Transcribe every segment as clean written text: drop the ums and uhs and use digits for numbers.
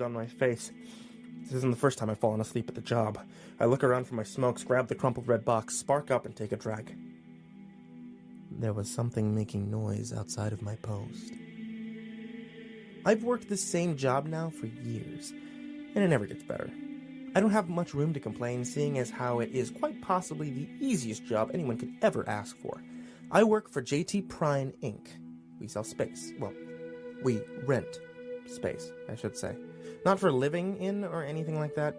on my face. This isn't the first time I've fallen asleep at the job. I look around for my smokes, grab the crumpled red box, spark up, and take a drag. There was something making noise outside of my post. I've worked this same job now for years, and it never gets better. I don't have much room to complain, seeing as how it is quite possibly the easiest job anyone could ever ask for. I work for JT Prime Inc. We sell space. Well, we rent space, I should say. Not for living in or anything like that.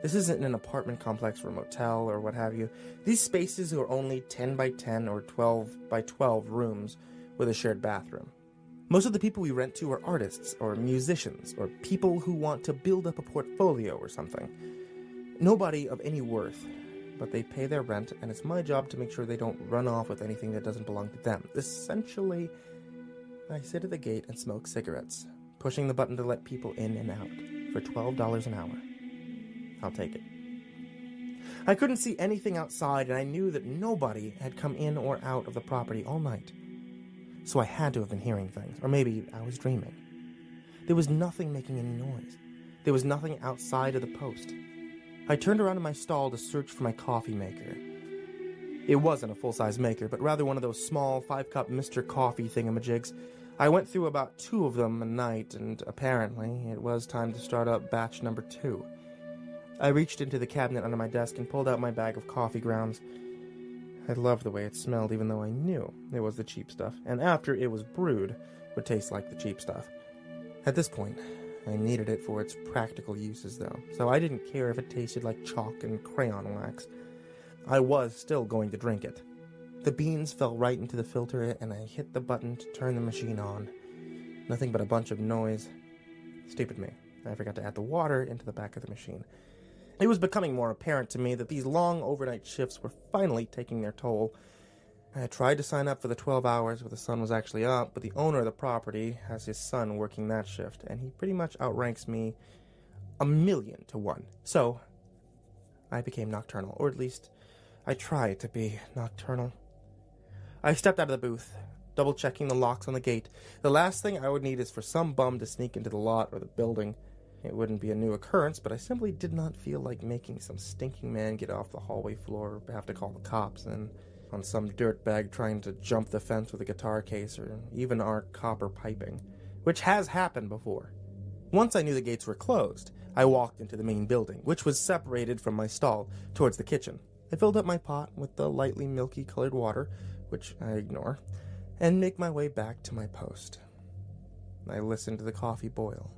This isn't an apartment complex or a motel or what have you. These spaces are only 10 by 10 or 12 by 12 rooms with a shared bathroom. Most of the people we rent to are artists or musicians or people who want to build up a portfolio or something. Nobody of any worth, but they pay their rent, and it's my job to make sure they don't run off with anything that doesn't belong to them. Essentially, I sit at the gate and smoke cigarettes, pushing the button to let people in and out for $12 an hour. I'll take it. I couldn't see anything outside, and I knew that nobody had come in or out of the property all night. So I had to have been hearing things, or maybe I was dreaming. There was nothing making any noise. There was nothing outside of the post. I turned around in my stall to search for my coffee maker. It wasn't a full-size maker, but rather one of those small 5-cup Mr. Coffee thingamajigs. I went through about 2 of them a night, and apparently it was time to start up batch number 2. I reached into the cabinet under my desk and pulled out my bag of coffee grounds. I loved the way it smelled, even though I knew it was the cheap stuff, and after it was brewed, would taste like the cheap stuff. At this point, I needed it for its practical uses, though, so I didn't care if it tasted like chalk and crayon wax. I was still going to drink it. The beans fell right into the filter, and I hit the button to turn the machine on. Nothing but a bunch of noise. Stupid me. I forgot to add the water into the back of the machine. It was becoming more apparent to me that these long overnight shifts were finally taking their toll. I had tried to sign up for the 12 hours where the sun was actually up, but the owner of the property has his son working that shift, and he pretty much outranks me 1,000,000 to 1. So, I became nocturnal, or at least, I tried to be nocturnal. I stepped out of the booth, double-checking the locks on the gate. The last thing I would need is for some bum to sneak into the lot or the building. It wouldn't be a new occurrence, but I simply did not feel like making some stinking man get off the hallway floor or have to call the cops in on some dirtbag trying to jump the fence with a guitar case or even our copper piping, which has happened before. Once I knew the gates were closed, I walked into the main building, which was separated from my stall, towards the kitchen. I filled up my pot with the lightly milky-colored water, which I ignore, and make my way back to my post. I listened to the coffee boil,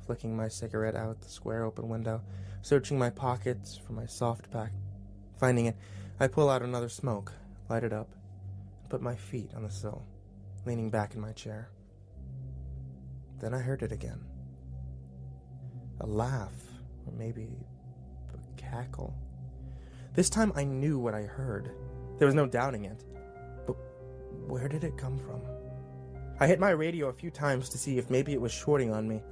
flicking my cigarette out the square open window, searching my pockets for my soft pack. Finding it, I pull out another smoke, light it up, and put my feet on the sill, leaning back in my chair. Then I heard it again. A laugh, or maybe a cackle. This time I knew what I heard. There was no doubting it. But where did it come from? I hit my radio a few times to see if maybe it was shorting on me.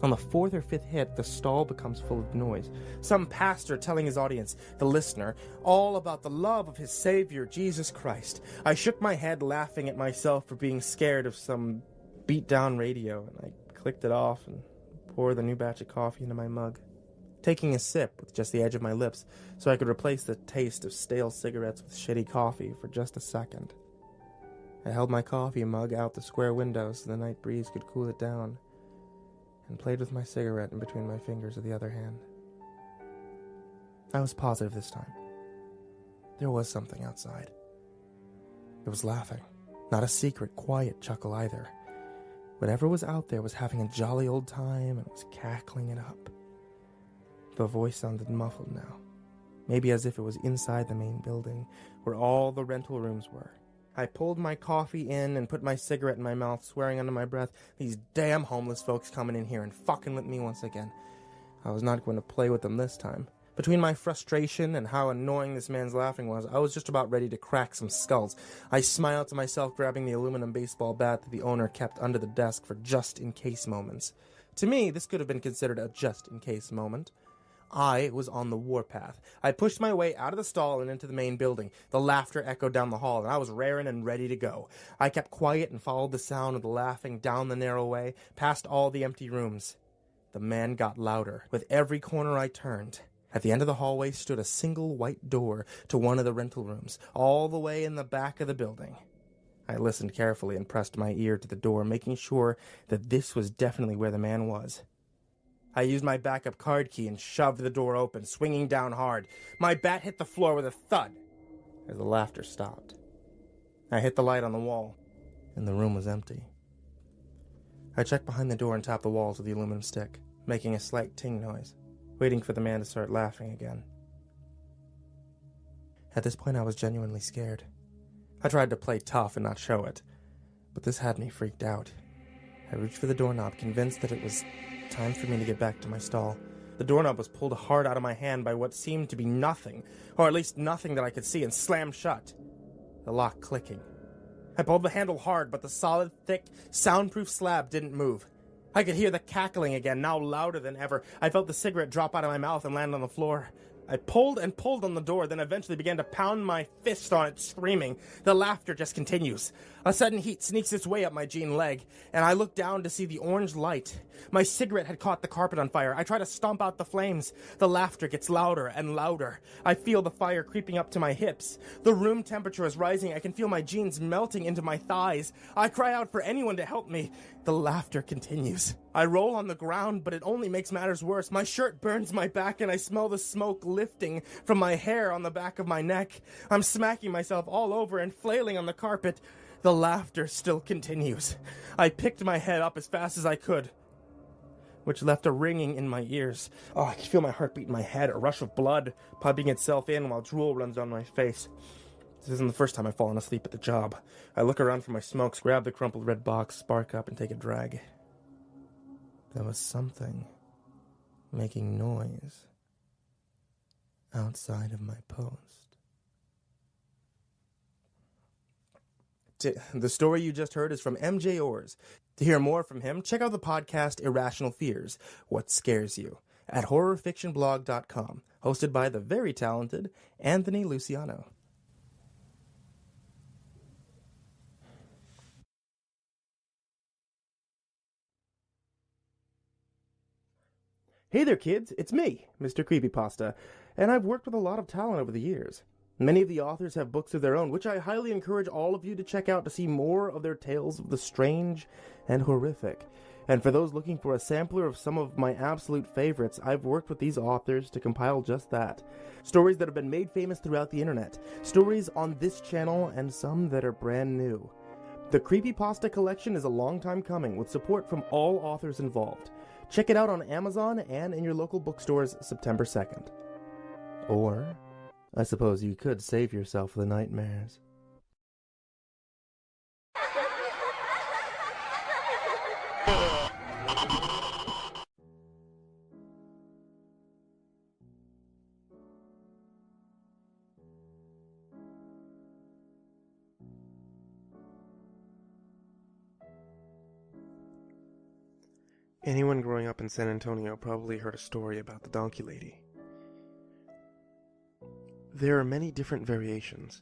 On the 4th or 5th hit, the stall becomes full of noise. Some pastor telling his audience, the listener, all about the love of his Savior, Jesus Christ. I shook my head, laughing at myself for being scared of some beat-down radio, and I clicked it off and poured the new batch of coffee into my mug, taking a sip with just the edge of my lips so I could replace the taste of stale cigarettes with shitty coffee for just a second. I held my coffee mug out the square window so the night breeze could cool it down, and played with my cigarette in between my fingers of the other hand. I was positive this time. There was something outside. It was laughing. Not a secret, quiet chuckle either. Whatever was out there was having a jolly old time and was cackling it up. The voice sounded muffled now, maybe as if it was inside the main building, where all the rental rooms were. I pulled my coffee in and put my cigarette in my mouth, swearing under my breath, these damn homeless folks coming in here and fucking with me once again. I was not going to play with them this time. Between my frustration and how annoying this man's laughing was, I was just about ready to crack some skulls. I smiled to myself, grabbing the aluminum baseball bat that the owner kept under the desk for just-in-case moments. To me, this could have been considered a just-in-case moment. I was on the warpath. I pushed my way out of the stall and into the main building. The laughter echoed down the hall, and I was raring and ready to go. I kept quiet and followed the sound of the laughing down the narrow way, past all the empty rooms. The man got louder. With every corner I turned. At the end of the hallway stood a single white door to one of the rental rooms, all the way in the back of the building. I listened carefully and pressed my ear to the door, making sure that this was definitely where the man was. I used my backup card key and shoved the door open, swinging down hard. My bat hit the floor with a thud as the laughter stopped. I hit the light on the wall, and the room was empty. I checked behind the door and tapped the walls with the aluminum stick, making a slight ting noise, waiting for the man to start laughing again. At this point, I was genuinely scared. I tried to play tough and not show it, but this had me freaked out. I reached for the doorknob, convinced that it was time for me to get back to my stall. The doorknob was pulled hard out of my hand by what seemed to be nothing, or at least nothing that I could see, and slammed shut, the lock clicking. I pulled the handle hard, but the solid, thick, soundproof slab didn't move. I could hear the cackling again, now louder than ever. I felt the cigarette drop out of my mouth and land on the floor. I pulled and pulled on the door, then eventually began to pound my fist on it, screaming. The laughter just continues. A sudden heat sneaks its way up my jean leg, and I look down to see the orange light. My cigarette had caught the carpet on fire. I try to stomp out the flames. The laughter gets louder and louder. I feel the fire creeping up to my hips. The room temperature is rising. I can feel my jeans melting into my thighs. I cry out for anyone to help me. The laughter continues. I roll on the ground, but it only makes matters worse. My shirt burns my back, and I smell the smoke lifting from my hair on the back of my neck. I'm smacking myself all over and flailing on the carpet. The laughter still continues. I picked my head up as fast as I could, which left a ringing in my ears. Oh, I could feel my heartbeat in my head, a rush of blood pumping itself in while drool runs down my face. This isn't the first time I've fallen asleep at the job. I look around for my smokes, grab the crumpled red box, spark up, and take a drag. There was something making noise outside of my post. The story you just heard is from MJ Orrs. To hear more from him, check out the podcast Irrational Fears, What Scares You, at horrorfictionblog.com, hosted by the very talented Anthony Luciano. Hey there, kids, it's me, MrCreepyPasta, and I've worked with a lot of talent over the years. Many of the authors have books of their own, which I highly encourage all of you to check out to see more of their tales of the strange and horrific. And for those looking for a sampler of some of my absolute favorites, I've worked with these authors to compile just that. Stories that have been made famous throughout the internet, stories on this channel, and some that are brand new. The Creepypasta collection is a long time coming, with support from all authors involved. Check it out on Amazon and in your local bookstores September 2nd. Or, I suppose you could save yourself the nightmares. Anyone growing up in San Antonio probably heard a story about the Donkey Lady. There are many different variations,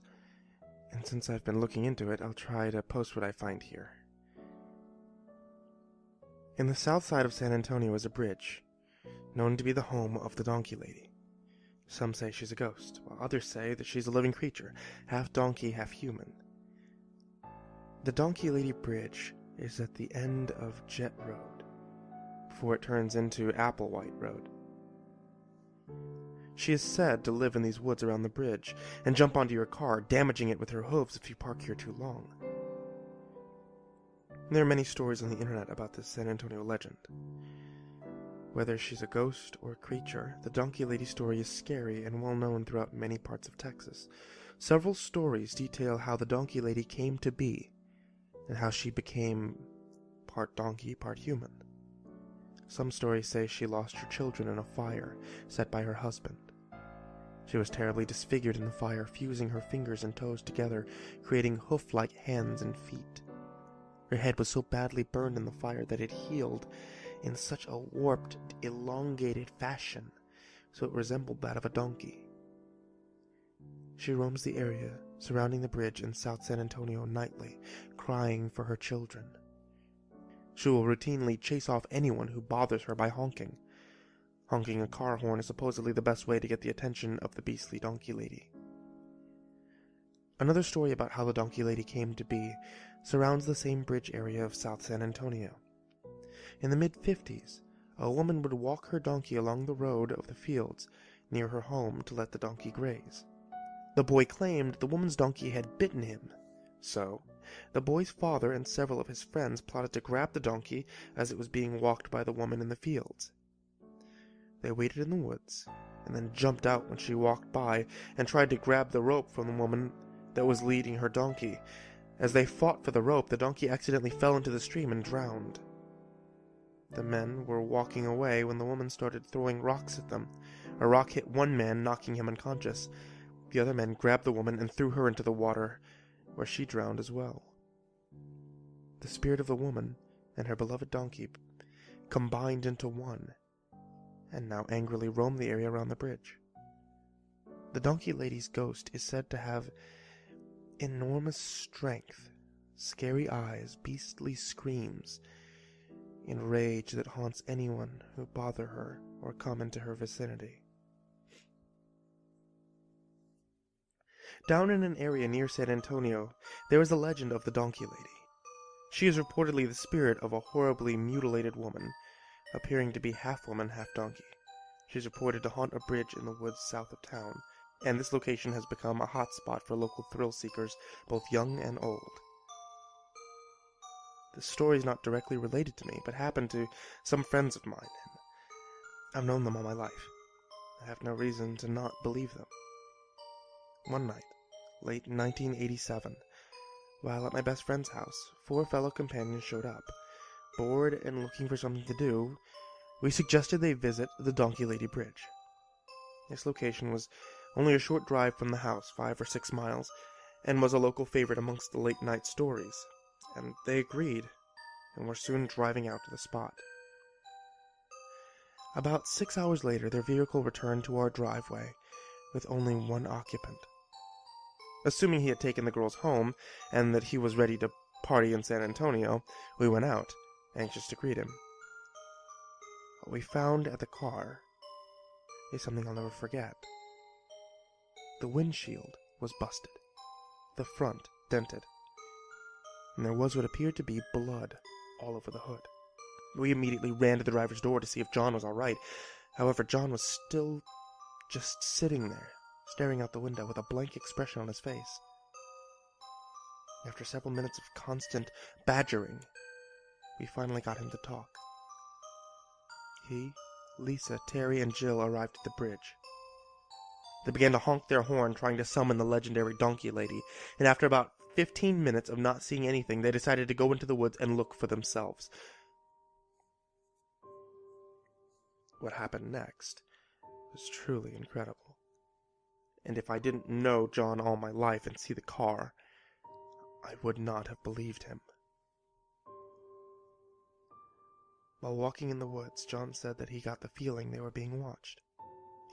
and since I've been looking into it, I'll try to post what I find here. In the south side of San Antonio is a bridge, known to be the home of the Donkey Lady. Some say she's a ghost, while others say that she's a living creature, half donkey, half human. The Donkey Lady Bridge is at the end of Jet Road, before it turns into Applewhite Road. She is said to live in these woods around the bridge and jump onto your car, damaging it with her hooves if you park here too long. There are many stories on the internet about this San Antonio legend. Whether she's a ghost or a creature, the Donkey Lady story is scary and well known throughout many parts of Texas. Several stories detail how the Donkey Lady came to be, and how she became part donkey, part human. Some stories say she lost her children in a fire set by her husband. She was terribly disfigured in the fire, fusing her fingers and toes together, creating hoof-like hands and feet. Her head was so badly burned in the fire that it healed in such a warped, elongated fashion, so it resembled that of a donkey. She roams the area surrounding the bridge in South San Antonio nightly, crying for her children. She will routinely chase off anyone who bothers her by honking. Honking a car horn is supposedly the best way to get the attention of the beastly donkey lady. Another story about how the donkey lady came to be surrounds the same bridge area of South San Antonio. In the mid-50s, a woman would walk her donkey along the road of the fields near her home to let the donkey graze. The boy claimed the woman's donkey had bitten him, so the boy's father and several of his friends plotted to grab the donkey as it was being walked by the woman in the fields. They waited in the woods, and then jumped out when she walked by and tried to grab the rope from the woman that was leading her donkey. As they fought for the rope, the donkey accidentally fell into the stream and drowned. The men were walking away when the woman started throwing rocks at them. A rock hit one man, knocking him unconscious. The other men grabbed the woman and threw her into the water, where she drowned as well. The spirit of the woman and her beloved donkey combined into one, and now angrily roam the area around the bridge. The donkey lady's ghost is said to have enormous strength, scary eyes, beastly screams, and rage that haunts anyone who bother her or come into her vicinity. Down in an area near San Antonio, there is a legend of the donkey lady. She is reportedly the spirit of a horribly mutilated woman, appearing to be half woman, half donkey. She is reported to haunt a bridge in the woods south of town, and this location has become a hot spot for local thrill seekers, both young and old. This story is not directly related to me, but happened to some friends of mine, and I've known them all my life. I have no reason to not believe them. One night, late in 1987, while at my best friend's house, 4 fellow companions showed up. Bored and looking for something to do, we suggested they visit the Donkey Lady Bridge. This location was only a short drive from the house, 5 or 6 miles, and was a local favorite amongst the late-night stories, and they agreed, and were soon driving out to the spot. About 6 hours later, their vehicle returned to our driveway with only one occupant. Assuming he had taken the girls home, and that he was ready to party in San Antonio, we went out, anxious to greet him. What we found at the car is something I'll never forget. The windshield was busted, the front dented, and there was what appeared to be blood all over the hood. We immediately ran to the driver's door to see if John was all right. However, John was still just sitting there, staring out the window with a blank expression on his face. After several minutes of constant badgering, we finally got him to talk. He, Lisa, Terry, and Jill arrived at the bridge. They began to honk their horn, trying to summon the legendary donkey lady, and after about 15 minutes of not seeing anything, they decided to go into the woods and look for themselves. What happened next was truly incredible. And if I didn't know John all my life and see the car, I would not have believed him. While walking in the woods, John said that he got the feeling they were being watched.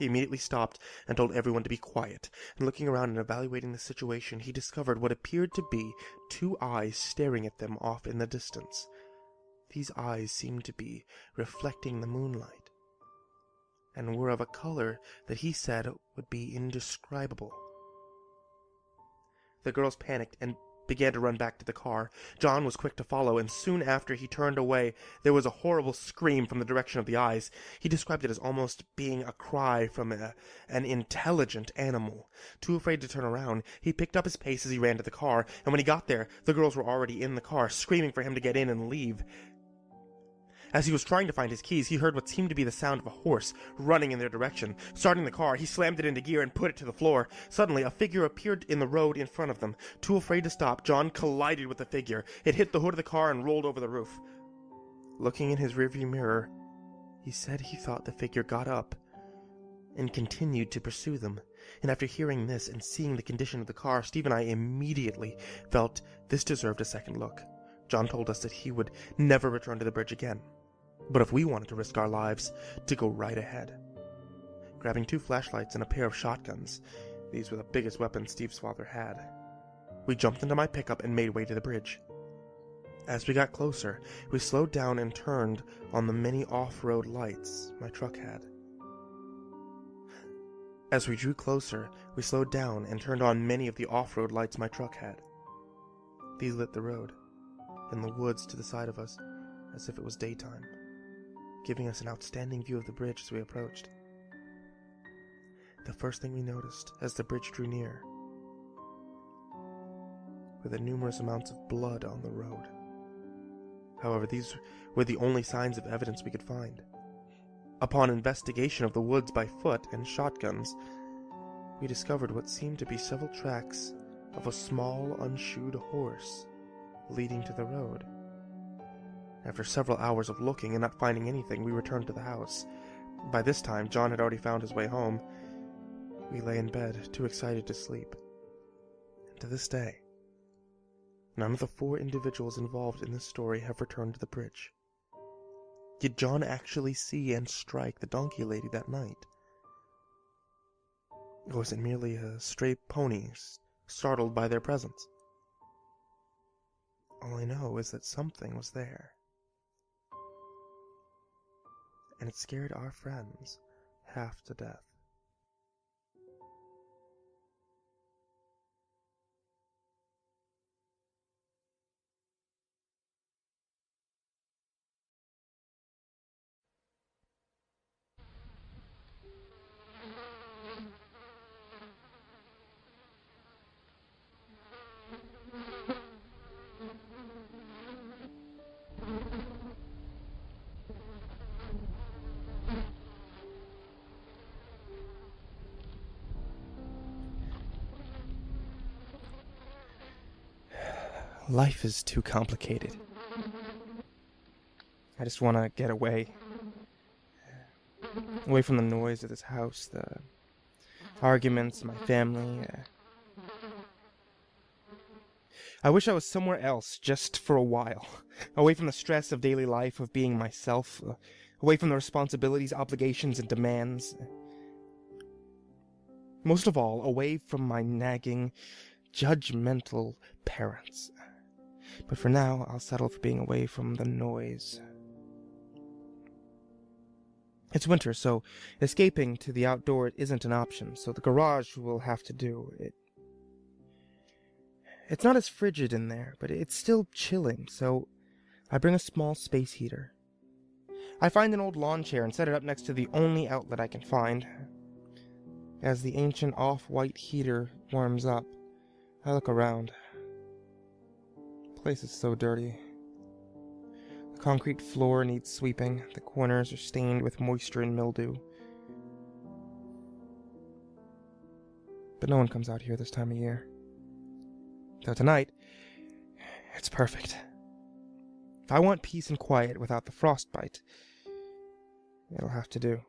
He immediately stopped and told everyone to be quiet, and looking around and evaluating the situation, he discovered what appeared to be 2 eyes staring at them off in the distance. These eyes seemed to be reflecting the moonlight, and were of a color that he said would be indescribable. The girls panicked and began to run back to the car. John was quick to follow, and soon after he turned away, there was a horrible scream from the direction of the eyes. He described it as almost being a cry from an intelligent animal. Too afraid to turn around, he picked up his pace as he ran to the car, and when he got there, the girls were already in the car, screaming for him to get in and leave. As he was trying to find his keys, he heard what seemed to be the sound of a horse running in their direction. Starting the car, he slammed it into gear and put it to the floor. Suddenly, a figure appeared in the road in front of them. Too afraid to stop, John collided with the figure. It hit the hood of the car and rolled over the roof. Looking in his rearview mirror, he said he thought the figure got up and continued to pursue them. And after hearing this and seeing the condition of the car, Steve and I immediately felt this deserved a second look. John told us that he would never return to the bridge again, but if we wanted to risk our lives, to go right ahead. Grabbing 2 flashlights and a pair of shotguns, these were the biggest weapons Steve's father had, we jumped into my pickup and made way to the bridge. As we got closer, we slowed down and turned on the many off-road lights my truck had. As we drew closer, we slowed down and turned on many of the off-road lights my truck had. These lit the road, and the woods to the side of us, as if it was daytime, giving us an outstanding view of the bridge as we approached. The first thing we noticed as the bridge drew near were the numerous amounts of blood on the road. However, these were the only signs of evidence we could find. Upon investigation of the woods by foot and shotguns, we discovered what seemed to be several tracks of a small, unshoed horse leading to the road. After several hours of looking and not finding anything, we returned to the house. By this time, John had already found his way home. We lay in bed, too excited to sleep. And to this day, none of the 4 individuals involved in this story have returned to the bridge. Did John actually see and strike the donkey lady that night? Or was it merely a stray pony startled by their presence? All I know is that something was there. And it scared our friends half to death. Life is too complicated. I just want to get away. Away from the noise of this house, the arguments, my family. I wish I was somewhere else, just for a while. Away from the stress of daily life, of being myself. Away from the responsibilities, obligations, and demands. Most of all, away from my nagging, judgmental parents. But for now, I'll settle for being away from the noise. It's winter, so escaping to the outdoor isn't an option, so the garage will have to do. It's not as frigid in there, but it's still chilling, so I bring a small space heater. I find an old lawn chair and set it up next to the only outlet I can find. As the ancient off-white heater warms up, I look around. The place is so dirty. The concrete floor needs sweeping. The corners are stained with moisture and mildew. But no one comes out here this time of year. Though tonight, it's perfect. If I want peace and quiet without the frostbite, it'll have to do.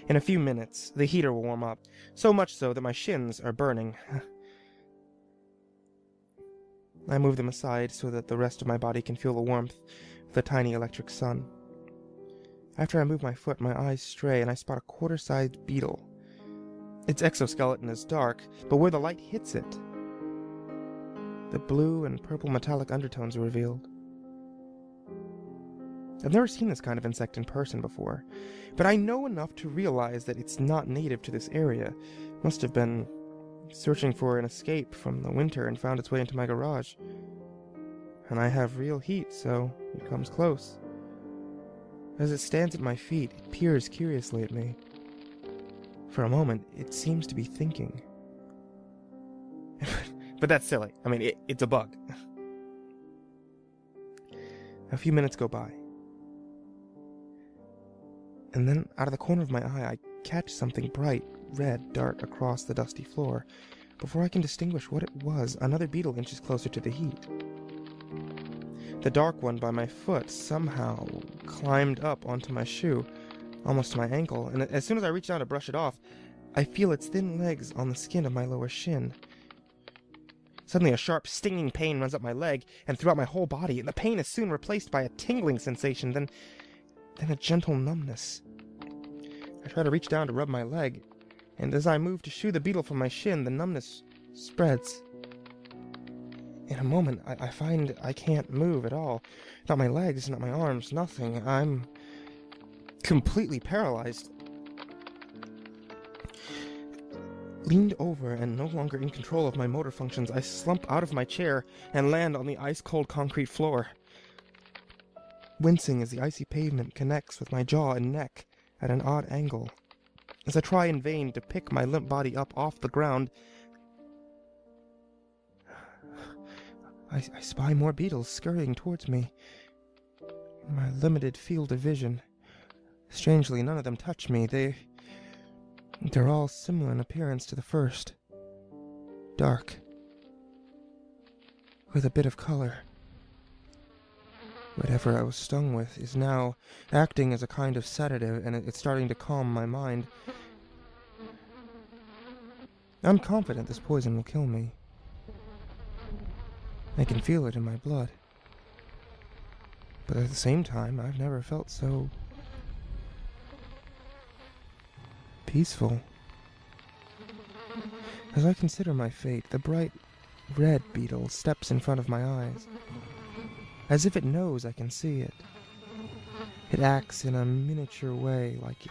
In a few minutes, the heater will warm up, so much so that my shins are burning. I move them aside so that the rest of my body can feel the warmth of the tiny electric sun. After I move my foot, my eyes stray and I spot a quarter-sized beetle. Its exoskeleton is dark, but where the light hits it, the blue and purple metallic undertones are revealed. I've never seen this kind of insect in person before, but I know enough to realize that it's not native to this area. It must have been searching for an escape from the winter and found its way into my garage. And I have real heat, so it comes close. As it stands at my feet, it peers curiously at me. For a moment, it seems to be thinking. But that's silly. I mean, it's a bug. A few minutes go by. And then, out of the corner of my eye, I catch something bright red dart across the dusty floor. Before I can distinguish what it was, another beetle inches closer to the heat. The dark one by my foot somehow climbed up onto my shoe, almost to my ankle, and as soon as I reach down to brush it off, I feel its thin legs on the skin of my lower shin. Suddenly a sharp, stinging pain runs up my leg and throughout my whole body, and the pain is soon replaced by a tingling sensation, then a gentle numbness. I try to reach down to rub my leg, and as I move to shoo the beetle from my shin, the numbness spreads. In a moment, I find I can't move at all. Not my legs, not my arms, nothing. I'm completely paralyzed. Leaned over and no longer in control of my motor functions, I slump out of my chair and land on the ice-cold concrete floor. Wincing as the icy pavement connects with my jaw and neck at an odd angle. As I try in vain to pick my limp body up off the ground, I spy more beetles scurrying towards me. In my limited field of vision, strangely, none of them touch me. They're all similar in appearance to the first. Dark, with a bit of color. Whatever I was stung with is now acting as a kind of sedative, and it's starting to calm my mind. I'm confident this poison will kill me. I can feel it in my blood. But at the same time, I've never felt so peaceful. As I consider my fate, the bright red beetle steps in front of my eyes, as if it knows I can see it. It acts in a miniature way, like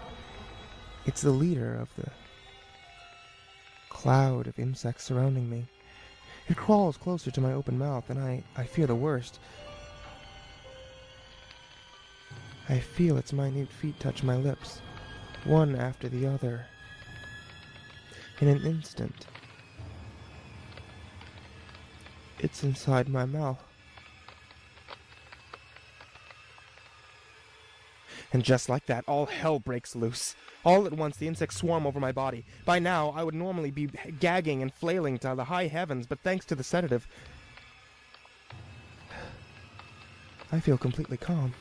it's the leader of the cloud of insects surrounding me. It crawls closer to my open mouth, and I fear the worst. I feel its minute feet touch my lips, one after the other. In an instant, it's inside my mouth. And just like that, all hell breaks loose. All at once, the insects swarm over my body. By now, I would normally be gagging and flailing to the high heavens, but thanks to the sedative, I feel completely calm.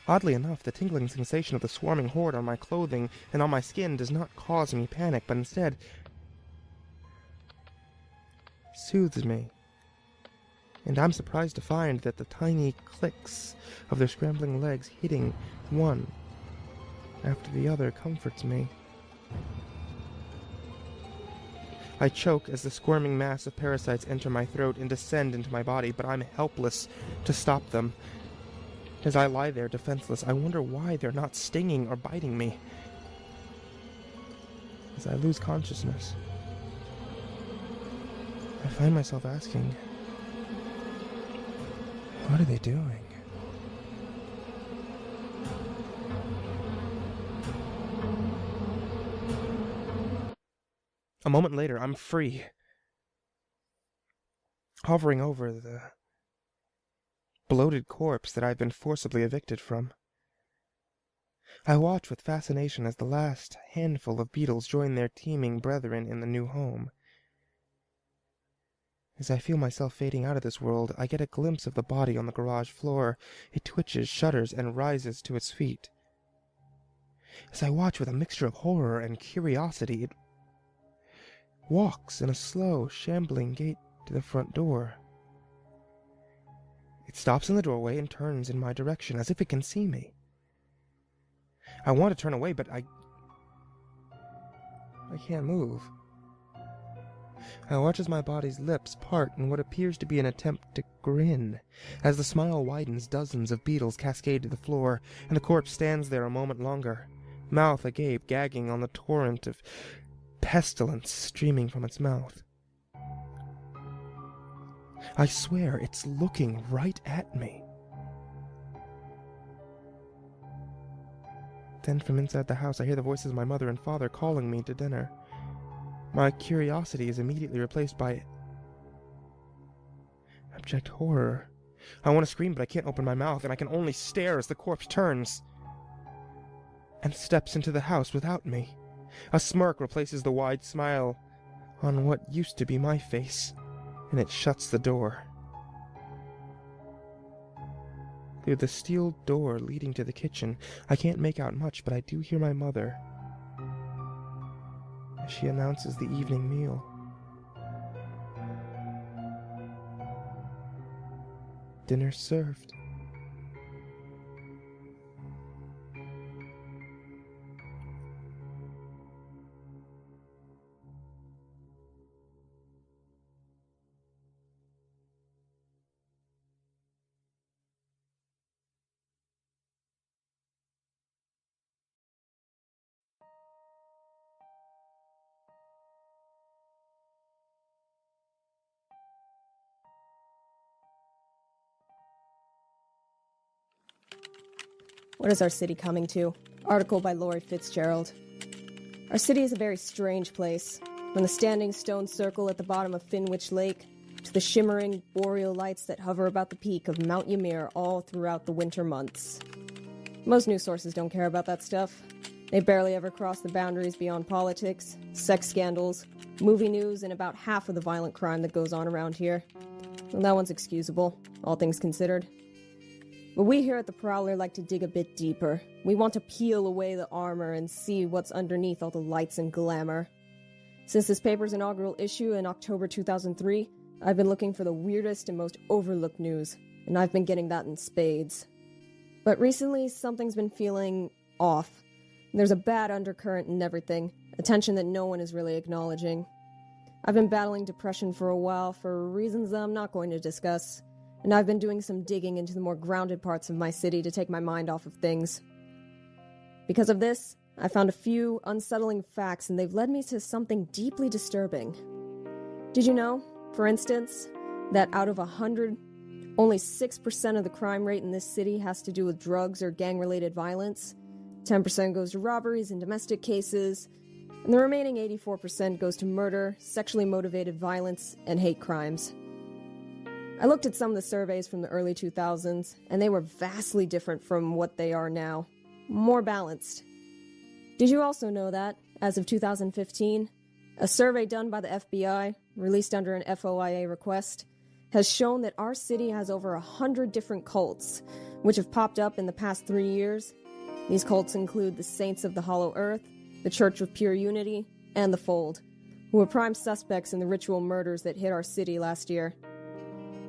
Oddly enough, the tingling sensation of the swarming horde on my clothing and on my skin does not cause me panic, but instead soothes me. And I'm surprised to find that the tiny clicks of their scrambling legs hitting one after the other comforts me. I choke as the squirming mass of parasites enter my throat and descend into my body, but I'm helpless to stop them. As I lie there defenseless, I wonder why they're not stinging or biting me. As I lose consciousness, I find myself asking, what are they doing? A moment later, I'm free, hovering over the bloated corpse that I've been forcibly evicted from. I watch with fascination as the last handful of beetles join their teeming brethren in the new home. As I feel myself fading out of this world, I get a glimpse of the body on the garage floor. It twitches, shudders, and rises to its feet. As I watch with a mixture of horror and curiosity, it walks in a slow, shambling gait to the front door. It stops in the doorway and turns in my direction, as if it can see me. I want to turn away, but I can't move. I watch as my body's lips part in what appears to be an attempt to grin. As the smile widens, dozens of beetles cascade to the floor, and the corpse stands there a moment longer, mouth agape, gagging on the torrent of pestilence streaming from its mouth. I swear it's looking right at me. Then from inside the house I hear the voices of my mother and father calling me to dinner. My curiosity is immediately replaced by abject horror. I want to scream, but I can't open my mouth, and I can only stare as the corpse turns and steps into the house without me. A smirk replaces the wide smile on what used to be my face, and it shuts the door. Through the steel door leading to the kitchen, I can't make out much, but I do hear my mother as she announces the evening meal. Dinner served. What is our city coming to? Article by Lori Fitzgerald. Our city is a very strange place. From the standing stone circle at the bottom of Finwich Lake, to the shimmering boreal lights that hover about the peak of Mount Ymir all throughout the winter months. Most news sources don't care about that stuff. They barely ever cross the boundaries beyond politics, sex scandals, movie news, and about half of the violent crime that goes on around here. Well, that one's excusable, all things considered. But we here at the Prowler like to dig a bit deeper. We want to peel away the armor and see what's underneath all the lights and glamour. Since this paper's inaugural issue in October 2003, I've been looking for the weirdest and most overlooked news, and I've been getting that in spades. But recently, something's been feeling off. There's a bad undercurrent in everything, a tension that no one is really acknowledging. I've been battling depression for a while for reasons that I'm not going to discuss, and I've been doing some digging into the more grounded parts of my city to take my mind off of things. Because of this, I found a few unsettling facts, and they've led me to something deeply disturbing. Did you know, for instance, that out of 100, only 6% of the crime rate in this city has to do with drugs or gang-related violence? 10% goes to robberies and domestic cases, and the remaining 84% goes to murder, sexually motivated violence, and hate crimes. I looked at some of the surveys from the early 2000s, and they were vastly different from what they are now. More balanced. Did you also know that, as of 2015, a survey done by the FBI, released under an FOIA request, has shown that our city has over 100 different cults, which have popped up in the past 3 years. These cults include the Saints of the Hollow Earth, the Church of Pure Unity, and the Fold, who were prime suspects in the ritual murders that hit our city last year.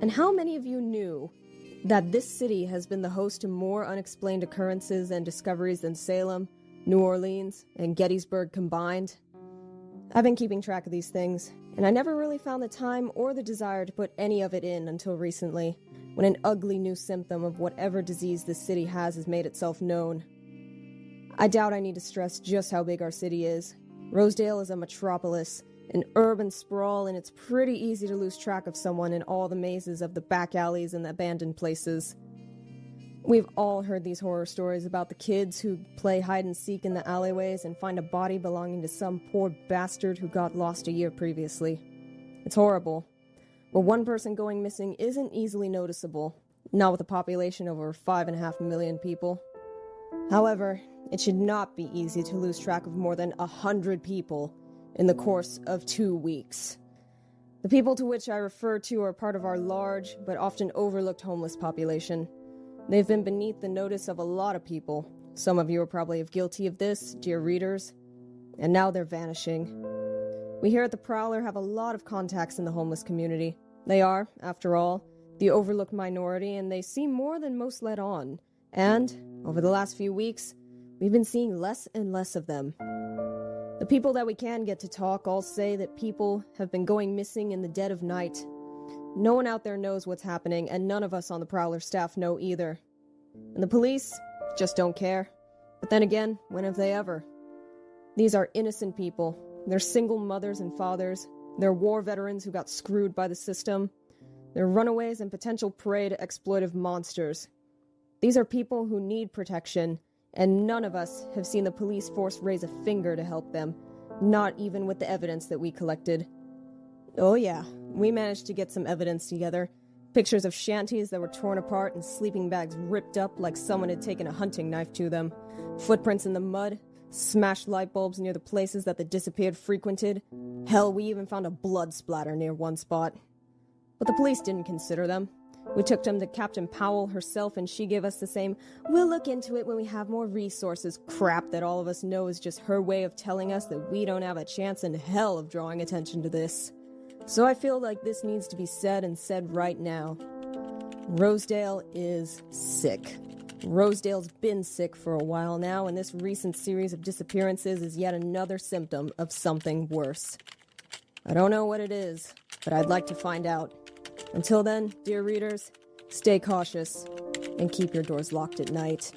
And how many of you knew that this city has been the host to more unexplained occurrences and discoveries than Salem, New Orleans, and Gettysburg combined? I've been keeping track of these things, and I never really found the time or the desire to put any of it in until recently, when an ugly new symptom of whatever disease this city has made itself known. I doubt I need to stress just how big our city is. Rosedale is a metropolis, an urban sprawl, and it's pretty easy to lose track of someone in all the mazes of the back alleys and the abandoned places. We've all heard these horror stories about the kids who play hide and seek in the alleyways and find a body belonging to some poor bastard who got lost a year previously. It's horrible. But one person going missing isn't easily noticeable, not with a population of over 5.5 million people. However, it should not be easy to lose track of more than 100 people in the course of 2 weeks. The people to which I refer to are part of our large, but often overlooked homeless population. They've been beneath the notice of a lot of people. Some of you are probably guilty of this, dear readers. And now they're vanishing. We here at the Prowler have a lot of contacts in the homeless community. They are, after all, the overlooked minority, and they seem more than most let on. And, over the last few weeks, we've been seeing less and less of them. The people that we can get to talk all say that people have been going missing in the dead of night. No one out there knows what's happening, and none of us on the Prowler staff know either. And the police just don't care. But then again, when have they ever? These are innocent people. They're single mothers and fathers. They're war veterans who got screwed by the system. They're runaways and potential prey to exploitive monsters. These are people who need protection, and none of us have seen the police force raise a finger to help them, not even with the evidence that we collected. Oh yeah, we managed to get some evidence together. Pictures of shanties that were torn apart and sleeping bags ripped up like someone had taken a hunting knife to them. Footprints in the mud, smashed light bulbs near the places that the disappeared frequented. Hell, we even found a blood splatter near one spot. But the police didn't consider them. We took them to Captain Powell herself, and she gave us the same, "We'll look into it when we have more resources" crap that all of us know is just her way of telling us that we don't have a chance in hell of drawing attention to this. So I feel like this needs to be said, and said right now. Rosedale is sick. Rosedale's been sick for a while now, and this recent series of disappearances is yet another symptom of something worse. I don't know what it is, but I'd like to find out. Until then, dear readers, stay cautious and keep your doors locked at night.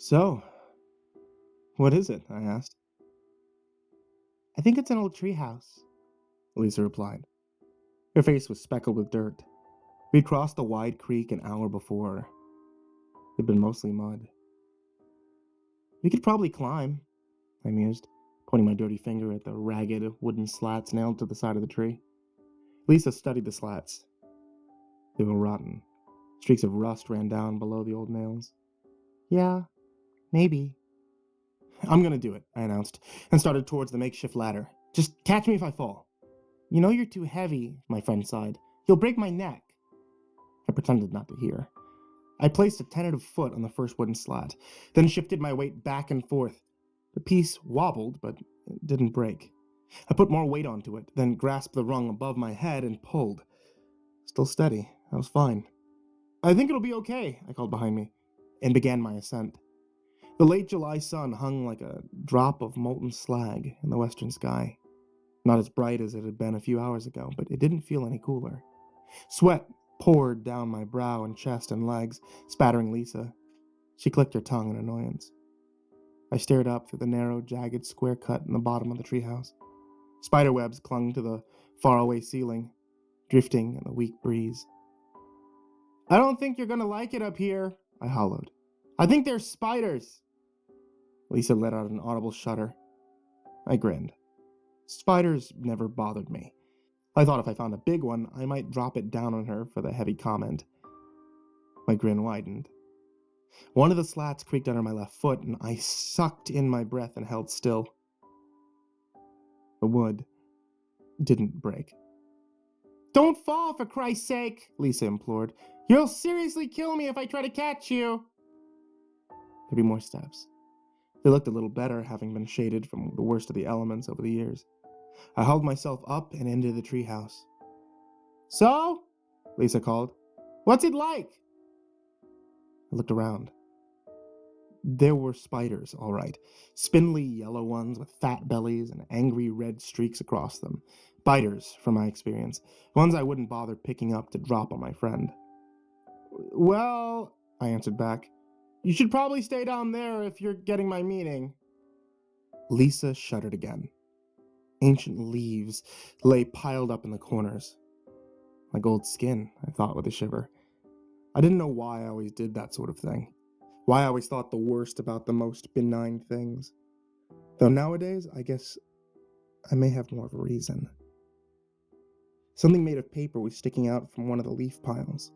So, what is it? I asked. I think it's an old treehouse, Lisa replied. Her face was speckled with dirt. We'd crossed the wide creek an hour before. It'd been mostly mud. We could probably climb, I mused, pointing my dirty finger at the ragged wooden slats nailed to the side of the tree. Lisa studied the slats. They were rotten. Streaks of rust ran down below the old nails. Yeah, maybe. I'm gonna do it, I announced, and started towards the makeshift ladder. Just catch me if I fall. You know you're too heavy, my friend sighed. You'll break my neck. I pretended not to hear. I placed a tentative foot on the first wooden slat, then shifted my weight back and forth. The piece wobbled, but it didn't break. I put more weight onto it, then grasped the rung above my head and pulled. Still steady. I was fine. I think it'll be okay, I called behind me, and began my ascent. The late July sun hung like a drop of molten slag in the western sky. Not as bright as it had been a few hours ago, but it didn't feel any cooler. Sweat poured down my brow and chest and legs, spattering Lisa. She clicked her tongue in annoyance. I stared up through the narrow, jagged square cut in the bottom of the treehouse. Spiderwebs clung to the faraway ceiling, drifting in the weak breeze. I don't think you're going to like it up here, I hollowed. I think there's spiders. Lisa let out an audible shudder. I grinned. Spiders never bothered me. I thought if I found a big one, I might drop it down on her for the heavy comment. My grin widened. One of the slats creaked under my left foot, and I sucked in my breath and held still. The wood didn't break. Don't fall, for Christ's sake, Lisa implored. You'll seriously kill me if I try to catch you. There'd be more steps. They looked a little better, having been shaded from the worst of the elements over the years. I hauled myself up and into the treehouse. So? Lisa called. What's it like? I looked around. There were spiders, all right. Spindly yellow ones with fat bellies and angry red streaks across them. Biters, from my experience. Ones I wouldn't bother picking up to drop on my friend. Well, I answered back, you should probably stay down there if you're getting my meaning. Lisa shuddered again. Ancient leaves lay piled up in the corners. Like old skin, I thought with a shiver. I didn't know why I always did that sort of thing. Why I always thought the worst about the most benign things. Though nowadays, I guess I may have more of a reason. Something made of paper was sticking out from one of the leaf piles.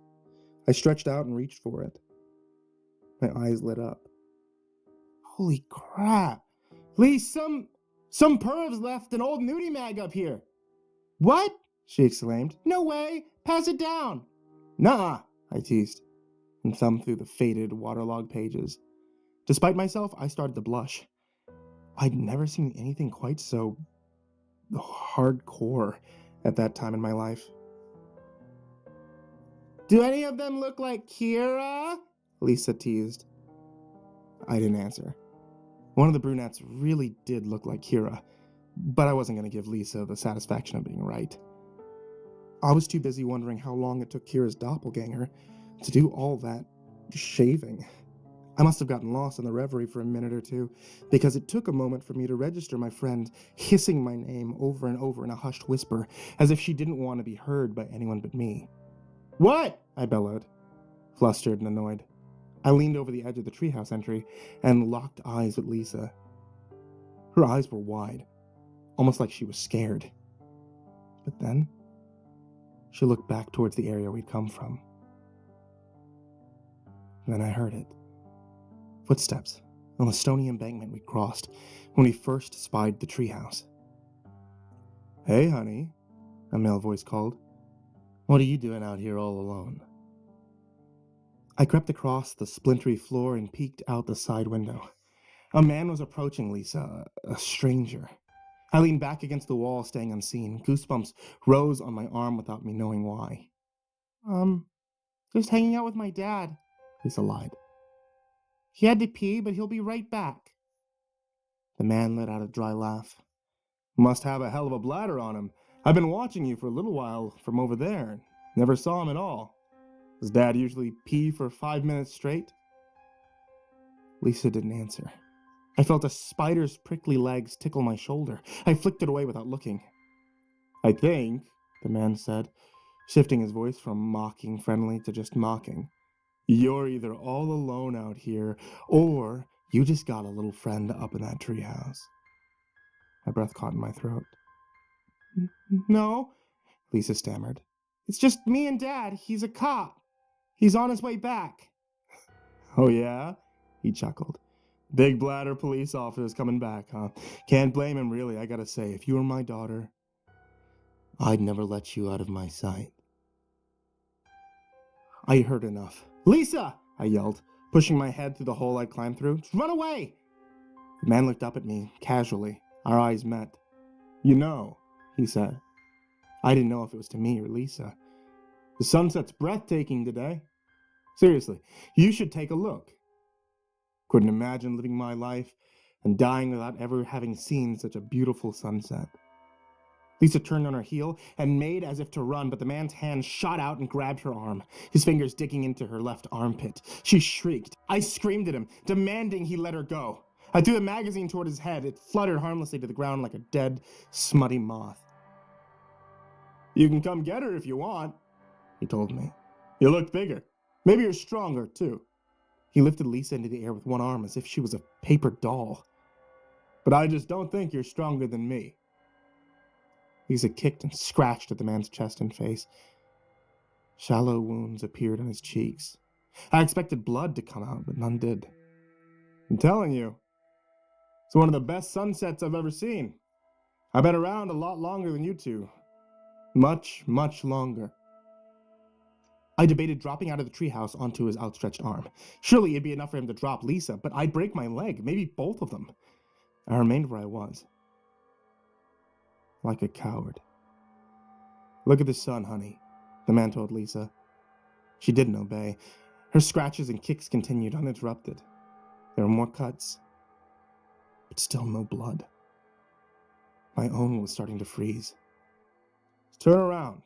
I stretched out and reached for it. My eyes lit up. Holy crap! Lee, some pervs left an old nudie mag up here. What? She exclaimed. No way! Pass it down! Nuh-uh, I teased, and thumbed through the faded, waterlogged pages. Despite myself, I started to blush. I'd never seen anything quite so hardcore at that time in my life. Do any of them look like Kira? Lisa teased. I didn't answer. One of the brunettes really did look like Kira, but I wasn't going to give Lisa the satisfaction of being right. I was too busy wondering how long it took Kira's doppelganger to do all that shaving. I must have gotten lost in the reverie for a minute or two, because it took a moment for me to register my friend hissing my name over and over in a hushed whisper, as if she didn't want to be heard by anyone but me. What? I bellowed, flustered and annoyed. I leaned over the edge of the treehouse entry and locked eyes with Lisa. Her eyes were wide, almost like she was scared. But then, she looked back towards the area we'd come from. Then I heard it. Footsteps on the stony embankment we crossed when we first spied the treehouse. Hey, honey, a male voice called. What are you doing out here all alone? I crept across the splintery floor and peeked out the side window. A man was approaching Lisa, a stranger. I leaned back against the wall, staying unseen. Goosebumps rose on my arm without me knowing why. Just hanging out with my dad, Lisa lied. He had to pee, but he'll be right back. The man let out a dry laugh. Must have a hell of a bladder on him. I've been watching you for a little while from over there. Never saw him at all. Does Dad usually pee for 5 minutes straight? Lisa didn't answer. I felt a spider's prickly legs tickle my shoulder. I flicked it away without looking. "I think," the man said, shifting his voice from mocking friendly to just mocking, "you're either all alone out here, or you just got a little friend up in that treehouse." My breath caught in my throat. "No," Lisa stammered. "It's just me and Dad. He's a cop. He's on his way back." "Oh, yeah?" He chuckled. "Big bladder police officer's coming back, huh? Can't blame him, really, I gotta say. If you were my daughter, I'd never let you out of my sight." I heard enough. "Lisa!" I yelled, pushing my head through the hole I climbed through. "Run away!" The man looked up at me, casually. Our eyes met. "You know," he said. I didn't know if it was to me or Lisa. "The sunset's breathtaking today. Seriously, you should take a look." Couldn't imagine living my life and dying without ever having seen such a beautiful sunset. Lisa turned on her heel and made as if to run, but the man's hand shot out and grabbed her arm, his fingers digging into her left armpit. She shrieked. I screamed at him, demanding he let her go. I threw the magazine toward his head. It fluttered harmlessly to the ground like a dead, smutty moth. "You can come get her if you want," he told me. "You look bigger. Maybe you're stronger, too." He lifted Lisa into the air with one arm as if she was a paper doll. "But I just don't think you're stronger than me." Lisa kicked and scratched at the man's chest and face. Shallow wounds appeared on his cheeks. I expected blood to come out, but none did. "I'm telling you, it's one of the best sunsets I've ever seen. I've been around a lot longer than you two. Much, much longer." I debated dropping out of the treehouse onto his outstretched arm. Surely it'd be enough for him to drop Lisa, but I'd break my leg, maybe both of them. I remained where I was. Like a coward. "Look at the sun, honey," the man told Lisa. She didn't obey. Her scratches and kicks continued uninterrupted. There were more cuts, but still no blood. My own was starting to freeze. "Turn around.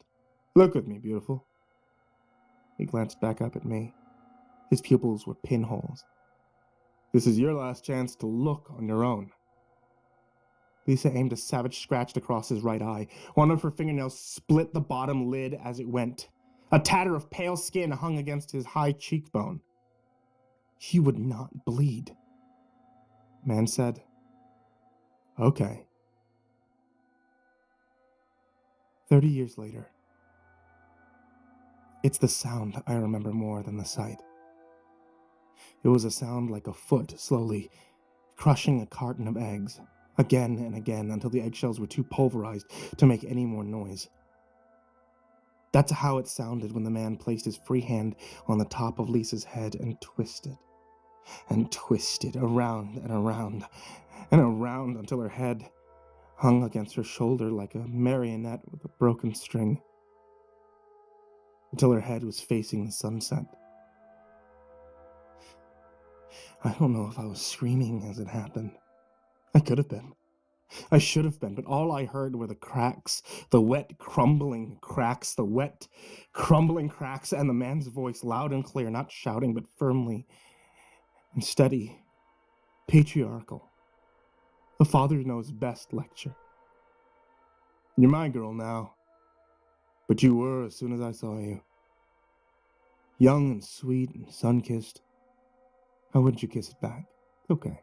Look with me, beautiful." He glanced back up at me. His pupils were pinholes. "This is your last chance to look on your own." Lisa aimed a savage scratch across his right eye. One of her fingernails split the bottom lid as it went. A tatter of pale skin hung against his high cheekbone. He would not bleed. The man said, "Okay." 30 years later. It's the sound I remember more than the sight. It was a sound like a foot slowly crushing a carton of eggs, again and again until the eggshells were too pulverized to make any more noise. That's how it sounded when the man placed his free hand on the top of Lisa's head and twisted around and around and around until her head hung against her shoulder like a marionette with a broken string, until her head was facing the sunset. I don't know if I was screaming as it happened. I could have been. I should have been, but all I heard were the cracks, the wet, crumbling cracks, the wet, crumbling cracks, and the man's voice, loud and clear, not shouting, but firmly and steady, patriarchal. The father knows best lecture. "You're my girl now, but you were as soon as I saw you. Young and sweet and sun-kissed. How wouldn't you kiss it back? Okay.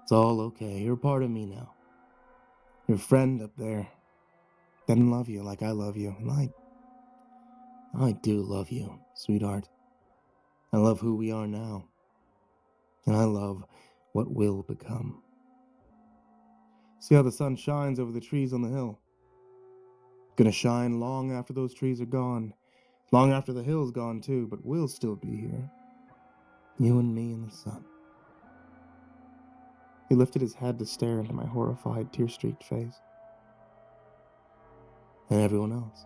It's all okay. You're part of me now. Your friend up there didn't love you like I love you, and I do love you, sweetheart. I love who we are now, and I love what will become. See how the sun shines over the trees on the hill? Gonna shine long after those trees are gone, long after the hill's gone too, but we'll still be here. You and me in the sun." He lifted his head to stare into my horrified, tear-streaked face. "And everyone else."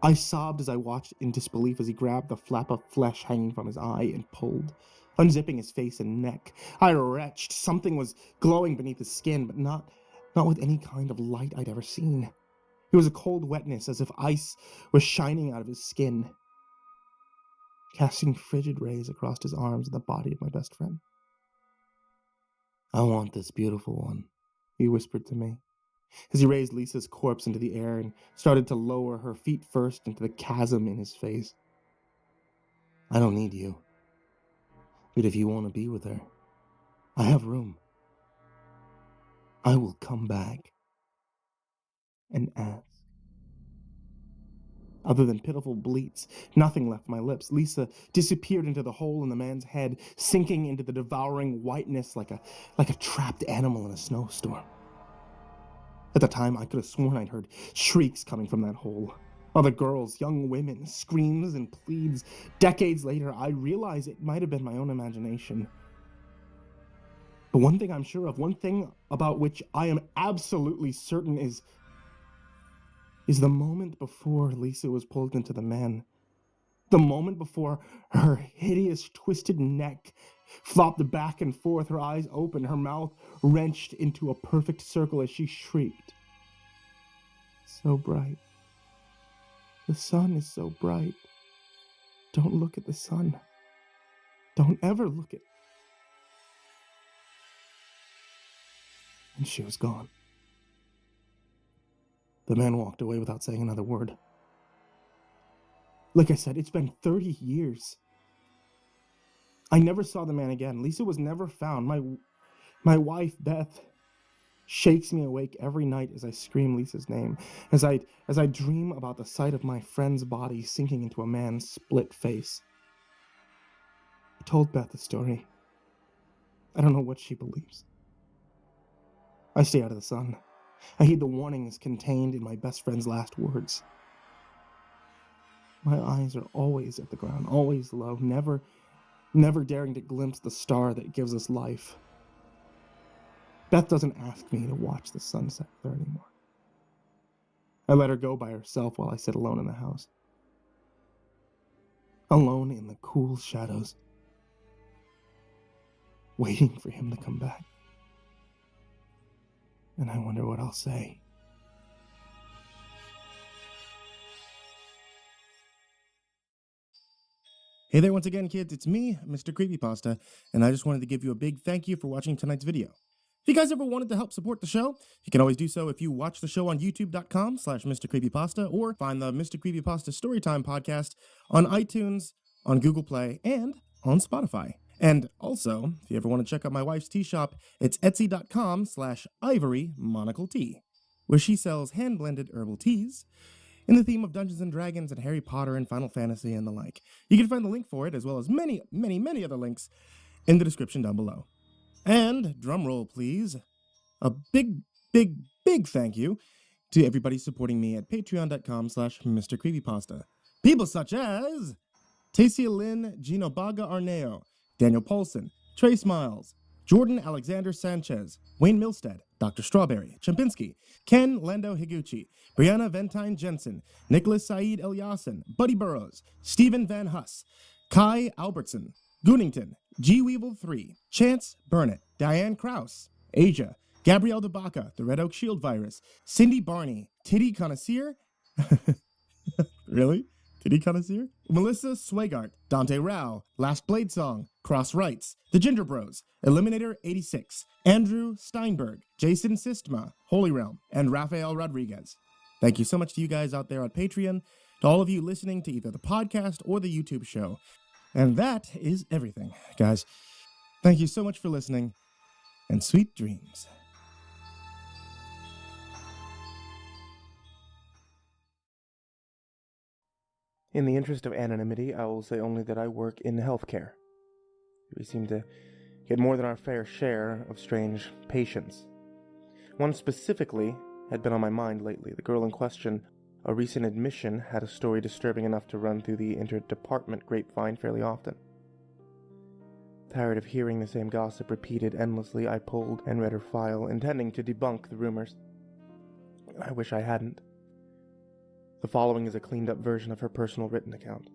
I sobbed as I watched in disbelief as he grabbed the flap of flesh hanging from his eye and pulled, unzipping his face and neck. I retched. Something was glowing beneath his skin, but not with any kind of light I'd ever seen. It was a cold wetness, as if ice was shining out of his skin. casting frigid rays across his arms and the body of my best friend. "I want this beautiful one," he whispered to me, as he raised Lisa's corpse into the air and started to lower her feet first into the chasm in his face. "I don't need you. But if you want to be with her, I have room. I will come back and ask." Other than pitiful bleats, nothing left my lips. Lisa disappeared into the hole in the man's head, sinking into the devouring whiteness like a trapped animal in a snowstorm. At the time, I could have sworn I'd heard shrieks coming from that hole. Other girls, young women, screams and pleads. Decades later, I realize it might have been my own imagination. But one thing I'm sure of, one thing about which I am absolutely certain is the moment before Lisa was pulled into the man. The moment before her hideous, twisted neck flopped back and forth, her eyes open, her mouth wrenched into a perfect circle as she shrieked. "So bright. The sun is so bright. Don't look at the sun. Don't ever look at..." And she was gone. The man walked away without saying another word. Like I said, it's been 30 years. I never saw the man again. Lisa was never found. My wife, Beth, shakes me awake every night as I scream Lisa's name, as I dream about the sight of my friend's body sinking into a man's split face. I told Beth the story. I don't know what she believes. I stay out of the sun. I heed the warnings contained in my best friend's last words. My eyes are always at the ground, always low, never daring to glimpse the star that gives us life. Beth doesn't ask me to watch the sunset with her anymore. I let her go by herself while I sit alone in the house. Alone in the cool shadows, waiting for him to come back. And I wonder what I'll say. Hey there once again, kids. It's me, Mr. Creepypasta, and I just wanted to give you a big thank you for watching tonight's video. If you guys ever wanted to help support the show, you can always do so if you watch the show on youtube.com/MrCreepyPasta or find the Mr. Creepypasta Storytime podcast on iTunes, on Google Play, and on Spotify. And also, if you ever want to check out my wife's tea shop, it's etsy.com/ivorymonocletea, where she sells hand-blended herbal teas in the theme of Dungeons & Dragons and Harry Potter and Final Fantasy and the like. You can find the link for it, as well as many, many, many other links in the description down below. And, drumroll please, a big, big, big thank you to everybody supporting me at patreon.com/MrCreepyPasta. People such as Tasia Lynn, Gino Baga Arneo, Daniel Paulson, Trace Miles, Jordan Alexander Sanchez, Wayne Milstead, Dr. Strawberry, Champinski, Ken Lando Higuchi, Brianna Ventine Jensen, Nicholas Saeed Elyasin, Buddy Burrows, Stephen Van Huss, Kai Albertson, Goonington, G. Weevil 3, Chance Burnett, Diane Krause, Asia, Gabrielle DeBaca, the Red Oak Shield Virus, Cindy Barney, Titty Connoisseur, really? Titty Connoisseur? Melissa Swagart, Dante Rao, Last Blade Song, Cross Rights, The Ginger Bros, Eliminator 86, Andrew Steinberg, Jason Sistma, Holy Realm, and Rafael Rodriguez. Thank you so much to you guys out there on Patreon, to all of you listening to either the podcast or the YouTube show. And that is everything, guys. Thank you so much for listening, and sweet dreams. In the interest of anonymity, I will say only that I work in healthcare. We seem to get more than our fair share of strange patients. One specifically had been on my mind lately. The girl in question, a recent admission, had a story disturbing enough to run through the interdepartment grapevine fairly often. Tired of hearing the same gossip repeated endlessly, I pulled and read her file, intending to debunk the rumors. I wish I hadn't. The following is a cleaned-up version of her personal written account.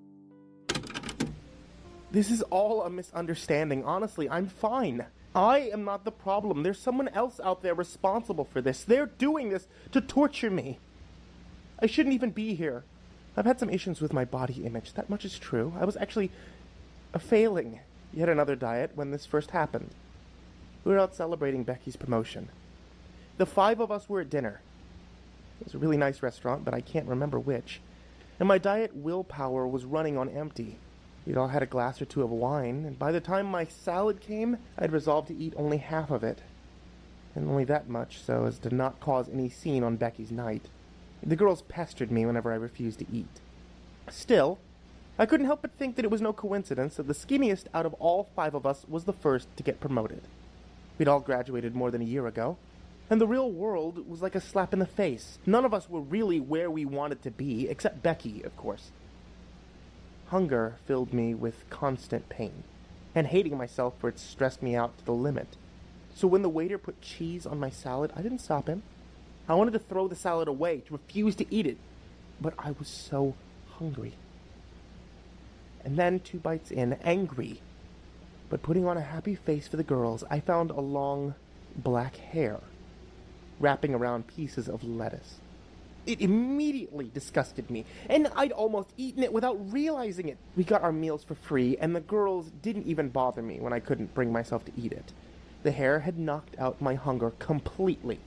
This is all a misunderstanding. Honestly, I'm fine. I am not the problem. There's someone else out there responsible for this. They're doing this to torture me. I shouldn't even be here. I've had some issues with my body image, that much is true. I was actually failing yet another diet when this first happened. We were out celebrating Becky's promotion. The 5 of us were at dinner. It was a really nice restaurant, but I can't remember which. And my diet willpower was running on empty. We'd all had a glass or 2 of wine, and by the time my salad came, I'd resolved to eat only half of it. And only that much so as to not cause any scene on Becky's night. The girls pestered me whenever I refused to eat. Still, I couldn't help but think that it was no coincidence that the skinniest out of all 5 of us was the first to get promoted. We'd all graduated more than a year ago, and the real world was like a slap in the face. None of us were really where we wanted to be, except Becky, of course. Hunger filled me with constant pain, and hating myself for it stressed me out to the limit. So when the waiter put cheese on my salad, I didn't stop him. I wanted to throw the salad away, to refuse to eat it, but I was so hungry. And then 2 bites in, angry, but putting on a happy face for the girls, I found a long black hair wrapping around pieces of lettuce. It immediately disgusted me, and I'd almost eaten it without realizing it. We got our meals for free, and the girls didn't even bother me when I couldn't bring myself to eat it. The hair had knocked out my hunger completely.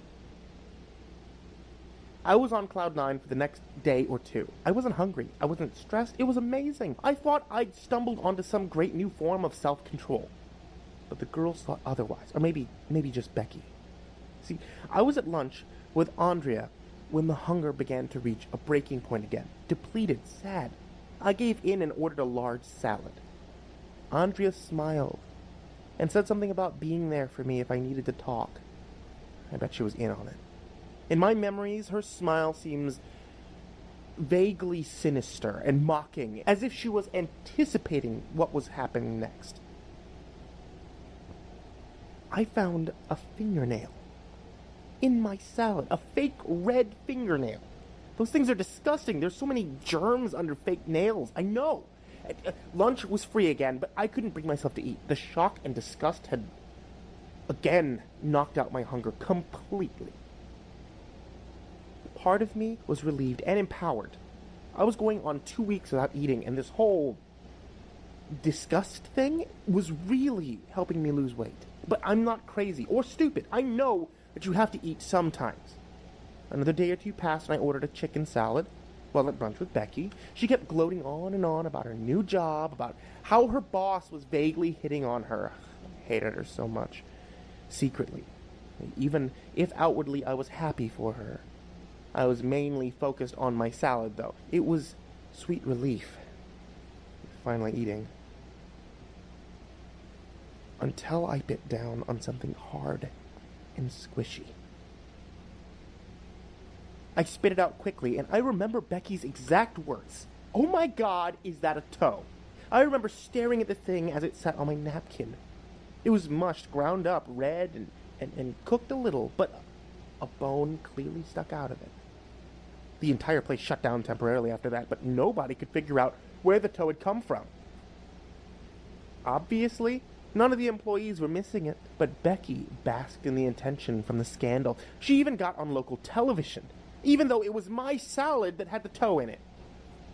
I was on cloud 9 for the next day or 2. I wasn't hungry. I wasn't stressed. It was amazing. I thought I'd stumbled onto some great new form of self-control. But the girls thought otherwise. Or maybe just Becky. See, I was at lunch with Andrea when the hunger began to reach a breaking point again. Depleted, sad. I gave in and ordered a large salad. Andrea smiled and said something about being there for me if I needed to talk. I bet she was in on it. In my memories, her smile seems vaguely sinister and mocking, as if she was anticipating what was happening next. I found a fingernail in my salad, a fake red fingernail. Those things are disgusting. There's so many germs under fake nails. I know. Lunch was free again, but I couldn't bring myself to eat. The shock and disgust had again knocked out my hunger completely. Part of me was relieved and empowered. I was going on 2 weeks without eating, and this whole disgust thing was really helping me lose weight. But I'm not crazy or stupid. I know that you have to eat sometimes. Another day or 2 passed, and I ordered a chicken salad while at brunch with Becky. She kept gloating on and on about her new job, about how her boss was vaguely hitting on her. I hated her so much. Secretly. Even if outwardly I was happy for her. I was mainly focused on my salad, though. It was sweet relief. Finally eating. Until I bit down on something hard and squishy. I spit it out quickly, and I remember Becky's exact words. "Oh my God, is that a toe?" I remember staring at the thing as it sat on my napkin. It was mushed, ground up, red, and cooked a little, but a bone clearly stuck out of it. The entire place shut down temporarily after that, but nobody could figure out where the toe had come from. Obviously, none of the employees were missing it, but Becky basked in the attention from the scandal. She even got on local television, even though it was my salad that had the toe in it.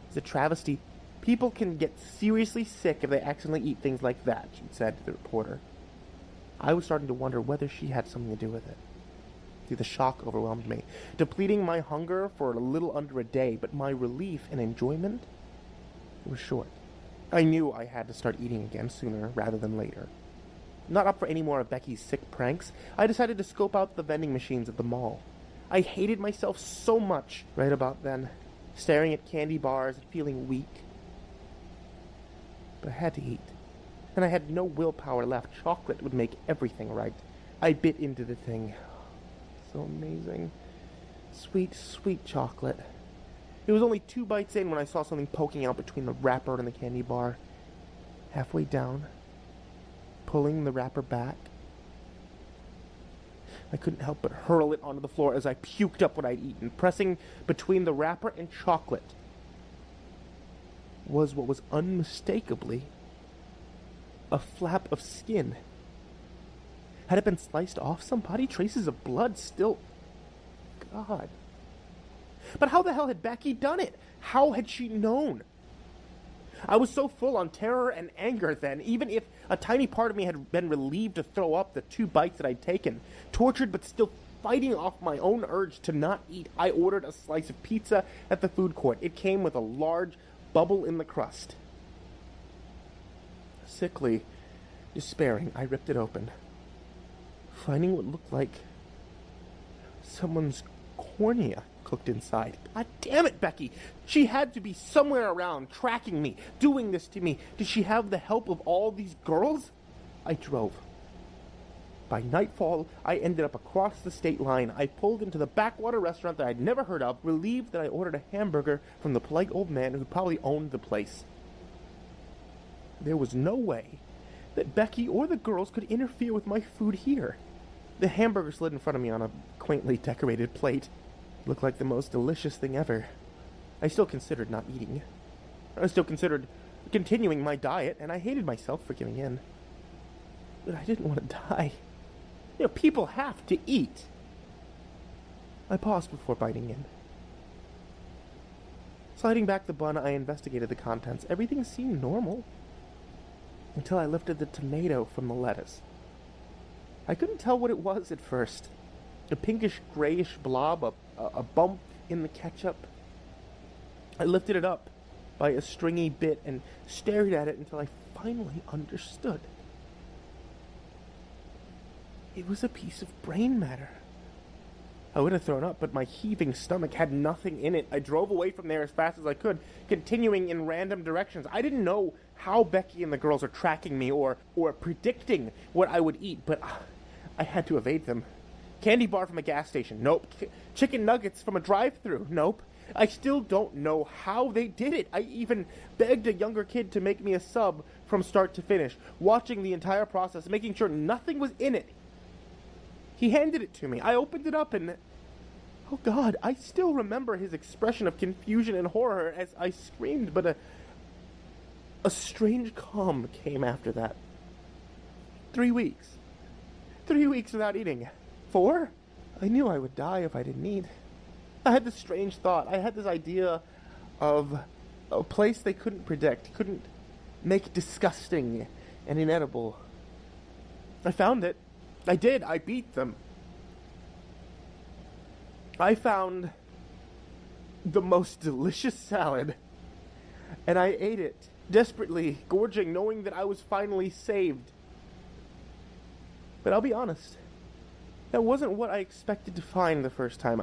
It's a travesty. People can get seriously sick if they accidentally eat things like that, she said to the reporter. I was starting to wonder whether she had something to do with it. See, the shock overwhelmed me, depleting my hunger for a little under a day, but my relief and enjoyment was short. I knew I had to start eating again sooner rather than later. Not up for any more of Becky's sick pranks, I decided to scope out the vending machines at the mall. I hated myself so much right about then, staring at candy bars and feeling weak. But I had to eat, and I had no willpower left. Chocolate would make everything right. I bit into the thing. So amazing. Sweet, sweet chocolate. It was only 2 bites in when I saw something poking out between the wrapper and the candy bar. Halfway down, pulling the wrapper back, I couldn't help but hurl it onto the floor as I puked up what I'd eaten. Pressing between the wrapper and chocolate was what was unmistakably a flap of skin. Had it been sliced off somebody? Traces of blood still... God. But how the hell had Becky done it? How had she known? I was so full on terror and anger then, even if a tiny part of me had been relieved to throw up the 2 bites that I'd taken. Tortured but still fighting off my own urge to not eat, I ordered a slice of pizza at the food court. It came with a large bubble in the crust. Sickly, despairing, I ripped it open, finding what looked like someone's cornea cooked inside. God damn it, Becky! She had to be somewhere around, tracking me, doing this to me. Did she have the help of all these girls? I drove. By nightfall, I ended up across the state line. I pulled into the backwater restaurant that I'd never heard of, relieved that I ordered a hamburger from the polite old man who probably owned the place. There was no way that Becky or the girls could interfere with my food here. The hamburger slid in front of me on a quaintly decorated plate. It looked like the most delicious thing ever. I still considered not eating. I still considered continuing my diet, and I hated myself for giving in. But I didn't want to die. You know, people have to eat. I paused before biting in. Sliding back the bun, I investigated the contents. Everything seemed normal, until I lifted the tomato from the lettuce. I couldn't tell what it was at first. A pinkish grayish blob, a bump in the ketchup. I lifted it up by a stringy bit and stared at it until I finally understood. It was a piece of brain matter. I would have thrown up, but my heaving stomach had nothing in it. I drove away from there as fast as I could, continuing in random directions. I didn't know how Becky and the girls are tracking me or predicting what I would eat, but I had to evade them. Candy bar from a gas station? Nope. Chicken nuggets from a drive-thru? Nope. I still don't know how they did it. I even begged a younger kid to make me a sub from start to finish, watching the entire process, making sure nothing was in it. He handed it to me. I opened it up and... oh God, I still remember his expression of confusion and horror as I screamed, but a strange calm came after that. 3 weeks. 3 weeks without eating. 4? I knew I would die if I didn't eat. I had this strange thought. I had this idea of a place they couldn't predict, couldn't make disgusting and inedible. I found it. I did. I beat them. I found the most delicious salad, and I ate it, desperately, gorging, knowing that I was finally saved. But I'll be honest, that wasn't what I expected to find the first time.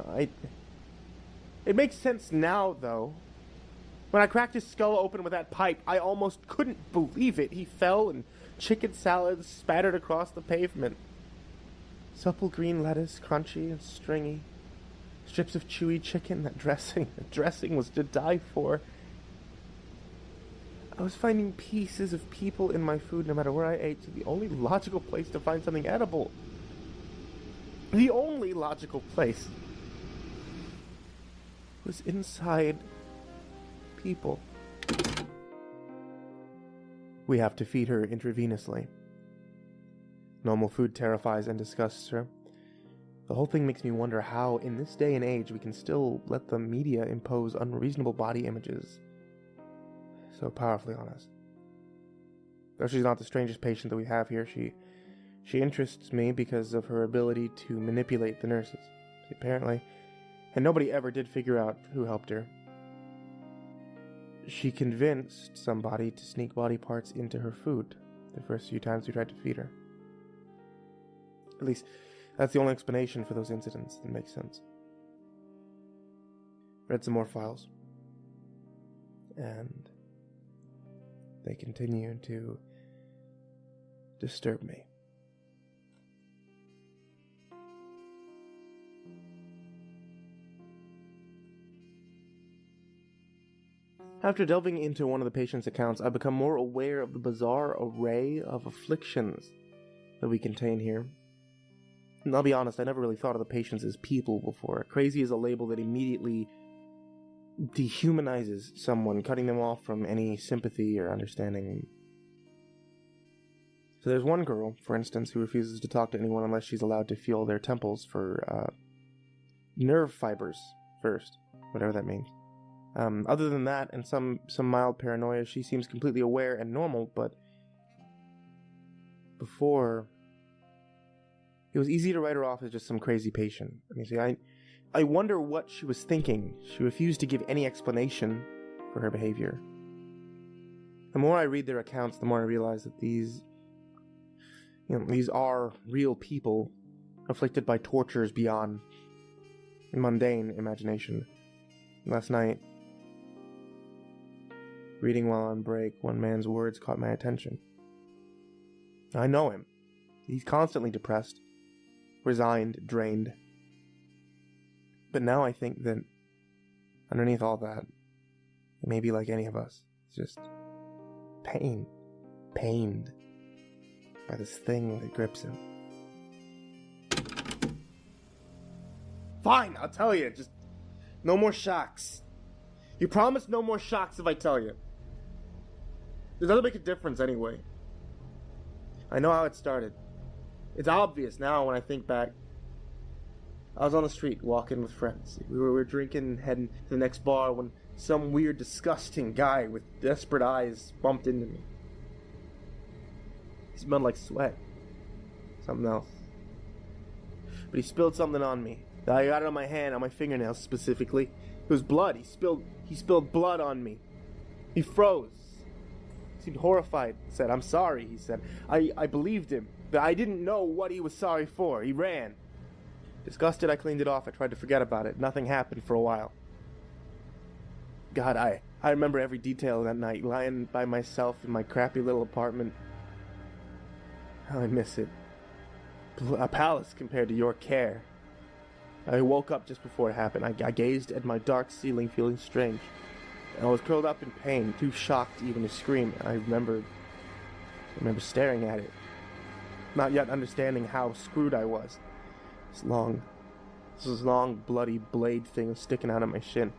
It makes sense now, though. When I cracked his skull open with that pipe, I almost couldn't believe it. He fell, and chicken salad spattered across the pavement. Supple green lettuce, crunchy and stringy. Strips of chewy chicken, the dressing was to die for. I was finding pieces of people in my food no matter where I ate, so the only logical place to find something edible. The only logical place was inside people. We have to feed her intravenously. Normal food terrifies and disgusts her. The whole thing makes me wonder how, in this day and age, we can still let the media impose unreasonable body images so powerfully on us. Though she's not the strangest patient that we have here, she interests me because of her ability to manipulate the nurses, apparently, and nobody ever did figure out who helped her. She convinced somebody to sneak body parts into her food the first few times we tried to feed her. At least, that's the only explanation for those incidents that makes sense. Read some more files. And they continue to disturb me. After delving into one of the patient's accounts, I become more aware of the bizarre array of afflictions that we contain here. And I'll be honest, I never really thought of the patients as people before. Crazy is a label that immediately dehumanizes someone, cutting them off from any sympathy or understanding. So there's one girl, for instance, who refuses to talk to anyone unless she's allowed to feel their temples for nerve fibers first. whatever that means. Other than that, and some mild paranoia, she seems completely aware and normal, but before, it was easy to write her off as just some crazy patient. I mean, see, I wonder what she was thinking. She refused to give any explanation for her behavior. The more I read their accounts, the more I realize that these are real people afflicted by tortures beyond mundane imagination. Last night, reading while on break, one man's words caught my attention. I know him. He's constantly depressed, resigned, drained. But now I think that underneath all that, it may be like any of us. It's just pained by this thing that grips him. Fine, I'll tell you. Just no more shocks. You promise no more shocks if I tell you. It doesn't make a difference anyway. I know how it started. It's obvious now when I think back. I was on the street walking with friends. We were drinking, heading to the next bar when some weird, disgusting guy with desperate eyes bumped into me. He smelled like sweat. Something else. But he spilled something on me. I got it on my hand, on my fingernails specifically. It was blood. He spilled blood on me. He froze. He seemed horrified. He said, "I'm sorry," he said. I believed him. But I didn't know what he was sorry for. He ran. Disgusted, I cleaned it off. I tried to forget about it. Nothing happened for a while. God, I remember every detail of that night, lying by myself in my crappy little apartment. How I miss it. A palace compared to your care. I woke up just before it happened. I gazed at my dark ceiling, feeling strange. I was curled up in pain, too shocked even to scream. I remember staring at it, not yet understanding how screwed I was. This long, bloody blade thing was sticking out of my shin.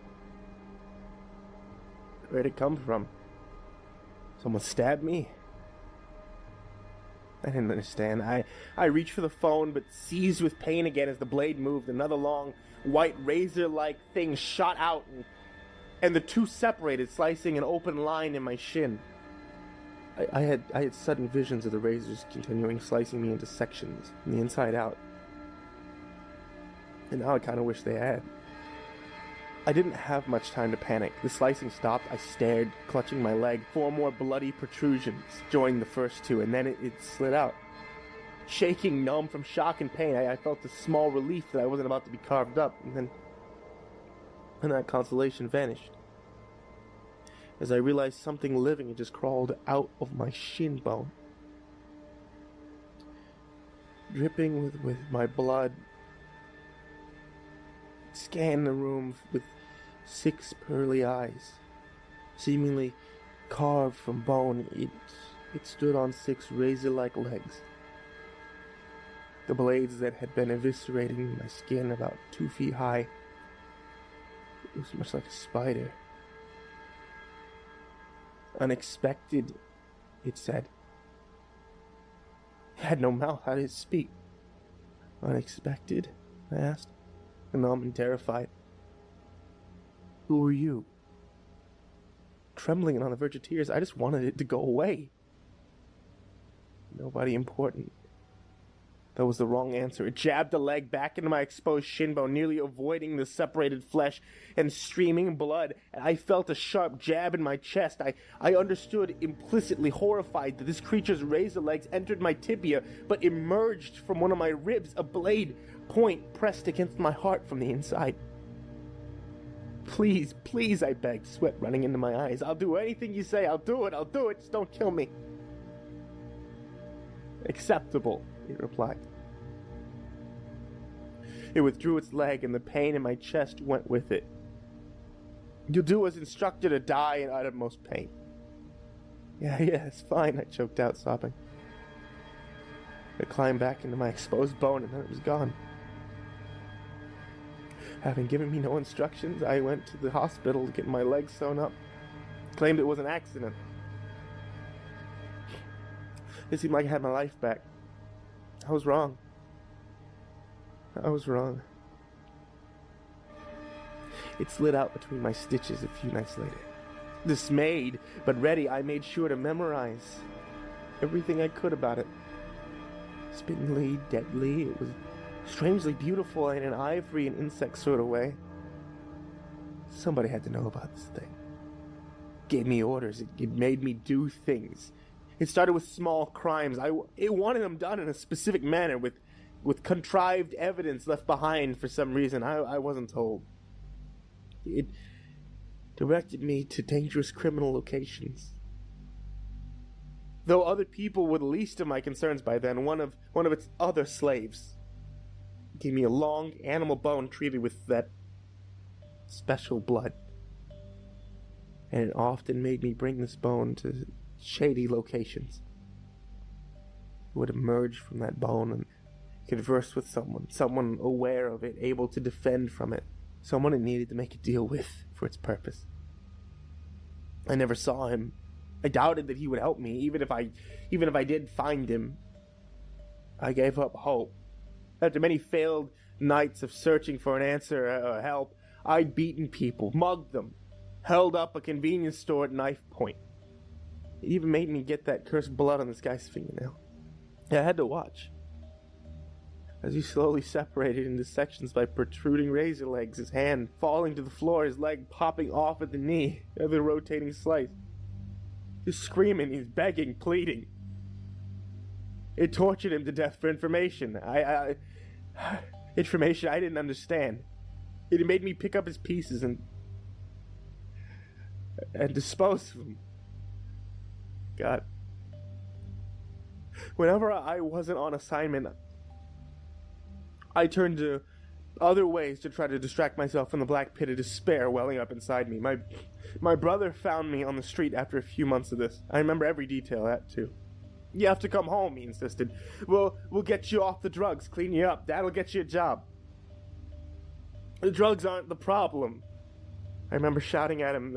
Where'd it come from? Someone stabbed me? I didn't understand. I reached for the phone, but seized with pain again as the blade moved. Another long, white razor-like thing shot out, and the two separated, slicing an open line in my shin. I had sudden visions of the razors continuing, slicing me into sections, from the inside out. And now I kind of wish they had. I didn't have much time to panic. The slicing stopped. I stared, clutching my leg. 4 more bloody protrusions joined the first 2, and then it slid out. Shaking, numb from shock and pain, I felt a small relief that I wasn't about to be carved up, and that consolation vanished. As I realized something living had just crawled out of my shin bone. Dripping with my blood, scanned the room with 6 pearly eyes, seemingly carved from bone. It stood on 6 razor-like legs. The blades that had been eviscerating my skin about 2 feet high. It was much like a spider. Unexpected, it said. It had no mouth. How did it speak? Unexpected? I asked, numb and terrified. Who are you? Trembling and on the verge of tears, I just wanted it to go away. Nobody important. That was the wrong answer. It jabbed a leg back into my exposed shin bone, nearly avoiding the separated flesh and streaming blood. I felt a sharp jab in my chest. I understood, implicitly horrified, that this creature's razor legs entered my tibia, but emerged from one of my ribs, a blade point pressed against my heart from the inside. Please, please, I begged, sweat running into my eyes. I'll do anything you say. I'll do it. Just don't kill me. Acceptable, it replied. It withdrew its leg, and the pain in my chest went with it. You'll do as instructed or die in uttermost pain. Yeah, it's fine, I choked out, sobbing. It climbed back into my exposed bone, and then it was gone. Having given me no instructions, I went to the hospital to get my leg sewn up. Claimed it was an accident. It seemed like I had my life back. I was wrong. It slid out between my stitches a few nights later. Dismayed, but ready, I made sure to memorize everything I could about it. Spindly, deadly, it was strangely beautiful in an ivory and insect sort of way. Somebody had to know about this thing. Gave me orders, it made me do things. It started with small crimes. It wanted them done in a specific manner with contrived evidence left behind for some reason I wasn't told. It directed me to dangerous criminal locations. Though other people were the least of my concerns by then, one of its other slaves gave me a long animal bone treated with that special blood. And it often made me bring this bone to shady locations. It would emerge from that bone and converse with someone aware of it, able to defend from it, someone it needed to make a deal with for its purpose. I never saw him. I doubted that he would help me, even if I did find him. I gave up hope. After many failed nights of searching for an answer or help, I'd beaten people, mugged them, held up a convenience store at knife point. It even made me get that cursed blood on this guy's fingernail. I had to watch as he slowly separated into sections by protruding razor legs, his hand falling to the floor, his leg popping off at the knee, the rotating slice. He's screaming, he's begging, pleading. It tortured him to death for information. Information I didn't understand. It made me pick up his pieces and dispose of them. God. Whenever I wasn't on assignment, I turned to other ways to try to distract myself from the black pit of despair welling up inside me. My brother found me on the street after a few months of this. I remember every detail of that, too. You have to come home, he insisted. We'll get you off the drugs, clean you up. That'll get you a job. The drugs aren't the problem. I remember shouting at him,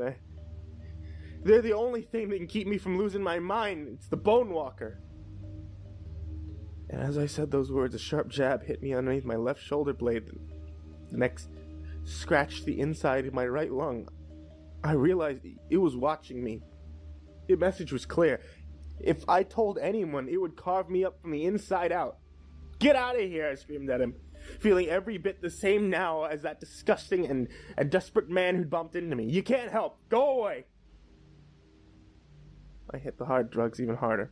they're the only thing that can keep me from losing my mind. It's the Bone Walker. And as I said those words, a sharp jab hit me underneath my left shoulder blade. The next scratched the inside of my right lung. I realized it was watching me. The message was clear. If I told anyone, it would carve me up from the inside out. Get out of here, I screamed at him, feeling every bit the same now as that disgusting and desperate man who'd bumped into me. You can't help. Go away. I hit the hard drugs even harder.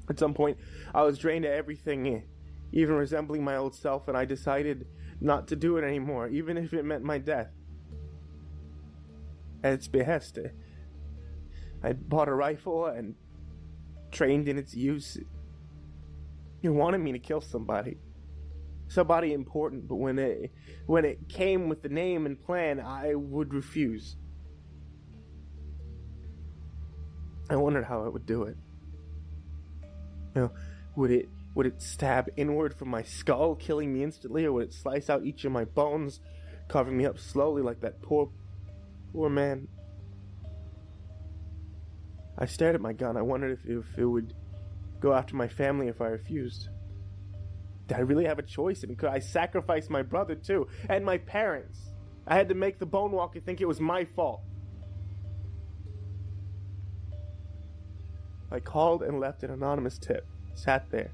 At some point, I was drained of everything, even resembling my old self, and I decided not to do it anymore, even if it meant my death. At its behest, I bought a rifle and trained in its use. It wanted me to kill somebody important, but when it came with the name and plan, I would refuse. I wondered how it would do it. You know, would it stab inward from my skull, killing me instantly, or would it slice out each of my bones, carving me up slowly like that poor man? I stared at my gun. I wondered if it would go after my family if I refused. Did I really have a choice? And could I sacrifice my brother too? And my parents? I had to make the Bone Walker think it was my fault. I called and left an anonymous tip. Sat there,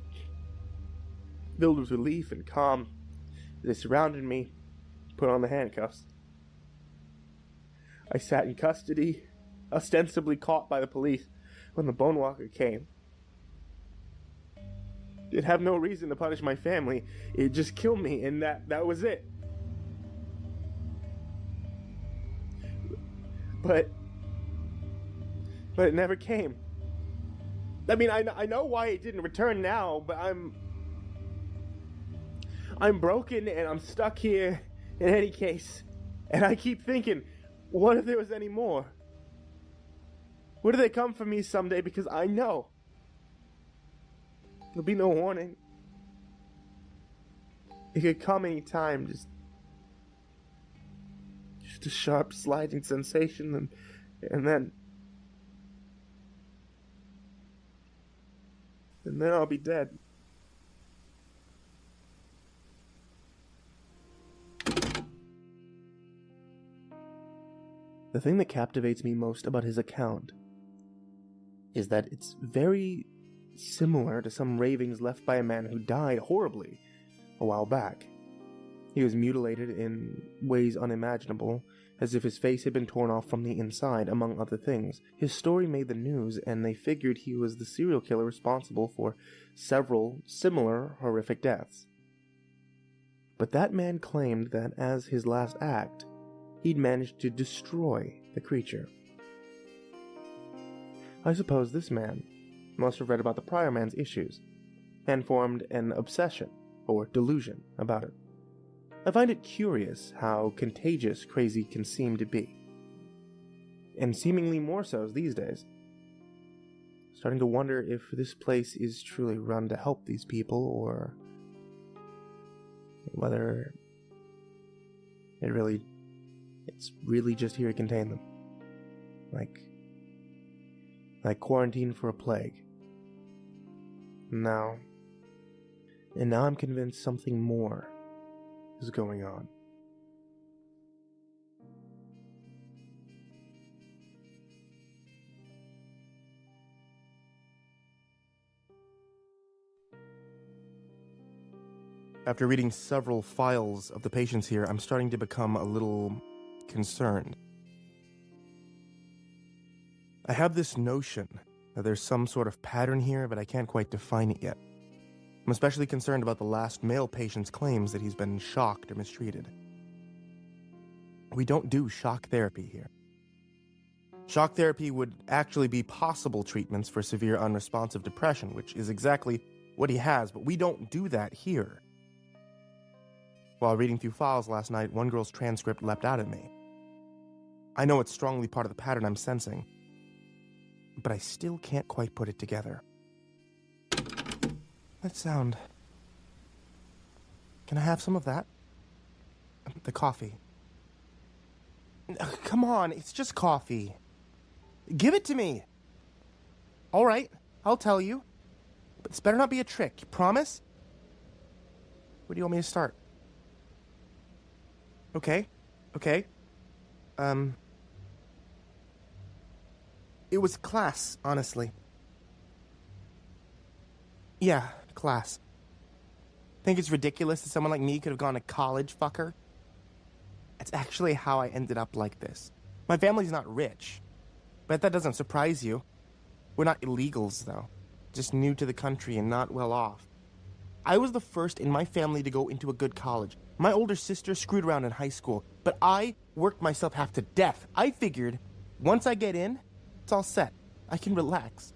filled with relief and calm. They surrounded me, put on the handcuffs. I sat in custody, ostensibly caught by the police, when the Bone Walker came. It had no reason to punish my family. It just killed me, and that was it. But it never came. I mean, I know why it didn't return now, but I'm broken and I'm stuck here in any case. And I keep thinking, what if there was any more? What if they come for me someday? Because I know there'll be no warning. It could come any time, just a sharp sliding sensation, and then I'll be dead. The thing that captivates me most about his account is that it's very similar to some ravings left by a man who died horribly a while back. He was mutilated in ways unimaginable, as if his face had been torn off from the inside, among other things. His story made the news, and they figured he was the serial killer responsible for several similar horrific deaths. But that man claimed that as his last act, he'd managed to destroy the creature. I suppose this man must have read about the prior man's issues, and formed an obsession, or delusion, about it. I find it curious how contagious crazy can seem to be. And seemingly more so these days. Starting to wonder if this place is truly run to help these people, or whether it's really just here to contain them. Like quarantine for a plague. Now I'm convinced something more is going on. After reading several files of the patients here, I'm starting to become a little concerned. I have this notion that there's some sort of pattern here, but I can't quite define it yet. I'm especially concerned about the last male patient's claims that he's been shocked or mistreated. We don't do shock therapy here. Shock therapy would actually be possible treatments for severe unresponsive depression, which is exactly what he has, but we don't do that here. While reading through files last night, one girl's transcript leapt out at me. I know it's strongly part of the pattern I'm sensing, but I still can't quite put it together. That sound. Can I have some of that? The coffee. Come on, it's just coffee. Give it to me. All right, I'll tell you. But this better not be a trick, you promise? Where do you want me to start? Okay. It was class, honestly. Yeah, class. Think it's ridiculous that someone like me could have gone to college, fucker? It's actually how I ended up like this. My family's not rich. Bet that doesn't surprise you. We're not illegals, though. Just new to the country and not well off. I was the first in my family to go into a good college. My older sister screwed around in high school, but I worked myself half to death. I figured, once I get in, it's all set. I can relax.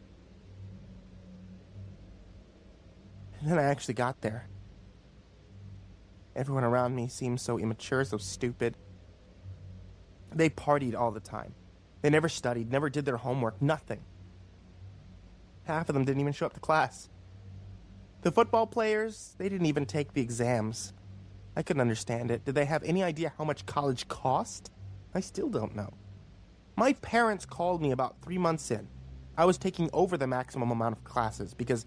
And then I actually got there. Everyone around me seemed so immature, so stupid. They partied all the time. They never studied, never did their homework, nothing. Half of them didn't even show up to class. The football players, they didn't even take the exams. I couldn't understand it. Did they have any idea how much college cost? I still don't know. My parents called me about 3 months in. I was taking over the maximum amount of classes because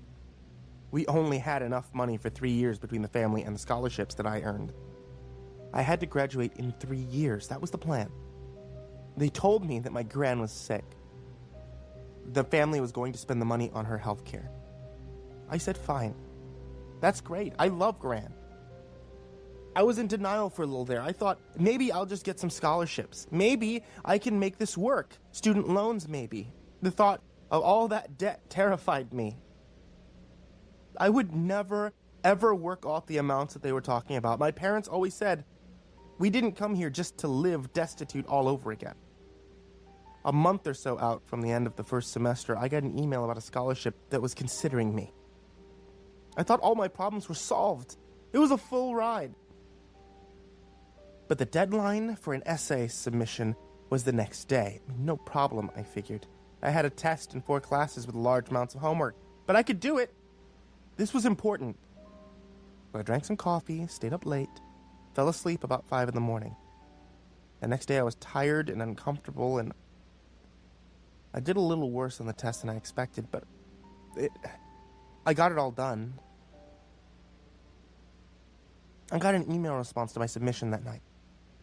we only had enough money for 3 years between the family and the scholarships that I earned. I had to graduate in 3 years. That was the plan. They told me that my gran was sick. The family was going to spend the money on her health care. I said, fine. That's great. I love gran. I was in denial for a little there. I thought, maybe I'll just get some scholarships. Maybe I can make this work. Student loans, maybe. The thought of all that debt terrified me. I would never, ever work off the amounts that they were talking about. My parents always said, we didn't come here just to live destitute all over again. A month or so out from the end of the first semester, I got an email about a scholarship that was considering me. I thought all my problems were solved. It was a full ride. But the deadline for an essay submission was the next day. No problem, I figured. I had a test and 4 classes with large amounts of homework, but I could do it. This was important. So I drank some coffee, stayed up late, fell asleep about 5 in the morning. The next day I was tired and uncomfortable, and I did a little worse on the test than I expected, but I got it all done. I got an email response to my submission that night.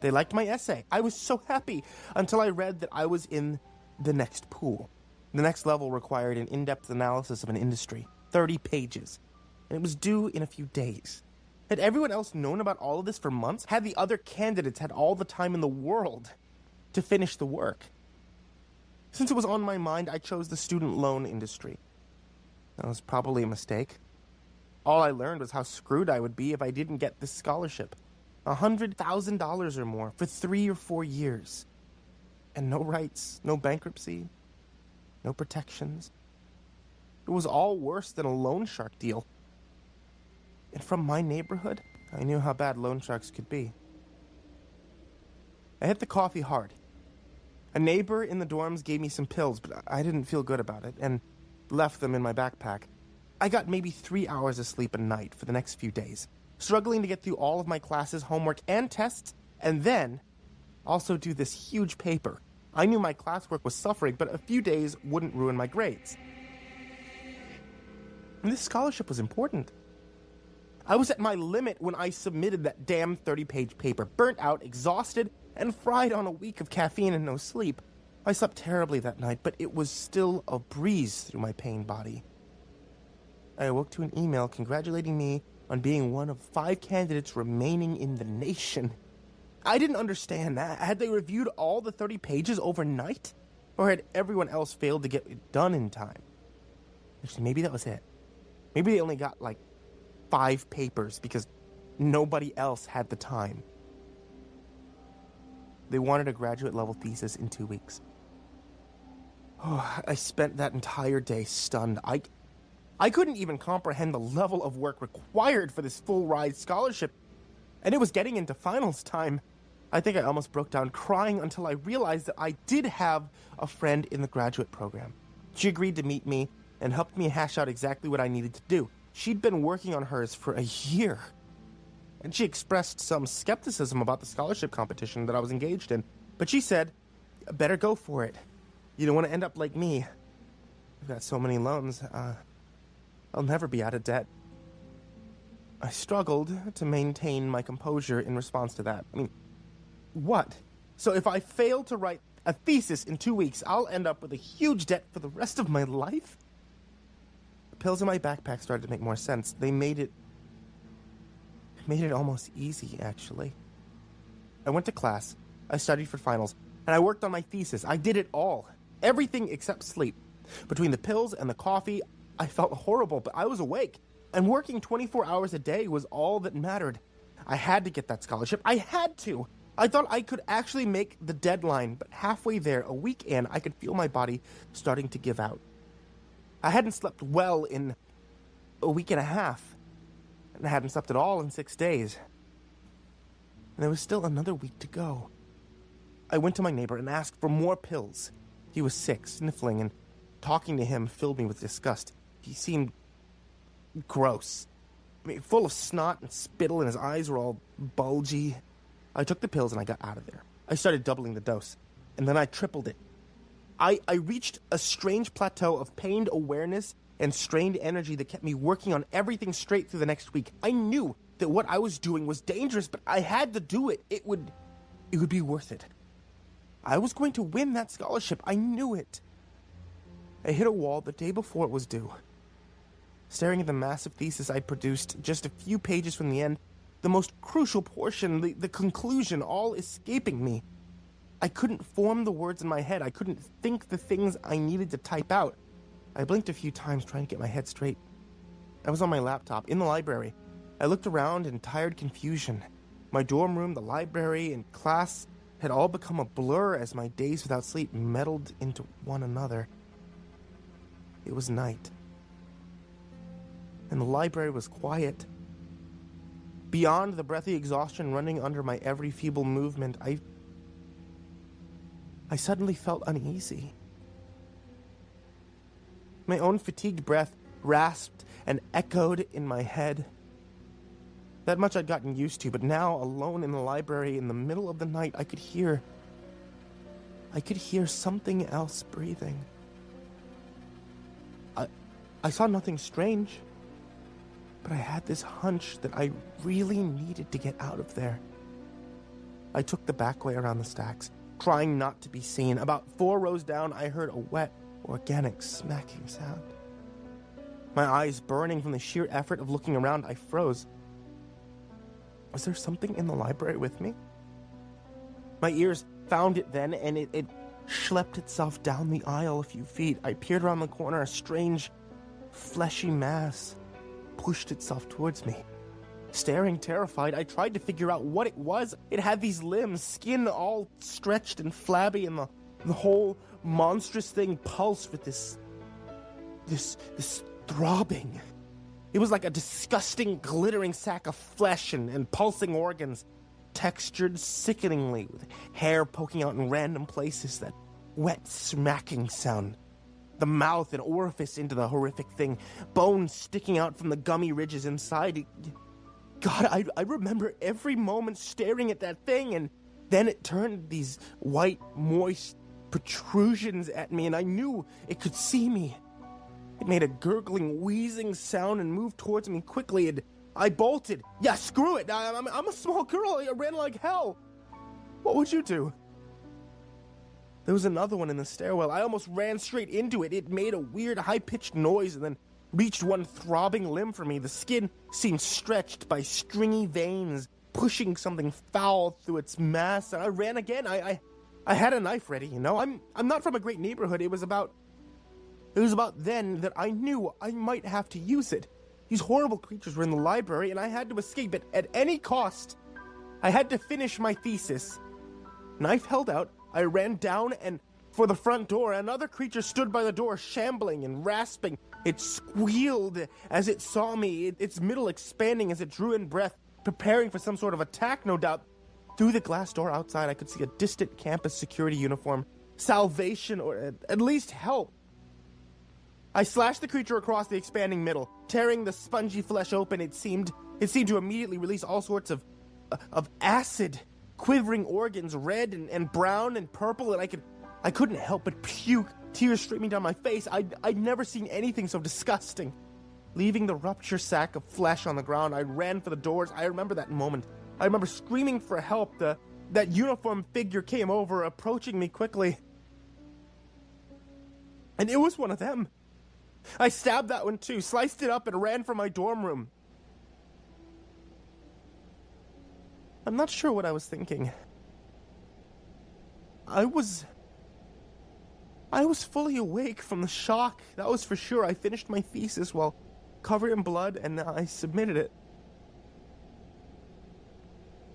They liked my essay. I was so happy until I read that I was in the next pool. The next level required an in-depth analysis of an industry, 30 pages, and it was due in a few days. Had everyone else known about all of this for months? Had the other candidates had all the time in the world to finish the work? Since it was on my mind, I chose the student loan industry. That was probably a mistake. All I learned was how screwed I would be if I didn't get this scholarship. $100,000 or more for 3 or 4 years. And no rights, no bankruptcy, no protections. It was all worse than a loan shark deal. And from my neighborhood, I knew how bad loan sharks could be. I hit the coffee hard. A neighbor in the dorms gave me some pills, but I didn't feel good about it, and left them in my backpack. I got maybe 3 hours of sleep a night for the next few days, struggling to get through all of my classes, homework, and tests, and then also do this huge paper. I knew my classwork was suffering, but a few days wouldn't ruin my grades. And this scholarship was important. I was at my limit when I submitted that damn 30-page paper, burnt out, exhausted, and fried on a week of caffeine and no sleep. I slept terribly that night, but it was still a breeze through my pain body. I awoke to an email congratulating me on being one of 5 candidates remaining in the nation. I didn't understand that. Had they reviewed all the 30 pages overnight? Or had everyone else failed to get it done in time? Actually, maybe that was it. Maybe they only got, 5 papers because nobody else had the time. They wanted a graduate-level thesis in 2 weeks. Oh, I spent that entire day stunned. I couldn't even comprehend the level of work required for this full-ride scholarship, and it was getting into finals time. I think I almost broke down crying until I realized that I did have a friend in the graduate program. She agreed to meet me and helped me hash out exactly what I needed to do. She'd been working on hers for a year, and she expressed some skepticism about the scholarship competition that I was engaged in, but she said, better go for it. You don't want to end up like me. I've got so many loans, I'll never be out of debt. I struggled to maintain my composure in response to that. I mean, what? So if I fail to write a thesis in 2 weeks, I'll end up with a huge debt for the rest of my life? The pills in my backpack started to make more sense. They made it almost easy, actually. I went to class, I studied for finals, and I worked on my thesis. I did it all. Everything except sleep. Between the pills and the coffee, I felt horrible, but I was awake. And working 24 hours a day was all that mattered. I had to get that scholarship. I had to! I thought I could actually make the deadline, but halfway there, a week in, I could feel my body starting to give out. I hadn't slept well in a week and a half. And I hadn't slept at all in 6 days. And there was still another week to go. I went to my neighbor and asked for more pills. He was sick, sniffling, and talking to him filled me with disgust. He seemed gross. I mean, full of snot and spittle, and his eyes were all bulgy. I took the pills and I got out of there. I started doubling the dose, and then I tripled it. I reached a strange plateau of pained awareness and strained energy that kept me working on everything straight through the next week. I knew that what I was doing was dangerous, but I had to do it. It would be worth it. I was going to win that scholarship. I knew it. I hit a wall the day before it was due. Staring at the massive thesis I'd produced just a few pages from the end, the most crucial portion, the conclusion, all escaping me. I couldn't form the words in my head. I couldn't think the things I needed to type out. I blinked a few times trying to get my head straight. I was on my laptop, in the library. I looked around in tired confusion. My dorm room, the library, and class had all become a blur as my days without sleep melded into one another. It was night. And the library was quiet. Beyond the breathy exhaustion running under my every feeble movement, I suddenly felt uneasy. My own fatigued breath rasped and echoed in my head. That much I'd gotten used to, but now, alone in the library in the middle of the night, I could hear something else breathing. I saw nothing strange, but I had this hunch that I really needed to get out of there. I took the back way around the stacks, trying not to be seen. About 4 rows down, I heard a wet, organic smacking sound. My eyes burning from the sheer effort of looking around, I froze. Was there something in the library with me? My ears found it then, and it schlepped itself down the aisle a few feet. I peered around the corner. A strange, fleshy mass pushed itself towards me. Staring terrified, I tried to figure out what it was. It had these limbs, skin all stretched and flabby, and the whole monstrous thing pulsed with this throbbing. It was like a disgusting, glittering sack of flesh and pulsing organs, textured sickeningly, with hair poking out in random places, that wet smacking sound. The mouth and orifice into the horrific thing, bones sticking out from the gummy ridges inside. God, I remember every moment staring at that thing, and then it turned these white, moist protrusions at me, and I knew it could see me. It made a gurgling, wheezing sound and moved towards me quickly, and I bolted. Yeah, screw it. I'm a small girl. I ran like hell. What would you do? There was another one in the stairwell. I almost ran straight into it. It made a weird, high-pitched noise and then reached one throbbing limb for me. The skin seemed stretched by stringy veins, pushing something foul through its mass, and I ran again. I had a knife ready, you know? I'm not from a great neighborhood. It was about then that I knew I might have to use it. These horrible creatures were in the library, and I had to escape it at any cost. I had to finish my thesis. Knife held out, I ran down and for the front door. Another creature stood by the door, shambling and rasping. It squealed as it saw me, its middle expanding as it drew in breath, preparing for some sort of attack, no doubt. Through the glass door outside, I could see a distant campus security uniform. Salvation, or at least help. I slashed the creature across the expanding middle, tearing the spongy flesh open. It seemed to immediately release all sorts of acid, quivering organs, red and brown and purple, and I couldn't help but puke, tears streaming down my face. I'd never seen anything so disgusting. Leaving the rupture sack of flesh on the ground, I ran for the doors. I remember that moment. I remember screaming for help. That uniformed figure came over, approaching me quickly. And it was one of them. I stabbed that one too, sliced it up, and ran for my dorm room. I'm not sure what I was thinking. I was fully awake from the shock, that was for sure. I finished my thesis while covered in blood, and I submitted it.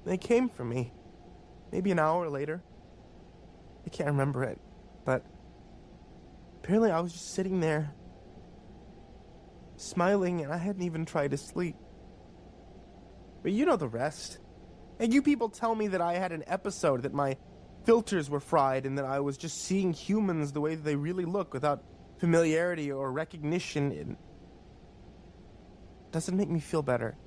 They came for me, maybe an hour later. I can't remember it, but apparently I was just sitting there, smiling, and I hadn't even tried to sleep. But you know the rest. And you people tell me that I had an episode, that my filters were fried, and that I was just seeing humans the way that they really look, without familiarity or recognition. It doesn't make me feel better.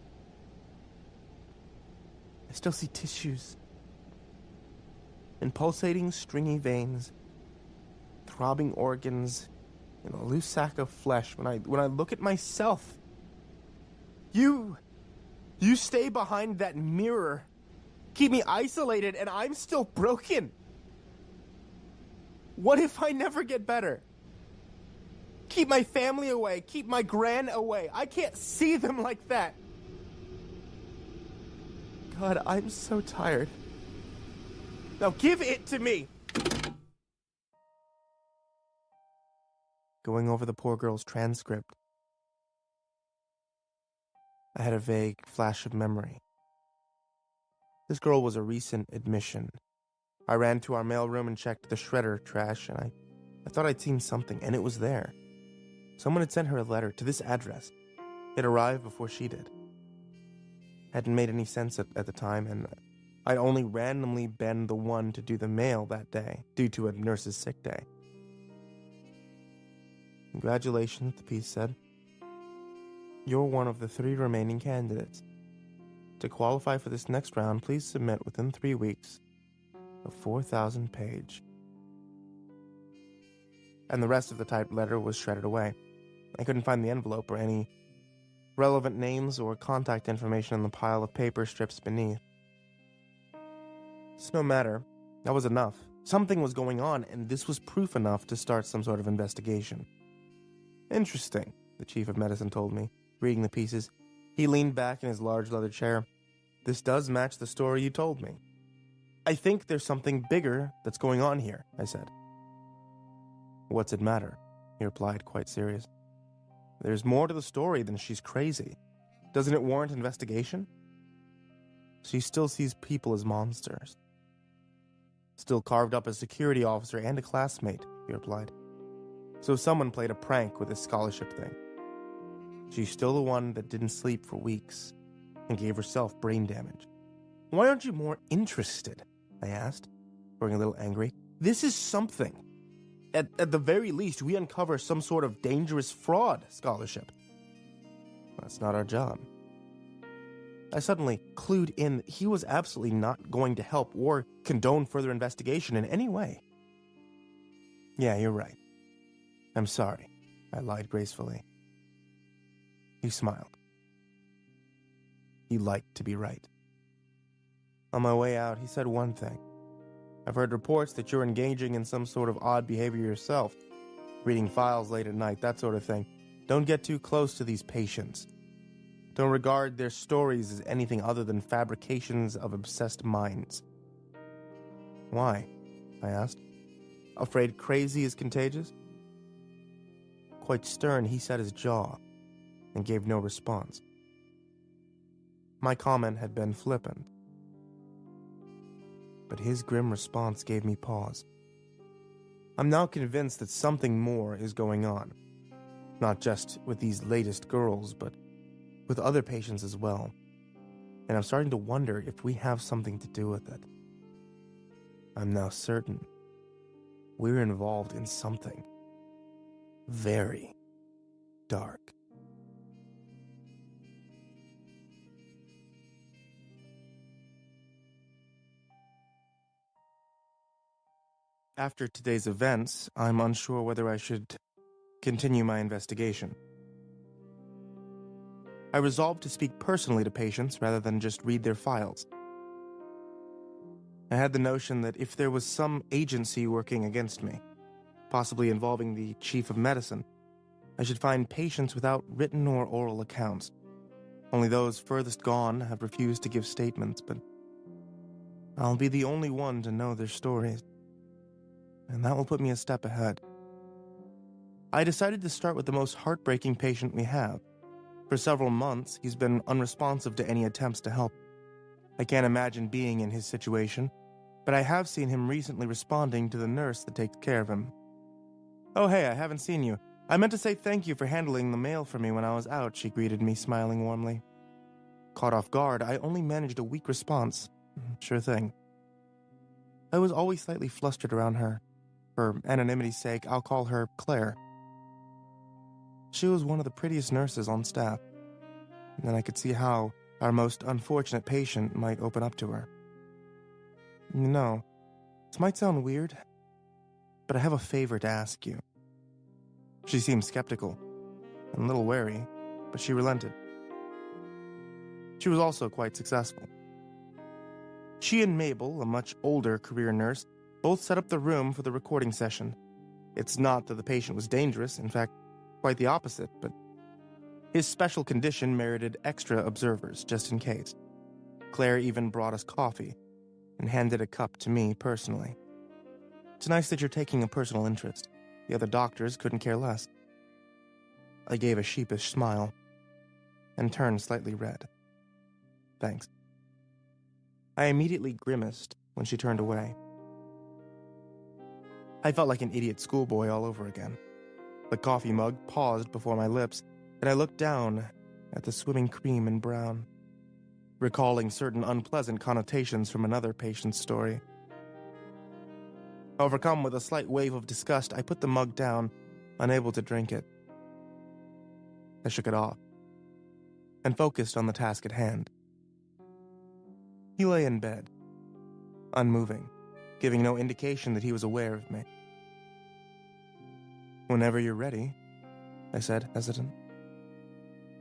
I still see tissues and pulsating, stringy veins, throbbing organs, and a loose sack of flesh. When I look at myself, you stay behind that mirror, keep me isolated, and I'm still broken. What if I never get better? Keep my family away, keep my gran away. I can't see them like that. God, I'm so tired. Now give it to me! Going over the poor girl's transcript, I had a vague flash of memory. This girl was a recent admission. I ran to our mailroom and checked the shredder trash, and I thought I'd seen something, and it was there. Someone had sent her a letter to this address. It arrived before she did. Hadn't made any sense at the time, and I'd only randomly been the one to do the mail that day, due to a nurse's sick day. Congratulations, the piece said. You're one of the 3 remaining candidates. To qualify for this next round, please submit within 3 weeks a 4,000-page. And the rest of the typed letter was shredded away. I couldn't find the envelope or any relevant names or contact information in the pile of paper strips beneath. It's no matter. That was enough. Something was going on, and this was proof enough to start some sort of investigation. Interesting, the chief of medicine told me, reading the pieces. He leaned back in his large leather chair. This does match the story you told me. I think there's something bigger that's going on here, I said. What's it matter? He replied, quite serious. There's more to the story than she's crazy. Doesn't it warrant investigation? She still sees people as monsters. Still carved up as security officer and a classmate, he replied. So someone played a prank with his scholarship thing. She's still the one that didn't sleep for weeks and gave herself brain damage. Why aren't you more interested? I asked, growing a little angry. This is something. At the very least, we uncover some sort of dangerous fraud scholarship. That's not our job. I suddenly clued in that he was absolutely not going to help or condone further investigation in any way. Yeah, you're right. I'm sorry, I lied gracefully. He smiled. He liked to be right. On my way out, he said one thing. I've heard reports that you're engaging in some sort of odd behavior yourself. Reading files late at night, that sort of thing. Don't get too close to these patients. Don't regard their stories as anything other than fabrications of obsessed minds. Why? I asked. Afraid crazy is contagious? Quite stern, he set his jaw and gave no response. My comment had been flippant, but his grim response gave me pause. I'm now convinced that something more is going on, not just with these latest girls, but with other patients as well, and I'm starting to wonder if we have something to do with it. I'm now certain we're involved in something very dark. After today's events, I'm unsure whether I should continue my investigation. I resolved to speak personally to patients rather than just read their files. I had the notion that if there was some agency working against me, possibly involving the chief of medicine, I should find patients without written or oral accounts. Only those furthest gone have refused to give statements, but I'll be the only one to know their stories, and that will put me a step ahead. I decided to start with the most heartbreaking patient we have. For several months, he's been unresponsive to any attempts to help. I can't imagine being in his situation, but I have seen him recently responding to the nurse that takes care of him. Oh hey, I haven't seen you. I meant to say thank you for handling the mail for me when I was out, she greeted me, smiling warmly. Caught off guard, I only managed a weak response. Sure thing. I was always slightly flustered around her. For anonymity's sake, I'll call her Claire. She was one of the prettiest nurses on staff, and I could see how our most unfortunate patient might open up to her. You know, this might sound weird, but I have a favor to ask you. She seemed skeptical and a little wary, but she relented. She was also quite successful. She and Mabel, a much older career nurse, both set up the room for the recording session. It's not that the patient was dangerous, in fact, quite the opposite, but his special condition merited extra observers, just in case. Claire even brought us coffee and handed a cup to me personally. It's nice that you're taking a personal interest. The other doctors couldn't care less. I gave a sheepish smile and turned slightly red. Thanks. I immediately grimaced when she turned away. I felt like an idiot schoolboy all over again. The coffee mug paused before my lips, and I looked down at the swimming cream and brown, recalling certain unpleasant connotations from another patient's story. Overcome with a slight wave of disgust, I put the mug down, unable to drink it. I shook it off and focused on the task at hand. He lay in bed, unmoving, giving no indication that he was aware of me. Whenever you're ready, I said, hesitant.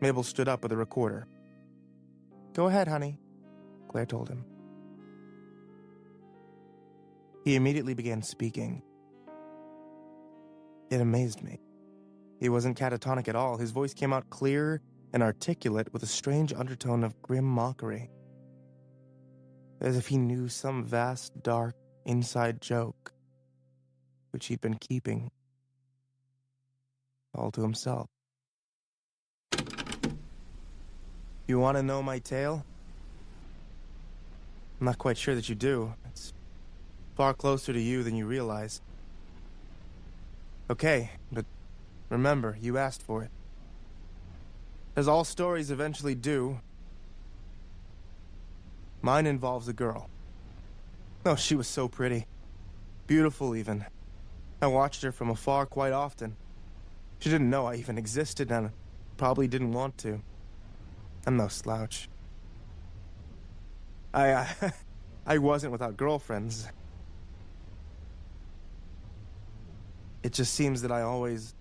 Mabel stood up with a recorder. Go ahead, honey, Claire told him. He immediately began speaking. It amazed me. He wasn't catatonic at all. His voice came out clear and articulate with a strange undertone of grim mockery. As if he knew some vast, dark, inside joke, which he'd been keeping all to himself. You want to know my tale? I'm not quite sure that you do. It's far closer to you than you realize. Okay, but remember, you asked for it. As all stories eventually do, mine involves a girl. Oh, she was so pretty. Beautiful, even. I watched her from afar quite often. She didn't know I even existed and probably didn't want to. I'm no slouch. I wasn't without girlfriends. It just seems that I always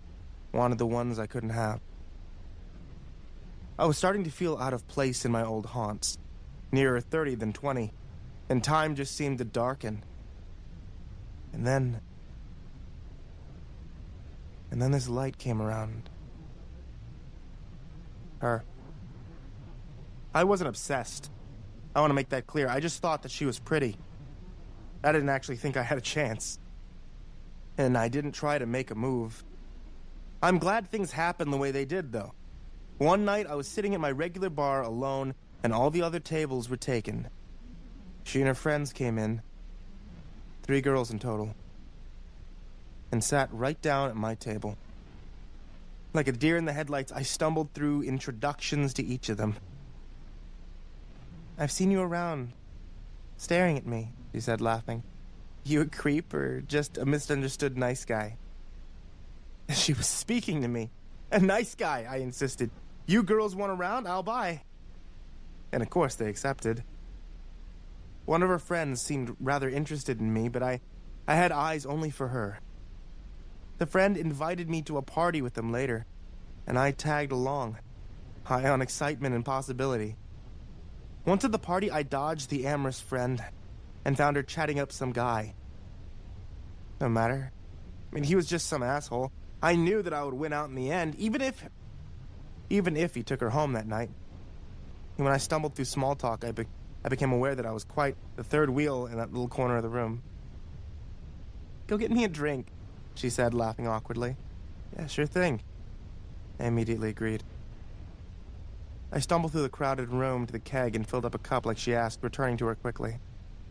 wanted the ones I couldn't have. I was starting to feel out of place in my old haunts, nearer 30 than 20, and time just seemed to darken. And then this light came around. Her. I wasn't obsessed. I want to make that clear. I just thought that she was pretty. I didn't actually think I had a chance. And I didn't try to make a move. I'm glad things happened the way they did, though. One night, I was sitting at my regular bar alone, and all the other tables were taken. She and her friends came in. 3 girls in total. And sat right down at my table. Like a deer in the headlights, I stumbled through introductions to each of them. I've seen you around, staring at me, she said, laughing. You a creep or just a misunderstood nice guy? She was speaking to me. A nice guy, I insisted. You girls want around? I'll buy. And of course they accepted. One of her friends seemed rather interested in me, but I had eyes only for her. The friend invited me to a party with them later, and I tagged along, high on excitement and possibility. Once at the party, I dodged the amorous friend and found her chatting up some guy. No matter. I mean, he was just some asshole. I knew that I would win out in the end, even if he took her home that night. And when I stumbled through small talk, I became aware that I was quite the third wheel in that little corner of the room. Go get me a drink, she said, laughing awkwardly. Yeah, sure thing. I immediately agreed. I stumbled through the crowded room to the keg and filled up a cup like she asked, returning to her quickly.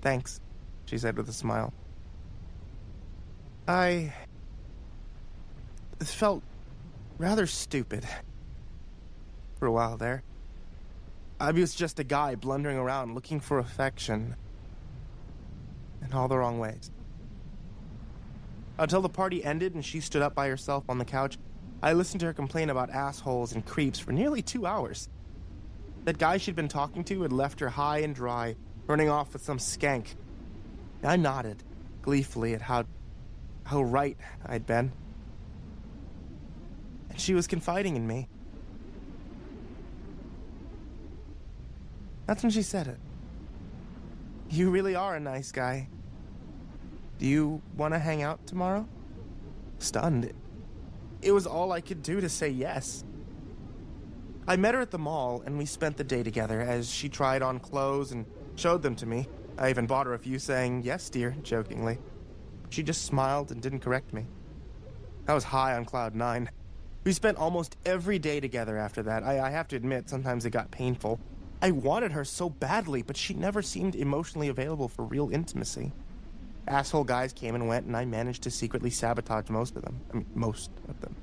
Thanks, she said with a smile. I felt rather stupid for a while there. I was just a guy blundering around looking for affection in all the wrong ways. Until the party ended and she stood up by herself on the couch, I listened to her complain about assholes and creeps for nearly 2 hours. That guy she'd been talking to had left her high and dry, running off with some skank. I nodded gleefully at how right I'd been. And she was confiding in me. That's when she said it. You really are a nice guy. Do you want to hang out tomorrow? Stunned. It was all I could do to say yes. I met her at the mall, and we spent the day together as she tried on clothes and showed them to me. I even bought her a few, saying, yes, dear, jokingly. She just smiled and didn't correct me. I was high on cloud 9. We spent almost every day together after that. I have to admit, sometimes it got painful. I wanted her so badly, but she never seemed emotionally available for real intimacy. Asshole guys came and went, and I managed to secretly sabotage most of them. I mean, most of them.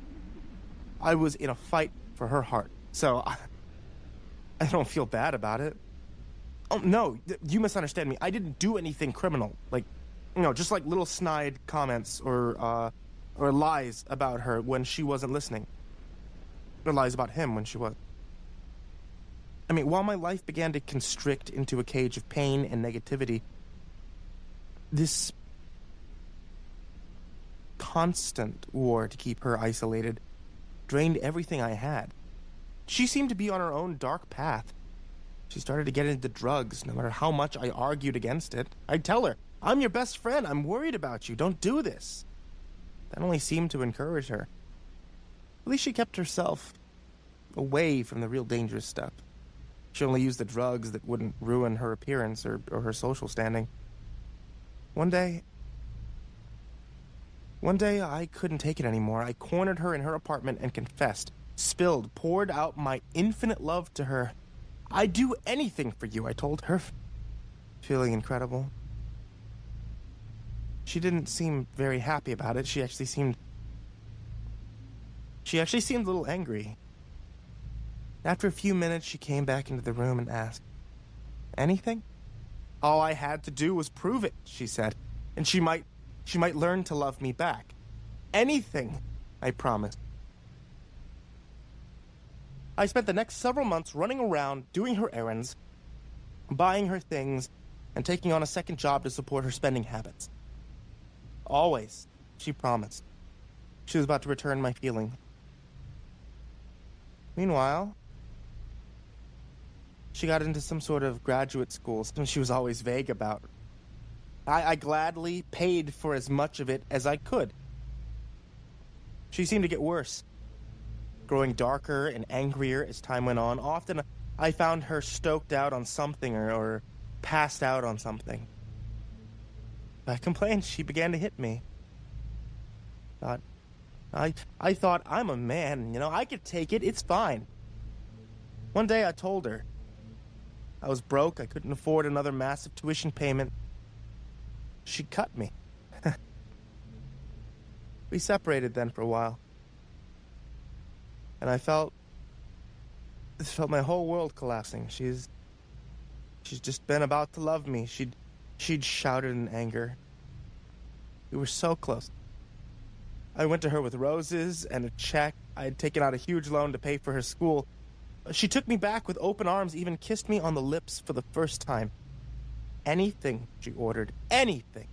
I was in a fight for her heart, so I don't feel bad about it. Oh, no, you misunderstand me. I didn't do anything criminal. Like, just like little snide comments or lies about her when she wasn't listening. Or lies about him when she was. I mean, while my life began to constrict into a cage of pain and negativity, this constant war to keep her isolated drained everything I had. She seemed to be on her own dark path. She started to get into drugs, no matter how much I argued against it. I'd tell her, I'm your best friend. I'm worried about you. Don't do this. That only seemed to encourage her. At least she kept herself away from the real dangerous stuff. She only used the drugs that wouldn't ruin her appearance or her social standing. One day, I couldn't take it anymore. I cornered her in her apartment and confessed, poured out my infinite love to her. I'd do anything for you, I told her, feeling incredible. She didn't seem very happy about it. She actually seemed a little angry. After a few minutes, she came back into the room and asked, "Anything?" "All I had to do was prove it," she said, "and she might learn to love me back." "Anything," I promised. I spent the next several months running around, doing her errands, buying her things, and taking on a second job to support her spending habits. Always, she promised, she was about to return my feeling. Meanwhile, she got into some sort of graduate school, something she was always vague about. I gladly paid for as much of it as I could. She seemed to get worse, growing darker and angrier as time went on. Often, I found her stoked out on something or passed out on something. I complained. She began to hit me. I thought, I'm a man, I could take it. It's fine. One day I told her I was broke. I couldn't afford another massive tuition payment. She cut me. We separated then for a while. And I felt my whole world collapsing. She's just been about to love me. She'd shouted in anger. We were so close. I went to her with roses and a check. I had taken out a huge loan to pay for her school. She took me back with open arms, even kissed me on the lips for the first time. Anything, she ordered. Anything.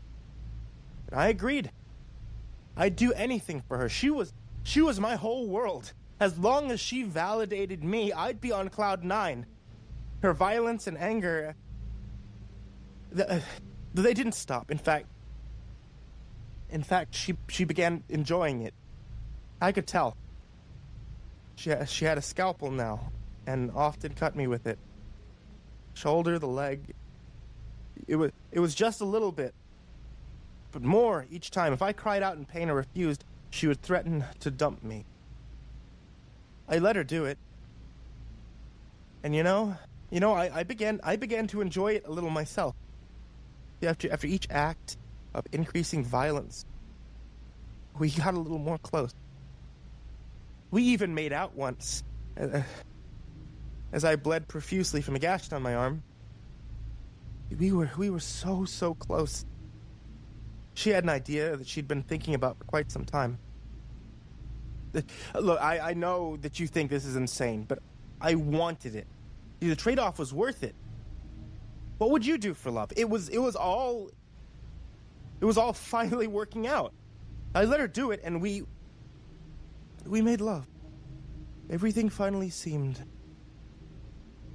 And I agreed. I'd do anything for her. She was my whole world. As long as she validated me, I'd be on cloud 9. Her violence and anger, they didn't stop. In fact, she began enjoying it. I could tell. She had a scalpel now, and often cut me with it. Shoulder, the leg. It was just a little bit, but more each time. If I cried out in pain or refused, she would threaten to dump me. I let her do it, and I began to enjoy it a little myself. After each act of increasing violence, we got a little more close. We even made out once, as I bled profusely from a gash on my arm. We were so close. She had an idea that she'd been thinking about for quite some time. Look, I know that you think this is insane, but I wanted it. The trade-off was worth it. What would you do for love? It was all finally working out. I let her do it, and we made love. Everything finally seemed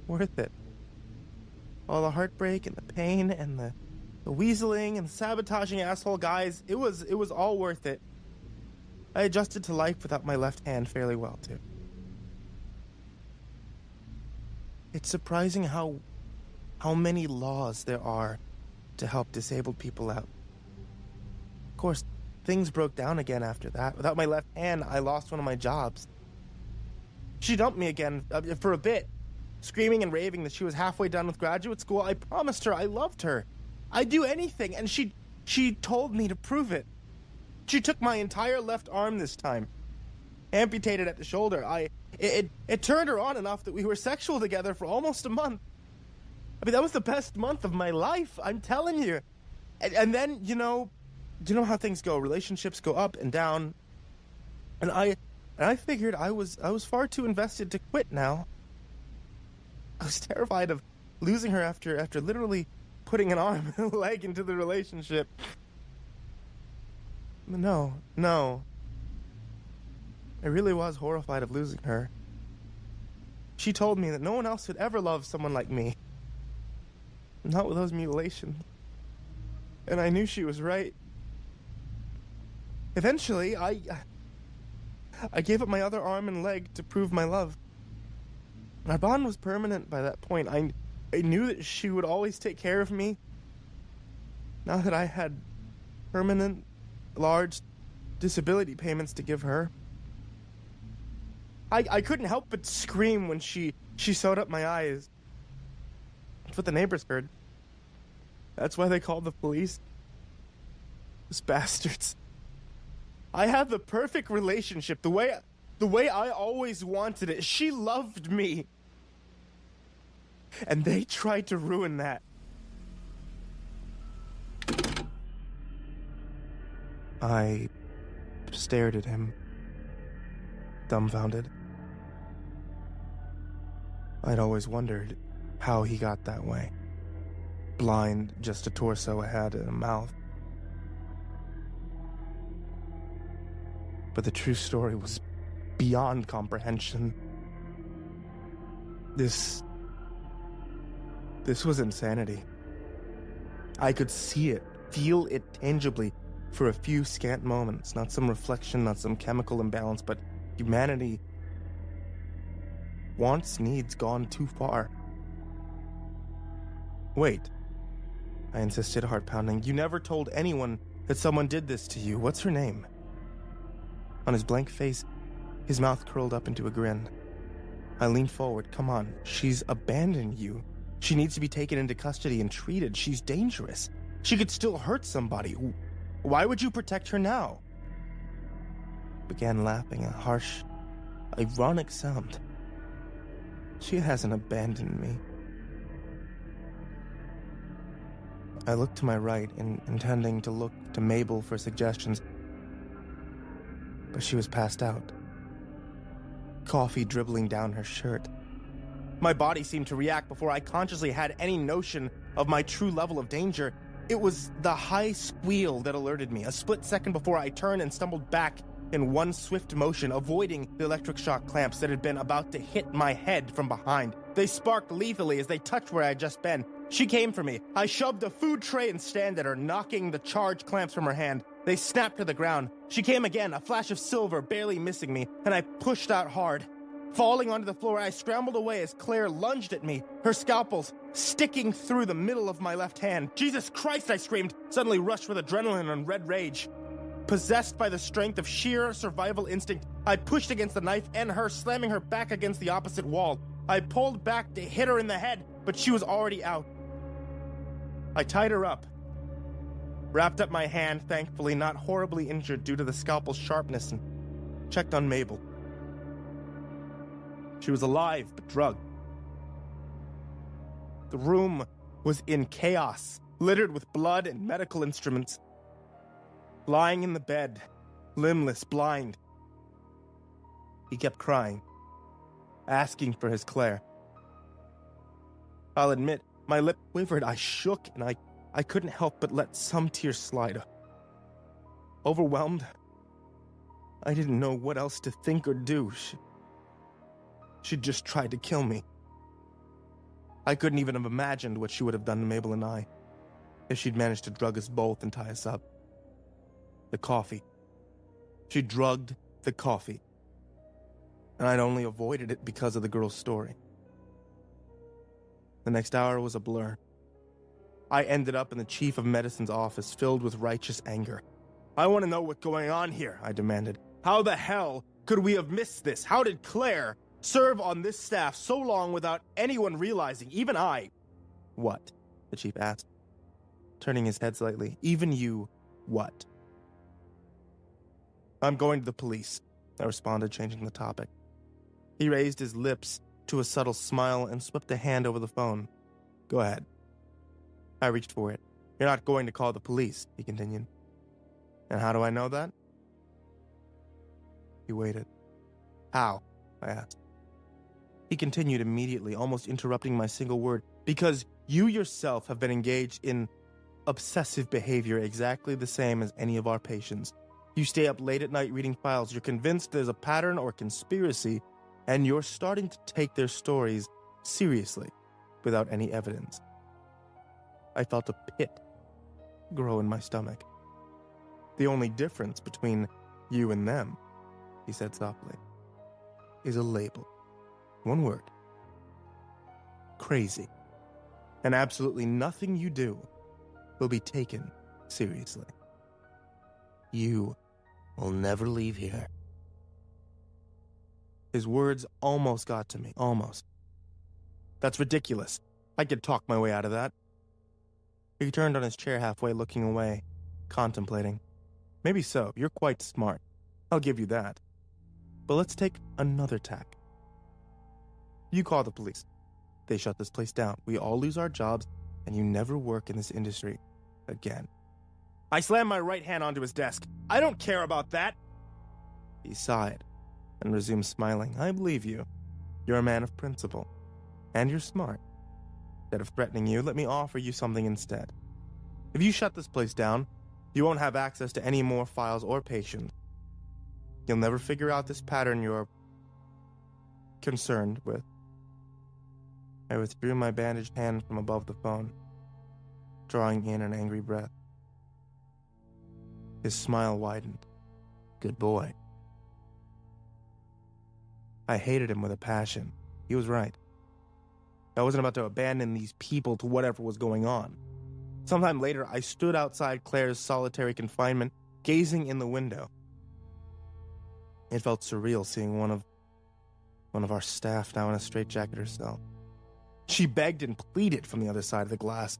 worth it. All the heartbreak and the pain and the weaseling and sabotaging asshole guys, it was all worth it. I adjusted to life without my left hand fairly well, too. It's surprising how many laws there are to help disabled people out. Of course, things broke down again after that. Without my left hand, I lost one of my jobs. She dumped me again for a bit, screaming and raving that she was halfway done with graduate school. I promised her I loved her. I'd do anything, and she told me to prove it. She took my entire left arm this time, amputated at the shoulder. It turned her on enough that we were sexual together for almost a month. I mean, that was the best month of my life, I'm telling you. And then, you know how things go. Relationships go up and down. And I figured I was far too invested to quit now. I was terrified of losing her after literally putting an arm and a leg into the relationship. No. I really was horrified of losing her. She told me that no one else would ever love someone like me. Not with those mutilations. And I knew she was right. Eventually, I gave up my other arm and leg to prove my love. Our bond was permanent by that point. I knew that she would always take care of me. Now that I had permanent, large disability payments to give her, I couldn't help but scream when she sewed up my eyes. That's what the neighbors heard. That's why they called the police. Those bastards. I had the perfect relationship, the way I always wanted it. She loved me. And they tried to ruin that. I stared at him, dumbfounded. I'd always wondered how he got that way. Blind, just a torso, a head, and a mouth. But the true story was beyond comprehension. This was insanity. I could see it, feel it tangibly for a few scant moments. Not some reflection, not some chemical imbalance, but humanity. Wants, needs gone too far. Wait, I insisted, heart pounding. You never told anyone that someone did this to you. What's her name? On his blank face, his mouth curled up into a grin. I leaned forward. Come on, she's abandoned you. She needs to be taken into custody and treated. She's dangerous. She could still hurt somebody. Why would you protect her now? Began laughing, a harsh, ironic sound. She hasn't abandoned me. I looked to my right, intending to look to Mabel for suggestions, but she was passed out. Coffee dribbling down her shirt. My body seemed to react before I consciously had any notion of my true level of danger. It was the high squeal that alerted me, a split second before I turned and stumbled back in one swift motion, avoiding the electric shock clamps that had been about to hit my head from behind. They sparked lethally as they touched where I had just been. She came for me. I shoved a food tray and stand at her, knocking the charge clamps from her hand. They snapped to the ground. She came again, a flash of silver barely missing me, and I pushed out hard. Falling onto the floor, I scrambled away as Claire lunged at me, her scalpels sticking through the middle of my left hand. Jesus Christ, I screamed, suddenly rushed with adrenaline and red rage. Possessed by the strength of sheer survival instinct, I pushed against the knife and her, slamming her back against the opposite wall. I pulled back to hit her in the head, but she was already out. I tied her up, wrapped up my hand, thankfully not horribly injured due to the scalpel's sharpness, and checked on Mabel. She was alive, but drugged. The room was in chaos, littered with blood and medical instruments. Lying in the bed, limbless, blind. He kept crying, asking for his Claire. I'll admit, my lip quivered, I shook, and I couldn't help but let some tears slide. Overwhelmed, I didn't know what else to think or do. She'd just tried to kill me. I couldn't even have imagined what she would have done to Mabel and I if she'd managed to drug us both and tie us up. The coffee. She drugged the coffee. And I'd only avoided it because of the girl's story. The next hour was a blur. I ended up in the chief of medicine's office, filled with righteous anger. I want to know what's going on here, I demanded. How the hell could we have missed this? How did Claire serve on this staff so long without anyone realizing, even I? What? The chief asked, turning his head slightly. Even you, what? I'm going to the police, I responded, changing the topic. He raised his lips to a subtle smile and swept a hand over the phone. Go ahead. I reached for it. You're not going to call the police, he continued. And how do I know that? He waited. How? I asked. He continued immediately, almost interrupting my single word. Because you yourself have been engaged in obsessive behavior exactly the same as any of our patients. You stay up late at night reading files. You're convinced there's a pattern or conspiracy, and you're starting to take their stories seriously without any evidence. I felt a pit grow in my stomach. The only difference between you and them, he said softly, is a label. One word. Crazy. And absolutely nothing you do will be taken seriously. You will never leave here. His words almost got to me. Almost. That's ridiculous. I could talk my way out of that. He turned on his chair halfway, looking away, contemplating. Maybe so. You're quite smart. I'll give you that. But let's take another tack. You call the police. They shut this place down. We all lose our jobs, and you never work in this industry again. I slammed my right hand onto his desk. I don't care about that. He sighed and resumed smiling. I believe you. You're a man of principle. And you're smart. Instead of threatening you, let me offer you something instead. If you shut this place down, you won't have access to any more files or patients. You'll never figure out this pattern you're concerned with. I withdrew my bandaged hand from above the phone, drawing in an angry breath. His smile widened. Good boy. I hated him with a passion. He was right. I wasn't about to abandon these people to whatever was going on. Sometime later, I stood outside Claire's solitary confinement, gazing in the window. It felt surreal seeing one of our staff now in a straitjacket herself. She begged and pleaded from the other side of the glass,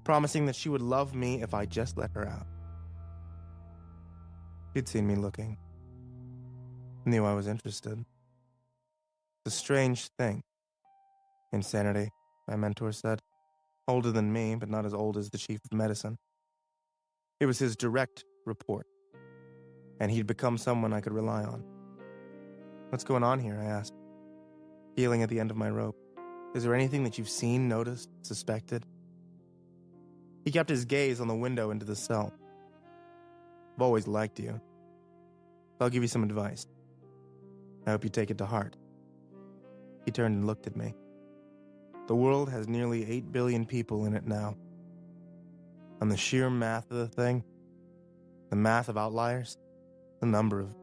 promising that she would love me if I just let her out. She'd seen me looking. Knew I was interested. It's a strange thing. Insanity, my mentor said. Older than me, but not as old as the chief of medicine. It was his direct report, and he'd become someone I could rely on. What's going on here, I asked, feeling at the end of my rope. Is there anything that you've seen, noticed, suspected? He kept his gaze on the window into the cell. I've always liked you. I'll give you some advice. I hope you take it to heart. He turned and looked at me. The world has nearly 8 billion people in it now. On the sheer math of the thing, the math of outliers, the number of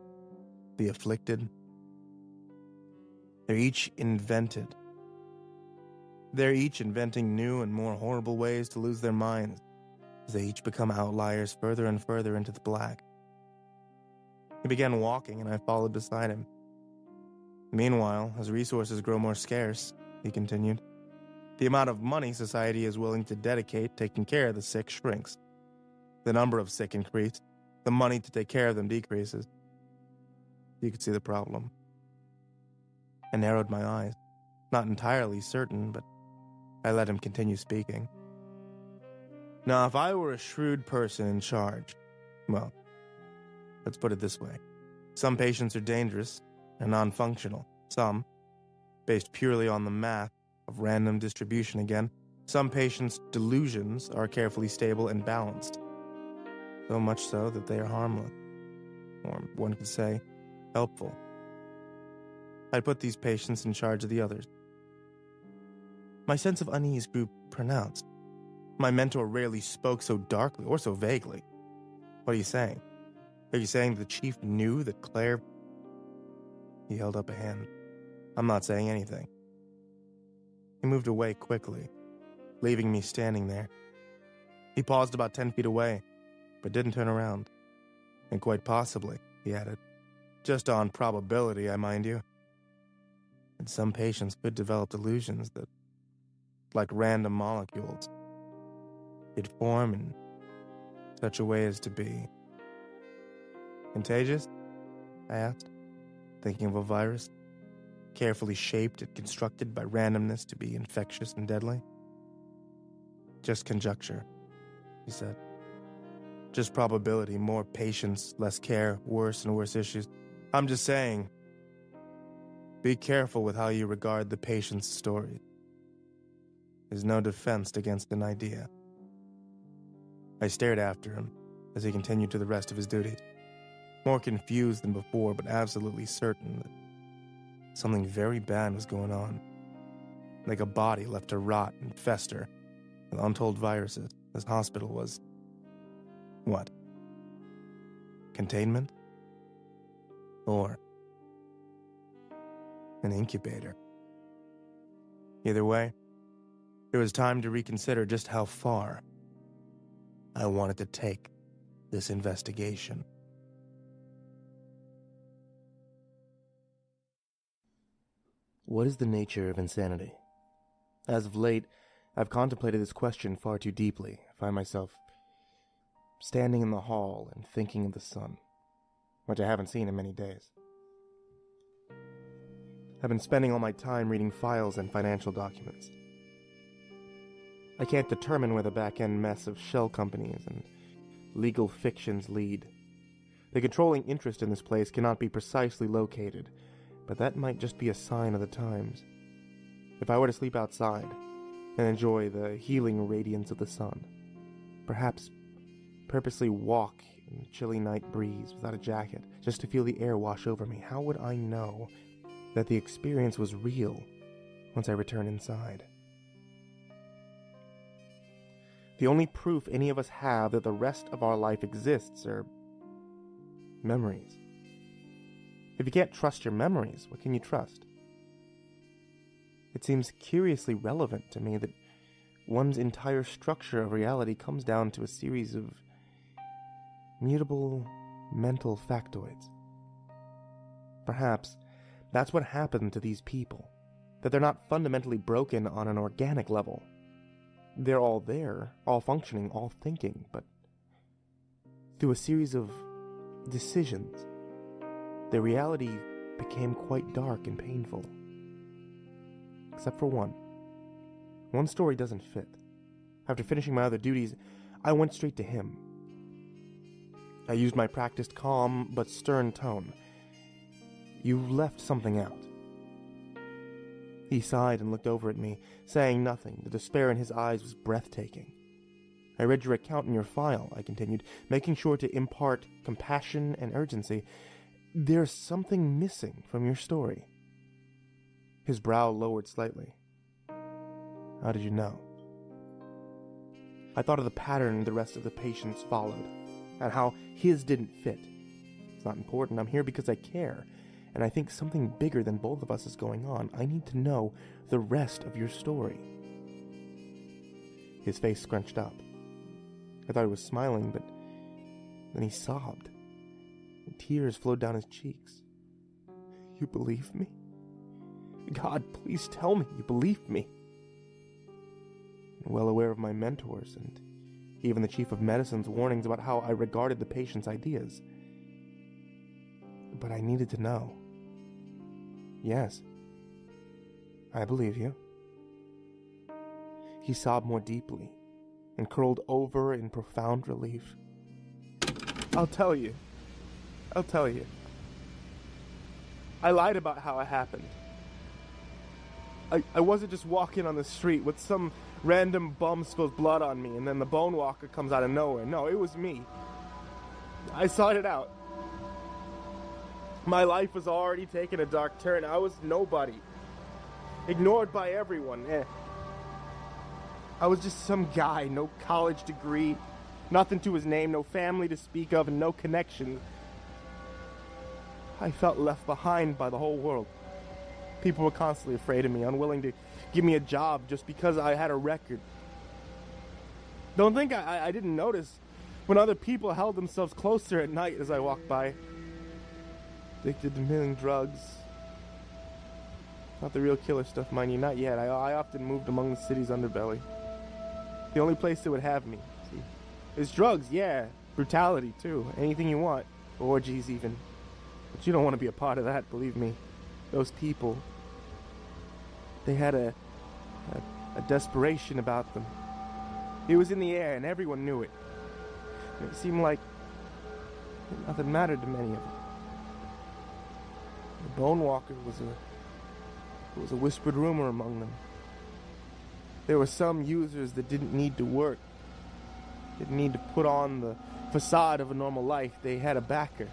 the afflicted, they're each inventing new and more horrible ways to lose their minds as they each become outliers further and further into the black. He began walking, and I followed beside him. Meanwhile, as resources grow more scarce, he continued, the amount of money society is willing to dedicate taking care of the sick shrinks. The number of sick increases, the money to take care of them decreases. You could see the problem. I narrowed my eyes, not entirely certain, but I let him continue speaking. Now, if I were a shrewd person in charge, well, let's put it this way. Some patients are dangerous and non-functional. Some, based purely on the math of random distribution again, some patients' delusions are carefully stable and balanced. So much so that they are harmless. Or one could say, helpful. I'd put these patients in charge of the others. My sense of unease grew pronounced. My mentor rarely spoke so darkly or so vaguely. What are you saying? Are you saying the chief knew that Claire... He held up a hand. I'm not saying anything. He moved away quickly, leaving me standing there. He paused about 10 feet away, but didn't turn around. And quite possibly, he added, just on probability, I mind you. And some patients could develop delusions that, like random molecules, could form in such a way as to be contagious, I asked, thinking of a virus, carefully shaped and constructed by randomness to be infectious and deadly. Just conjecture, he said. Just probability, more patience, less care, worse and worse issues. I'm just saying, be careful with how you regard the patient's story. There's no defense against an idea. I stared after him as he continued to the rest of his duties, more confused than before, but absolutely certain that something very bad was going on, like a body left to rot and fester with untold viruses. This hospital was What? Containment? Or an incubator? Either way, it was time to reconsider just how far I wanted to take this investigation. What is the nature of insanity? As of late, I've contemplated this question far too deeply. I find myself standing in the hall and thinking of the sun, which I haven't seen in many days. I've been spending all my time reading files and financial documents. I can't determine where the back-end mess of shell companies and legal fictions lead. The controlling interest in this place cannot be precisely located, but that might just be a sign of the times. If I were to sleep outside and enjoy the healing radiance of the sun, perhaps purposely walk in the chilly night breeze without a jacket just to feel the air wash over me, how would I know that the experience was real once I return inside? The only proof any of us have that the rest of our life exists are memories. If you can't trust your memories, what can you trust? It seems curiously relevant to me that one's entire structure of reality comes down to a series of mutable mental factoids. Perhaps that's what happened to these people, that they're not fundamentally broken on an organic level. They're all there, all functioning, all thinking, but through a series of decisions, their reality became quite dark and painful. Except for one. One story doesn't fit. After finishing my other duties, I went straight to him. I used my practiced calm but stern tone. "You left something out." He sighed and looked over at me, saying nothing. The despair in his eyes was breathtaking. "I read your account in your file," I continued, making sure to impart compassion and urgency. "There's something missing from your story." His brow lowered slightly. "How did you know?" I thought of the pattern the rest of the patients followed, and how his didn't fit. It's not important. I'm here because I care, and I think something bigger than both of us is going on. I need to know the rest of your story. His face scrunched up. I thought he was smiling, but then he sobbed, and tears flowed down his cheeks. "You believe me? God, please tell me you believe me." Well aware of my mentors and even the chief of medicine's warnings about how I regarded the patient's ideas. But I needed to know. "Yes, I believe you." He sobbed more deeply and curled over in profound relief. I'll tell you. I lied about how it happened. I wasn't just walking on the street with some random bum spills blood on me and then the bone walker comes out of nowhere. No, it was me. I sought it out. My life was already taking a dark turn. I was nobody. Ignored by everyone. I was just some guy, no college degree, nothing to his name, no family to speak of, and no connection. I felt left behind by the whole world. People were constantly afraid of me, unwilling to give me a job just because I had a record. Don't think I didn't notice when other people held themselves closer at night as I walked by. Addicted to milling drugs. Not the real killer stuff, mind you, not yet. I often moved among the city's underbelly. The only place that would have me, see. There's drugs, yeah. Brutality, too. Anything you want. Orgies, even. But you don't want to be a part of that, believe me. Those people, they had a desperation about them. It was in the air, and everyone knew it. It seemed like nothing mattered to many of them. The Bone Walker was a whispered rumor among them. There were some users that didn't need to work, didn't need to put on the facade of a normal life. They had a backer.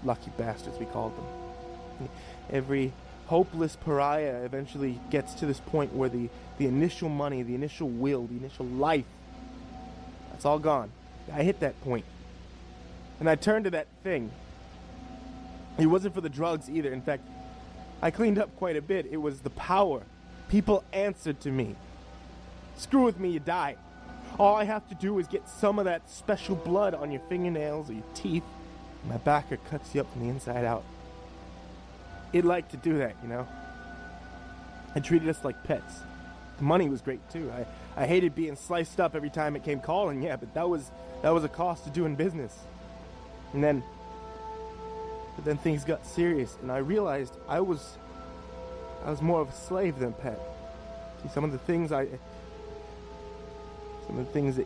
Lucky bastards, we called them. Every hopeless pariah eventually gets to this point where the initial money, the initial will, the initial life, that's all gone. I hit that point. And I turned to that thing. It wasn't for the drugs either. In fact, I cleaned up quite a bit. It was the power. People answered to me. Screw with me, you die. All I have to do is get some of that special blood on your fingernails or your teeth. My backer cuts you up from the inside out. It liked to do that, you know. It treated us like pets. The money was great too. I hated being sliced up every time it came calling, yeah, but that was a cost to doing business. But then things got serious, and I realized I was more of a slave than a pet. See, some of the things that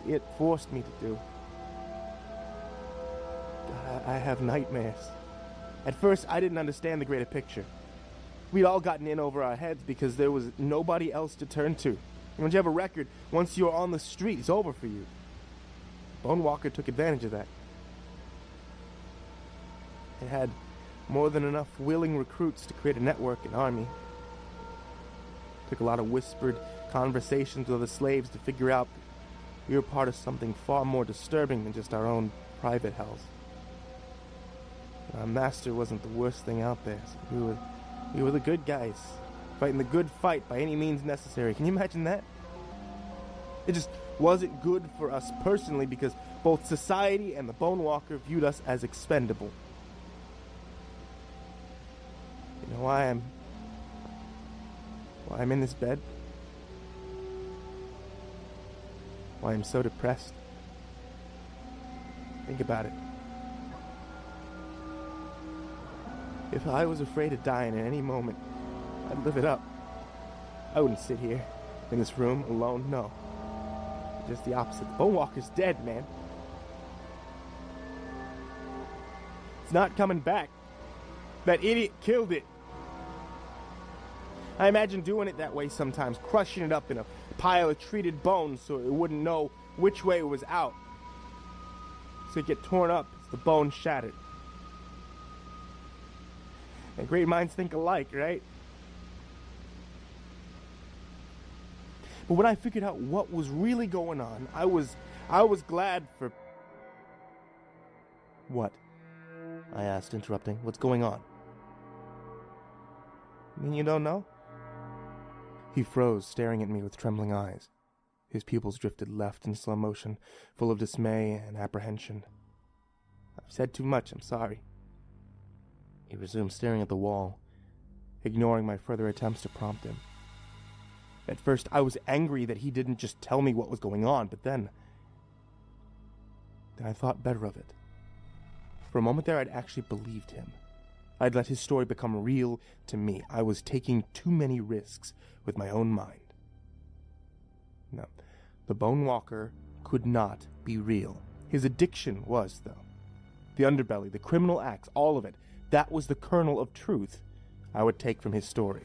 it forced me to do. God, I have nightmares. At first, I didn't understand the greater picture. We'd all gotten in over our heads because there was nobody else to turn to. And once you have a record, once you're on the street, it's over for you. Bone Walker took advantage of that. It had more than enough willing recruits to create a network, an army. It took a lot of whispered conversations with the slaves to figure out we were part of something far more disturbing than just our own private hells. Our master wasn't the worst thing out there. So we were the good guys, fighting the good fight by any means necessary. Can you imagine that? It just wasn't good for us personally because both society and the Bone Walker viewed us as expendable. You know why I'm in this bed? Why I'm so depressed? Think about it. If I was afraid of dying at any moment, I'd live it up. I wouldn't sit here, in this room, alone, no. Just the opposite. The Bone Walker's dead, man. It's not coming back. That idiot killed it. I imagine doing it that way sometimes, crushing it up in a pile of treated bones so it wouldn't know which way it was out. So it'd get torn up as the bone shattered. And great minds think alike, right? But when I figured out what was really going on, I was glad for... What? I asked, interrupting. What's going on? You mean you don't know? He froze, staring at me with trembling eyes. His pupils drifted left in slow motion, full of dismay and apprehension. I've said too much, I'm sorry. He resumed staring at the wall, ignoring my further attempts to prompt him. At first, I was angry that he didn't just tell me what was going on, but then I thought better of it. For a moment there, I'd actually believed him. I'd let his story become real to me. I was taking too many risks with my own mind. No, the Bone Walker could not be real. His addiction was, though. The underbelly, the criminal acts, all of it. That was the kernel of truth I would take from his story.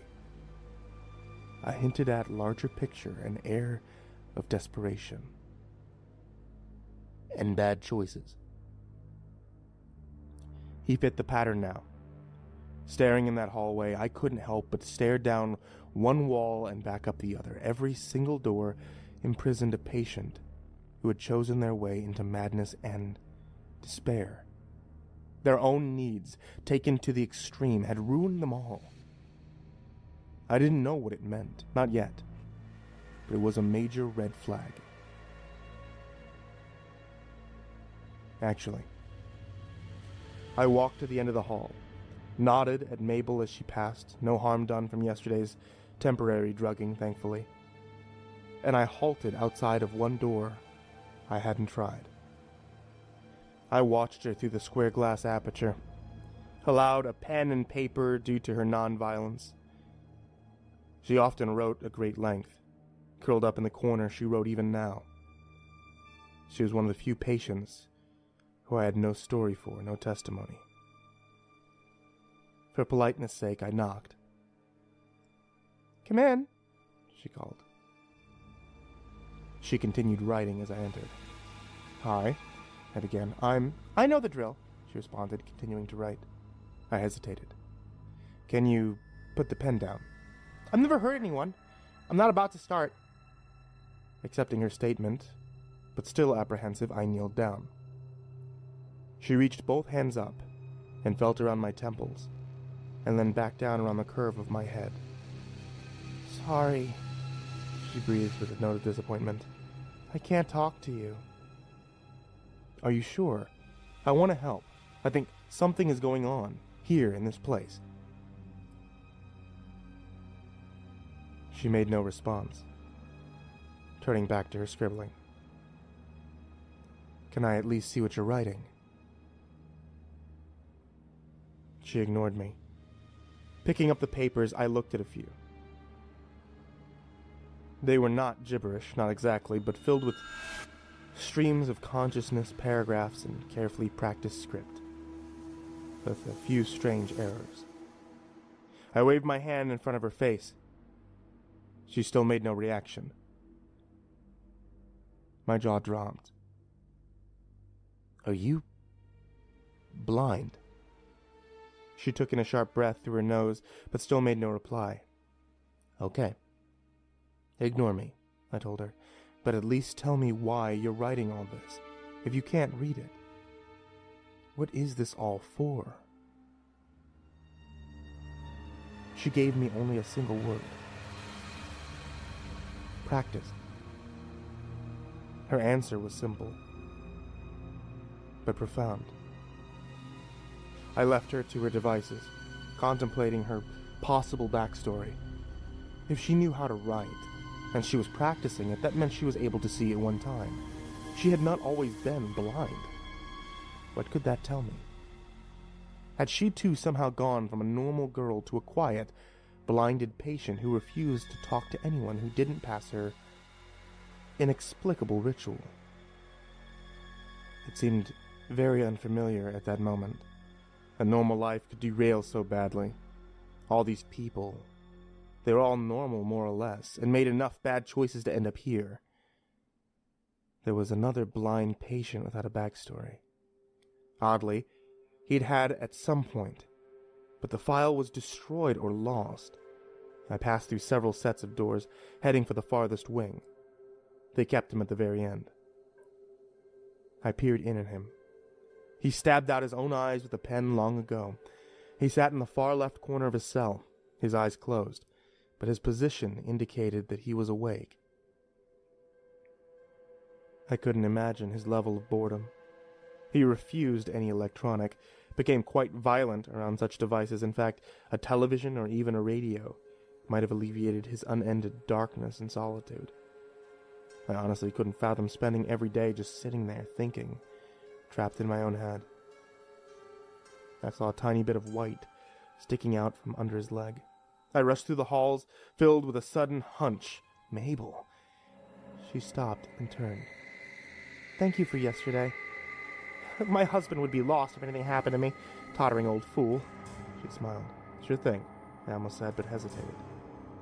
I hinted at larger picture, an air of desperation. And bad choices. He fit the pattern now. Staring in that hallway, I couldn't help but stare down one wall and back up the other. Every single door imprisoned a patient who had chosen their way into madness and despair. Their own needs, taken to the extreme, had ruined them all. I didn't know what it meant, not yet, but it was a major red flag. Actually, I walked to the end of the hall, nodded at Mabel as she passed, no harm done from yesterday's temporary drugging, thankfully, and I halted outside of one door I hadn't tried. I watched her through the square glass aperture, allowed a pen and paper due to her non-violence. She often wrote at great length. Curled up in the corner, she wrote even now. She was one of the few patients who I had no story for, no testimony. For politeness' sake, I knocked. "Come in," she called. She continued writing as I entered. "Hi," I began. I know the drill," she responded, continuing to write. I hesitated. "Can you put the pen down?" "I've never hurt anyone. I'm not about to start." Accepting her statement, but still apprehensive, I kneeled down. She reached both hands up and felt around my temples, and then back down around the curve of my head. "Sorry," she breathed with a note of disappointment. "I can't talk to you." "Are you sure? I want to help. I think something is going on here in this place." She made no response, turning back to her scribbling. "Can I at least see what you're writing?" She ignored me. Picking up the papers, I looked at a few. They were not gibberish, not exactly, but filled with streams of consciousness, paragraphs, and carefully practiced script, with a few strange errors. I waved my hand in front of her face. She still made no reaction. My jaw dropped. "Are you blind?" She took in a sharp breath through her nose, but still made no reply. "Okay. Ignore me," I told her, "but at least tell me why you're writing all this, if you can't read it. What is this all for?" She gave me only a single word. "Practice." Her answer was simple, but profound. I left her to her devices, contemplating her possible backstory. If she knew how to write, and she was practicing it, that meant she was able to see at one time. She had not always been blind. What could that tell me? Had she too somehow gone from a normal girl to a quiet, blinded patient who refused to talk to anyone who didn't pass her inexplicable ritual? It seemed very unfamiliar at that moment. A normal life could derail so badly. All these people, they were all normal more or less, and made enough bad choices to end up here. There was another blind patient without a backstory. Oddly, he'd had at some point, but the file was destroyed or lost. I passed through several sets of doors, heading for the farthest wing. They kept him at the very end. I peered in at him. He stabbed out his own eyes with a pen long ago. He sat in the far left corner of his cell, his eyes closed, but his position indicated that he was awake. I couldn't imagine his level of boredom. He refused any electronic, became quite violent around such devices. In fact, a television or even a radio might have alleviated his unended darkness and solitude. I honestly couldn't fathom spending every day just sitting there thinking, trapped in my own head. I saw a tiny bit of white sticking out from under his leg. I rushed through the halls, filled with a sudden hunch. "Mabel." She stopped and turned. "Thank you for yesterday. My husband would be lost if anything happened to me. Tottering old fool." She smiled. "Sure thing," I almost said, but hesitated,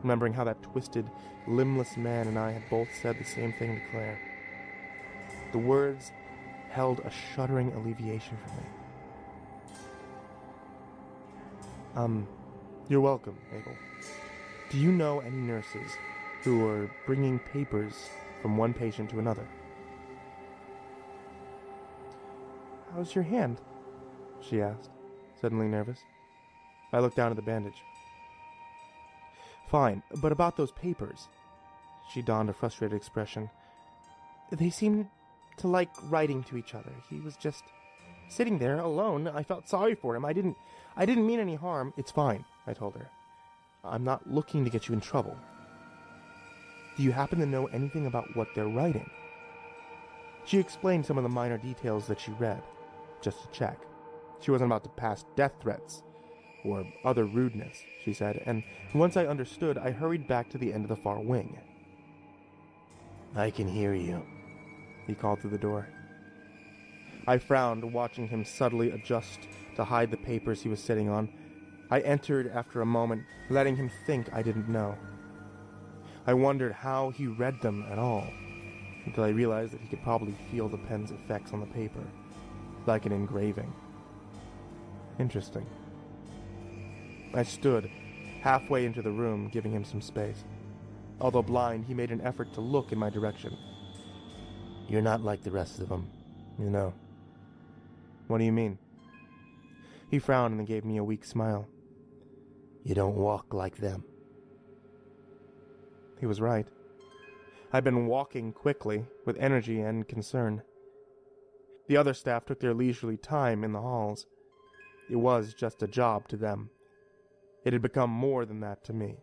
remembering how that twisted, limbless man and I had both said the same thing to Claire. The words held a shuddering alleviation for me. You're welcome, Mabel. Do you know any nurses who are bringing papers from one patient to another?" "How's your hand?" she asked, suddenly nervous. I looked down at the bandage. "Fine, but about those papers." She donned a frustrated expression. "They seem to like writing to each other. He was just sitting there alone. I felt sorry for him. I didn't mean any harm." "It's fine," I told her. "I'm not looking to get you in trouble. Do you happen to know anything about what they're writing?" She explained some of the minor details that she read, just to check. She wasn't about to pass death threats or other rudeness, she said, and once I understood, I hurried back to the end of the far wing. "I can hear you," he called through the door. I frowned, watching him subtly adjust to hide the papers he was sitting on. I entered after a moment, letting him think I didn't know. I wondered how he read them at all, until I realized that he could probably feel the pen's effects on the paper, like an engraving. Interesting. I stood, halfway into the room, giving him some space. Although blind, he made an effort to look in my direction. "You're not like the rest of them, you know." What do you mean? He frowned and then gave me a weak smile. You don't walk like them. He was right. I'd been walking quickly, with energy and concern. The other staff took their leisurely time in the halls. It was just a job to them. It had become more than that to me.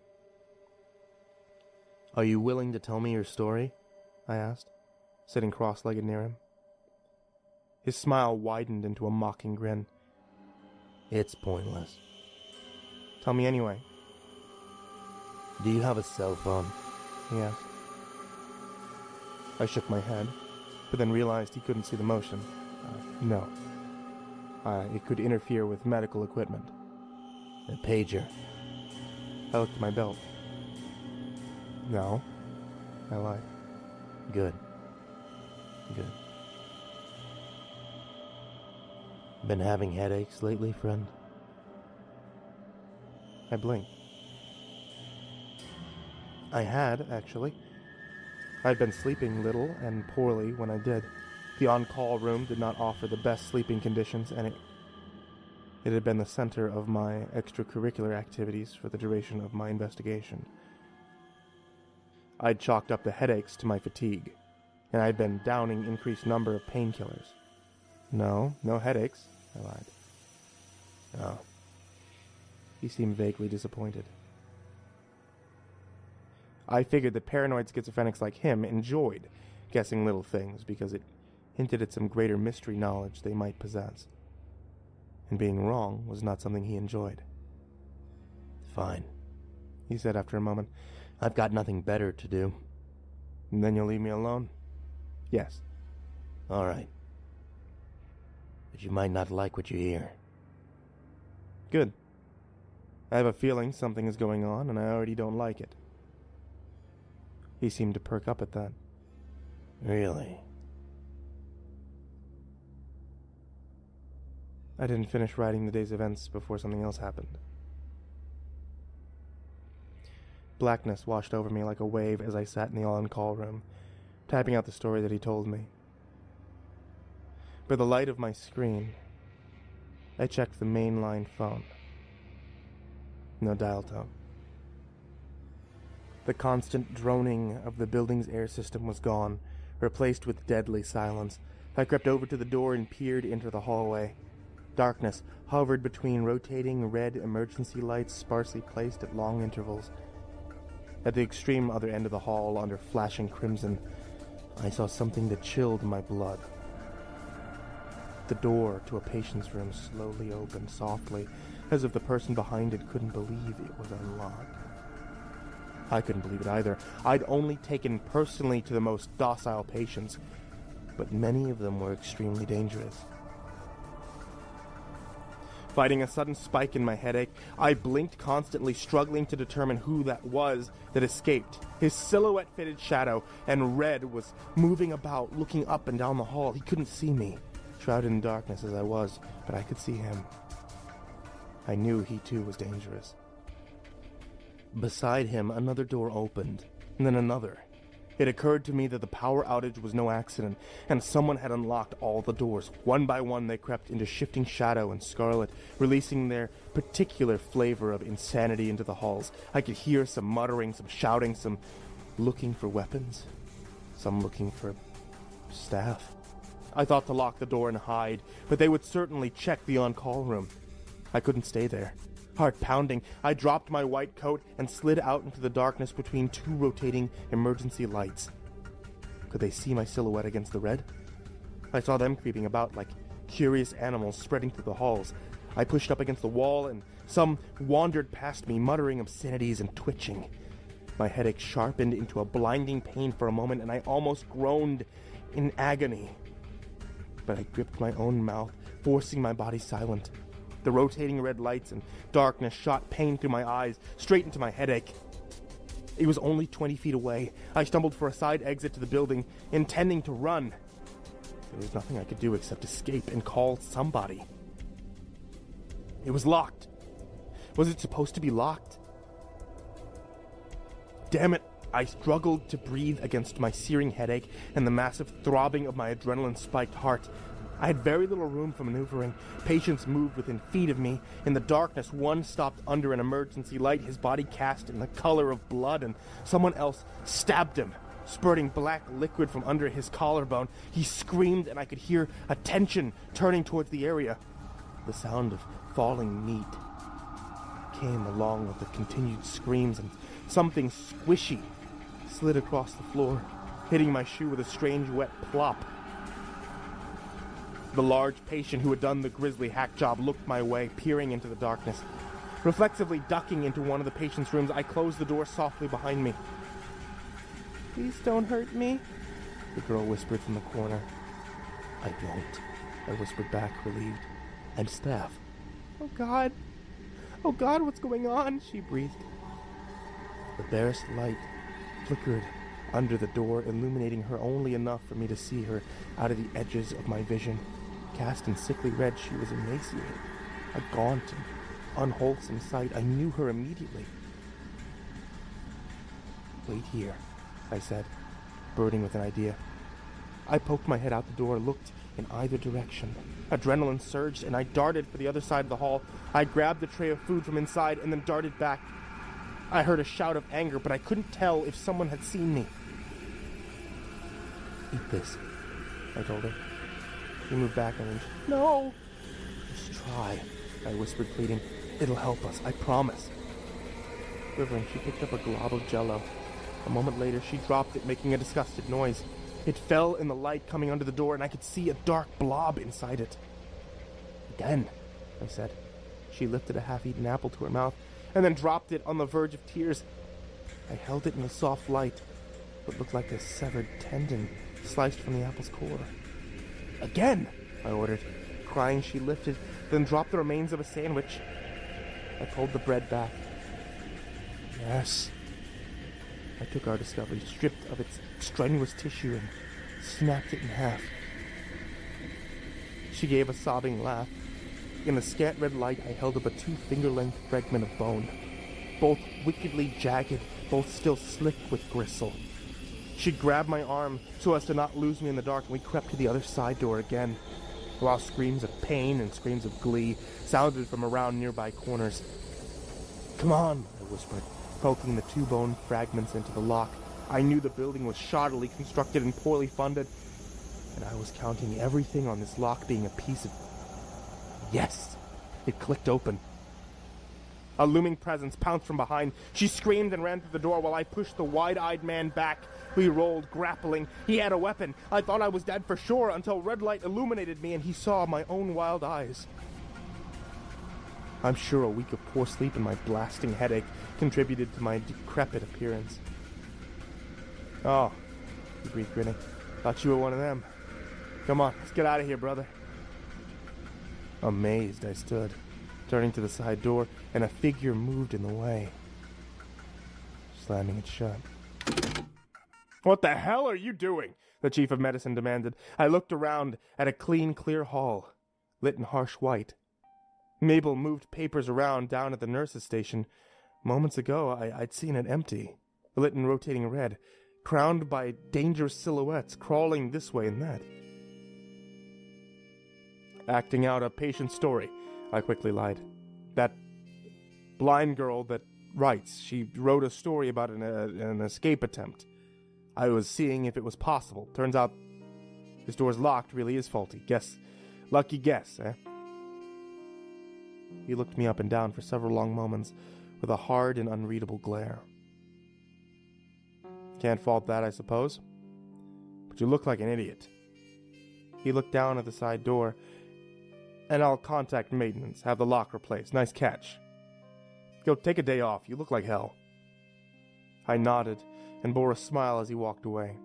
Are you willing to tell me your story? I asked, sitting cross-legged near him. His smile widened into a mocking grin. It's pointless. Tell me anyway. Do you have a cell phone? He asked. I shook my head, but then realized he couldn't see the motion. No. It could interfere with medical equipment. A pager. I looked at my belt. No. I lied. Good. Been having headaches lately, friend? I blinked. I had, actually. I'd been sleeping little and poorly when I did. The on-call room did not offer the best sleeping conditions, and it had been the center of my extracurricular activities for the duration of my investigation. I'd chalked up the headaches to my fatigue, and I'd been downing increased number of painkillers. No headaches, I lied. Oh. He seemed vaguely disappointed. I figured that paranoid schizophrenics like him enjoyed guessing little things because it hinted at some greater mystery knowledge they might possess. And being wrong was not something he enjoyed. Fine, he said after a moment. I've got nothing better to do. And then you'll leave me alone? Yes. All right. But you might not like what you hear. Good. I have a feeling something is going on, and I already don't like it. He seemed to perk up at that. Really? I didn't finish writing the day's events before something else happened. Blackness washed over me like a wave as I sat in the on-call room, typing out the story that he told me. By the light of my screen, I checked the mainline phone. No dial tone. The constant droning of the building's air system was gone, replaced with deadly silence. I crept over to the door and peered into the hallway. Darkness hovered between rotating red emergency lights sparsely placed at long intervals. At the extreme other end of the hall, under flashing crimson, I saw something that chilled my blood. The door to a patient's room slowly opened softly, as if the person behind it couldn't believe it was unlocked. I couldn't believe it either. I'd only taken personally to the most docile patients, but many of them were extremely dangerous. Fighting a sudden spike in my headache, I blinked constantly, struggling to determine who that was that escaped. His silhouette-fitted shadow, and Red was moving about, looking up and down the hall. He couldn't see me, shrouded in darkness as I was, but I could see him. I knew he too was dangerous. Beside him, another door opened, and then another. It occurred to me that the power outage was no accident, and someone had unlocked all the doors. One by one, they crept into shifting shadow and scarlet, releasing their particular flavor of insanity into the halls. I could hear some muttering, some shouting, some looking for weapons, some looking for staff. I thought to lock the door and hide, but they would certainly check the on-call room. I couldn't stay there. Heart pounding, I dropped my white coat and slid out into the darkness between two rotating emergency lights. Could they see my silhouette against the red? I saw them creeping about like curious animals spreading through the halls. I pushed up against the wall, and some wandered past me, muttering obscenities and twitching. My headache sharpened into a blinding pain for a moment, and I almost groaned in agony. But I gripped my own mouth, forcing my body silent. The rotating red lights and darkness shot pain through my eyes, straight into my headache. It was only 20 feet away. I stumbled for a side exit to the building, intending to run. There was nothing I could do except escape and call somebody. It was locked. Was it supposed to be locked? Damn it! I struggled to breathe against my searing headache and the massive throbbing of my adrenaline-spiked heart. I had very little room for maneuvering. Patients moved within feet of me. In the darkness, one stopped under an emergency light, his body cast in the color of blood, and someone else stabbed him, spurting black liquid from under his collarbone. He screamed, and I could hear attention turning towards the area. The sound of falling meat came along with the continued screams, and something squishy slid across the floor, hitting my shoe with a strange wet plop. The large patient who had done the grisly hack job looked my way, peering into the darkness. Reflexively ducking into one of the patient's rooms, I closed the door softly behind me. "Please don't hurt me," the girl whispered from the corner. "I won't," I whispered back, relieved. "I'm Staff." "Oh God, what's going on?" she breathed. The barest light flickered under the door, illuminating her only enough for me to see her out of the edges of my vision. Cast in sickly red, she was emaciated, a gaunt and unwholesome sight. I knew her immediately. "Wait here," I said, burning with an idea. I poked my head out the door, looked in either direction. Adrenaline surged, and I darted for the other side of the hall. I grabbed the tray of food from inside and then darted back. I heard a shout of anger, but I couldn't tell if someone had seen me. "Eat this," I told her. She moved back an inch. "No!" "Just try," I whispered, pleading. "It'll help us, I promise." Quivering, she picked up a glob of Jell-O. A moment later, she dropped it, making a disgusted noise. It fell in the light coming under the door, and I could see a dark blob inside it. "Again," I said. She lifted a half-eaten apple to her mouth, and then dropped it on the verge of tears. I held it in the soft light, what looked like a severed tendon sliced from the apple's core. "Again," I ordered. Crying, she lifted, then dropped the remains of a sandwich. I pulled the bread back. "Yes." I took our discovery, stripped of its strenuous tissue, and snapped it in half. She gave a sobbing laugh. In the scant red light, I held up a 2-finger-length fragment of bone, both wickedly jagged, both still slick with gristle. She grabbed my arm so as to not lose me in the dark, and we crept to the other side door again, while screams of pain and screams of glee sounded from around nearby corners. "Come on," I whispered, poking the 2 bone fragments into the lock. I knew the building was shoddily constructed and poorly funded, and I was counting everything on this lock being a piece of... Yes! It clicked open. A looming presence pounced from behind. She screamed and ran through the door while I pushed the wide-eyed man back. We rolled, grappling. He had a weapon. I thought I was dead for sure until red light illuminated me and he saw my own wild eyes. I'm sure a week of poor sleep and my blasting headache contributed to my decrepit appearance. "Oh," he breathed, grinning. "Thought you were one of them. Come on, let's get out of here, brother." Amazed, I stood, turning to the side door, and a figure moved in the way, slamming it shut. "What the hell are you doing?" the chief of medicine demanded. I looked around at a clean, clear hall, lit in harsh white. Mabel moved papers around down at the nurse's station. Moments ago, I'd seen it empty, lit in rotating red, crowned by dangerous silhouettes crawling this way and that. "Acting out a patient story," I quickly lied. "That blind girl that writes, she wrote a story about an escape attempt. I was seeing if it was possible. Turns out this door's locked, really is faulty. Lucky guess, eh?" He looked me up and down for several long moments with a hard and unreadable glare. "Can't fault that, I suppose. But you look like an idiot." He looked down at the side door. "And I'll contact maintenance, have the lock replaced. Nice catch. Go take a day off. You look like hell." I nodded and bore a smile as he walked away.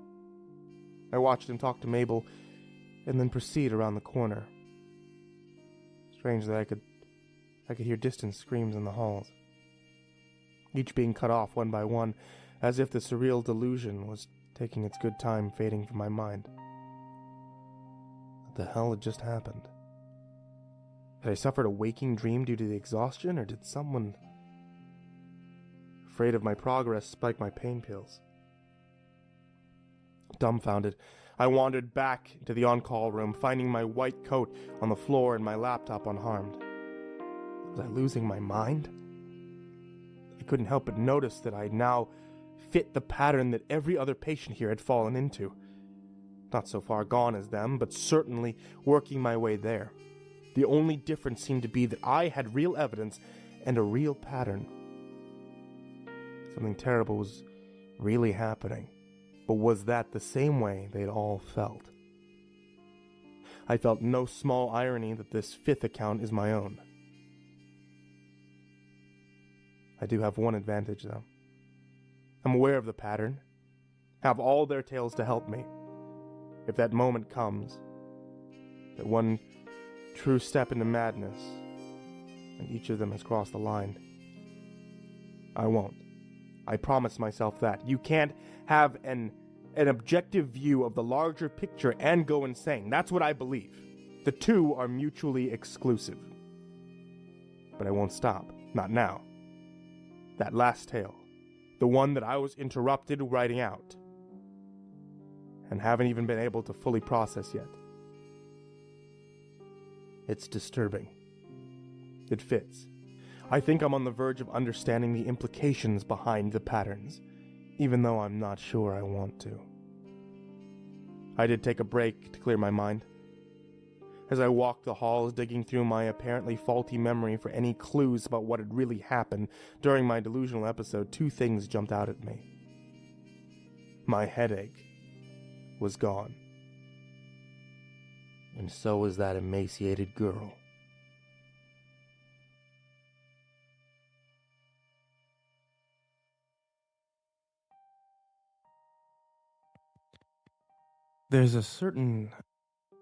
I watched him talk to Mabel and then proceed around the corner. Strange that I could hear distant screams in the halls, each being cut off one by one, as if the surreal delusion was taking its good time fading from my mind. What the hell had just happened? Had I suffered a waking dream due to the exhaustion, or did someone, afraid of my progress, spike my pain pills? Dumbfounded, I wandered back into the on-call room, finding my white coat on the floor and my laptop unharmed. Was I losing my mind? I couldn't help but notice that I now fit the pattern that every other patient here had fallen into. Not so far gone as them, but certainly working my way there. The only difference seemed to be that I had real evidence and a real pattern. Something terrible was really happening, but was that the same way they'd all felt? I felt no small irony that this fifth account is my own. I do have one advantage, though. I'm aware of the pattern, have all their tales to help me. If that moment comes, that one true step into madness, and each of them has crossed the line, I won't. I promise myself that. You can't have an objective view of the larger picture and go insane. That's what I believe. The two are mutually exclusive. But I won't stop. Not now. That last tale, the one that I was interrupted writing out, and haven't even been able to fully process yet. It's disturbing. It fits. I think I'm on the verge of understanding the implications behind the patterns, even though I'm not sure I want to. I did take a break to clear my mind. As I walked the halls, digging through my apparently faulty memory for any clues about what had really happened during my delusional episode, two things jumped out at me. My headache was gone. And so was that emaciated girl. There's a certain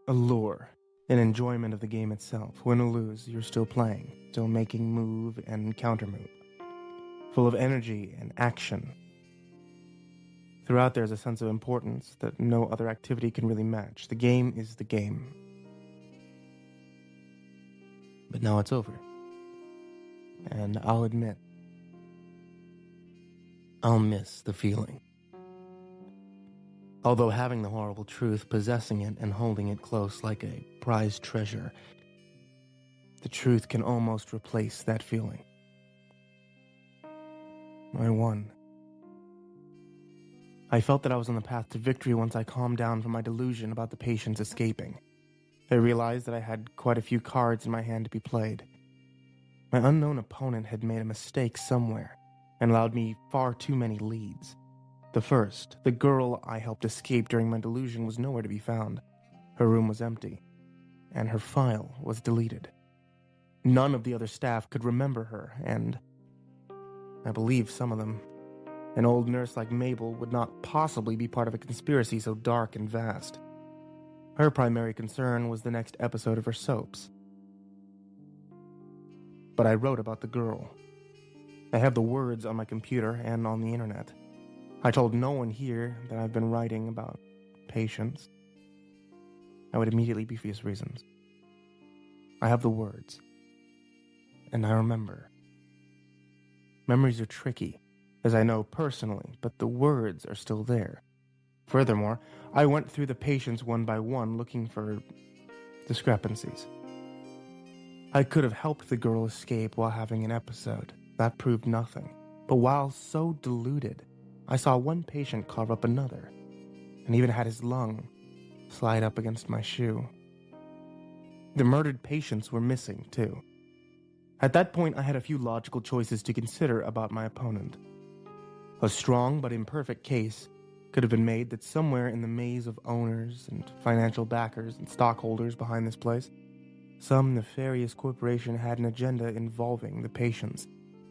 allure and enjoyment of the game itself. Win or lose, you're still playing, still making move and countermove, full of energy and action. Throughout there's a sense of importance that no other activity can really match. The game is the game. But now it's over. And I'll admit, I'll miss the feeling. Although having the horrible truth, possessing it, and holding it close like a prized treasure, the truth can almost replace that feeling. I won. I felt that I was on the path to victory once I calmed down from my delusion about the patients escaping. I realized that I had quite a few cards in my hand to be played. My unknown opponent had made a mistake somewhere and allowed me far too many leads. The first, the girl I helped escape during my delusion, was nowhere to be found. Her room was empty, and her file was deleted. None of the other staff could remember her, and I believe some of them. An old nurse like Mabel would not possibly be part of a conspiracy so dark and vast. Her primary concern was the next episode of her soaps. But I wrote about the girl. I have the words on my computer and on the internet. I told no one here that I've been writing about patients. I would immediately be for these reasons. I have the words. And I remember. Memories are tricky, as I know personally, but the words are still there. Furthermore, I went through the patients one by one looking for discrepancies. I could have helped the girl escape while having an episode. That proved nothing. But while so deluded, I saw one patient carve up another, and even had his lung slide up against my shoe. The murdered patients were missing, too. At that point, I had a few logical choices to consider about my opponent. A strong but imperfect case could have been made that somewhere in the maze of owners and financial backers and stockholders behind this place, some nefarious corporation had an agenda involving the patients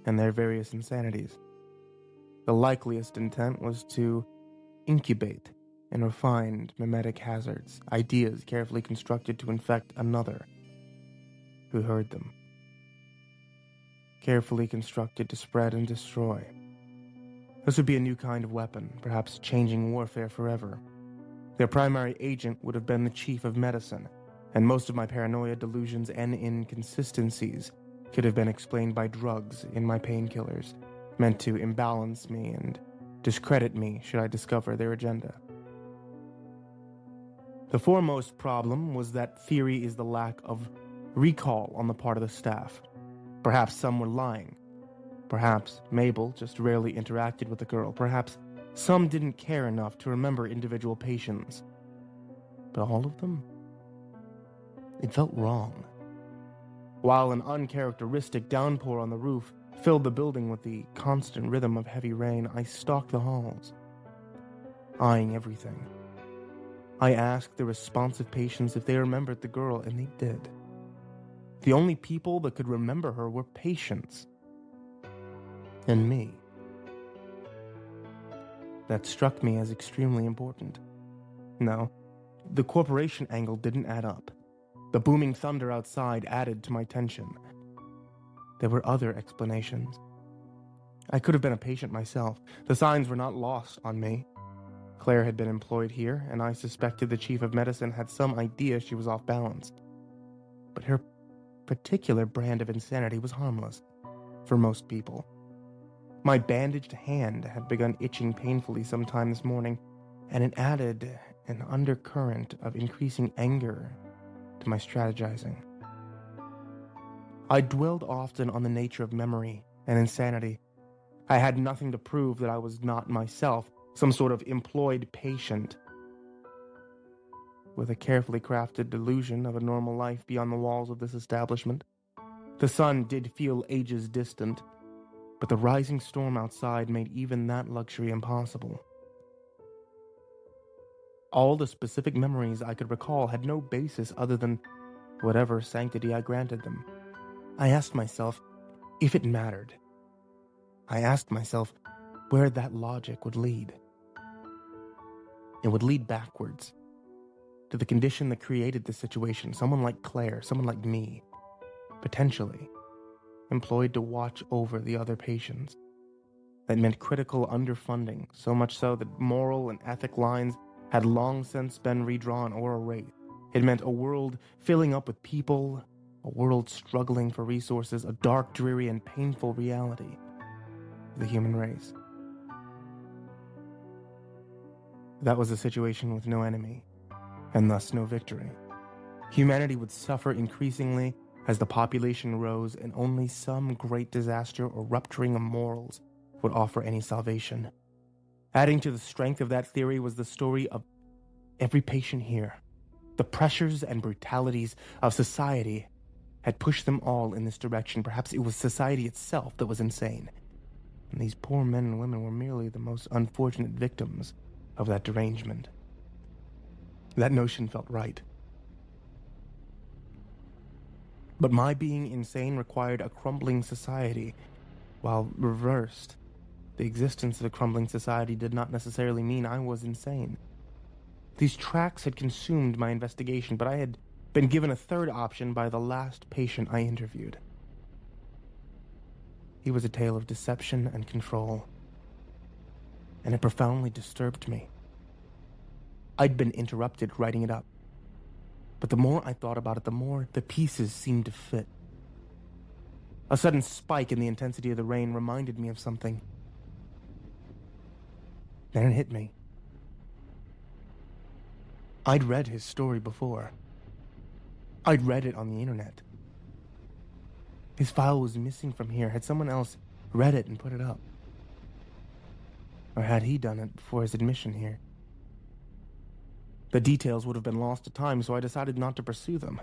and their various insanities. The likeliest intent was to incubate and refine mimetic hazards, ideas carefully constructed to infect another who heard them. Carefully constructed to spread and destroy. This would be a new kind of weapon, perhaps changing warfare forever. Their primary agent would have been the chief of medicine, and most of my paranoia, delusions, and inconsistencies could have been explained by drugs in my painkillers, meant to imbalance me and discredit me should I discover their agenda. The foremost problem was that theory is the lack of recall on the part of the staff. Perhaps some were lying. Perhaps Mabel just rarely interacted with the girl. Perhaps some didn't care enough to remember individual patients. But all of them? It felt wrong. While an uncharacteristic downpour on the roof filled the building with the constant rhythm of heavy rain, I stalked the halls, eyeing everything. I asked the responsive patients if they remembered the girl, and they did. The only people that could remember her were patients. And me. That struck me as extremely important. No, the corporation angle didn't add up. The booming thunder outside added to my tension. There were other explanations. I could have been a patient myself. The signs were not lost on me. Claire had been employed here, and I suspected the chief of medicine had some idea she was off balance. But her particular brand of insanity was harmless, for most people. My bandaged hand had begun itching painfully sometime this morning, and it added an undercurrent of increasing anger to my strategizing. I dwelled often on the nature of memory and insanity. I had nothing to prove that I was not myself, some sort of employed patient, with a carefully crafted delusion of a normal life beyond the walls of this establishment. The sun did feel ages distant, but the rising storm outside made even that luxury impossible. All the specific memories I could recall had no basis other than whatever sanctity I granted them. I asked myself if it mattered. I asked myself where that logic would lead. It would lead backwards, to the condition that created the situation, someone like Claire, someone like me, potentially employed to watch over the other patients. That meant critical underfunding, so much so that moral and ethic lines had long since been redrawn or erased. It meant a world filling up with people, a world struggling for resources, a dark, dreary, and painful reality of the human race. That was a situation with no enemy, and thus no victory. Humanity would suffer increasingly as the population rose, and only some great disaster or rupturing of morals would offer any salvation. Adding to the strength of that theory was the story of every patient here. The pressures and brutalities of society had pushed them all in this direction. Perhaps it was society itself that was insane, and these poor men and women were merely the most unfortunate victims of that derangement. That notion felt right. But my being insane required a crumbling society, while reversed, the existence of a crumbling society did not necessarily mean I was insane. These tracks had consumed my investigation, but I had been given a third option by the last patient I interviewed. He was a tale of deception and control, and it profoundly disturbed me. I'd been interrupted writing it up, but the more I thought about it, the more the pieces seemed to fit. A sudden spike in the intensity of the rain reminded me of something. Then it hit me. I'd read his story before. I'd read it on the internet. His file was missing from here. Had someone else read it and put it up? Or had he done it before his admission here? The details would have been lost to time, so I decided not to pursue them.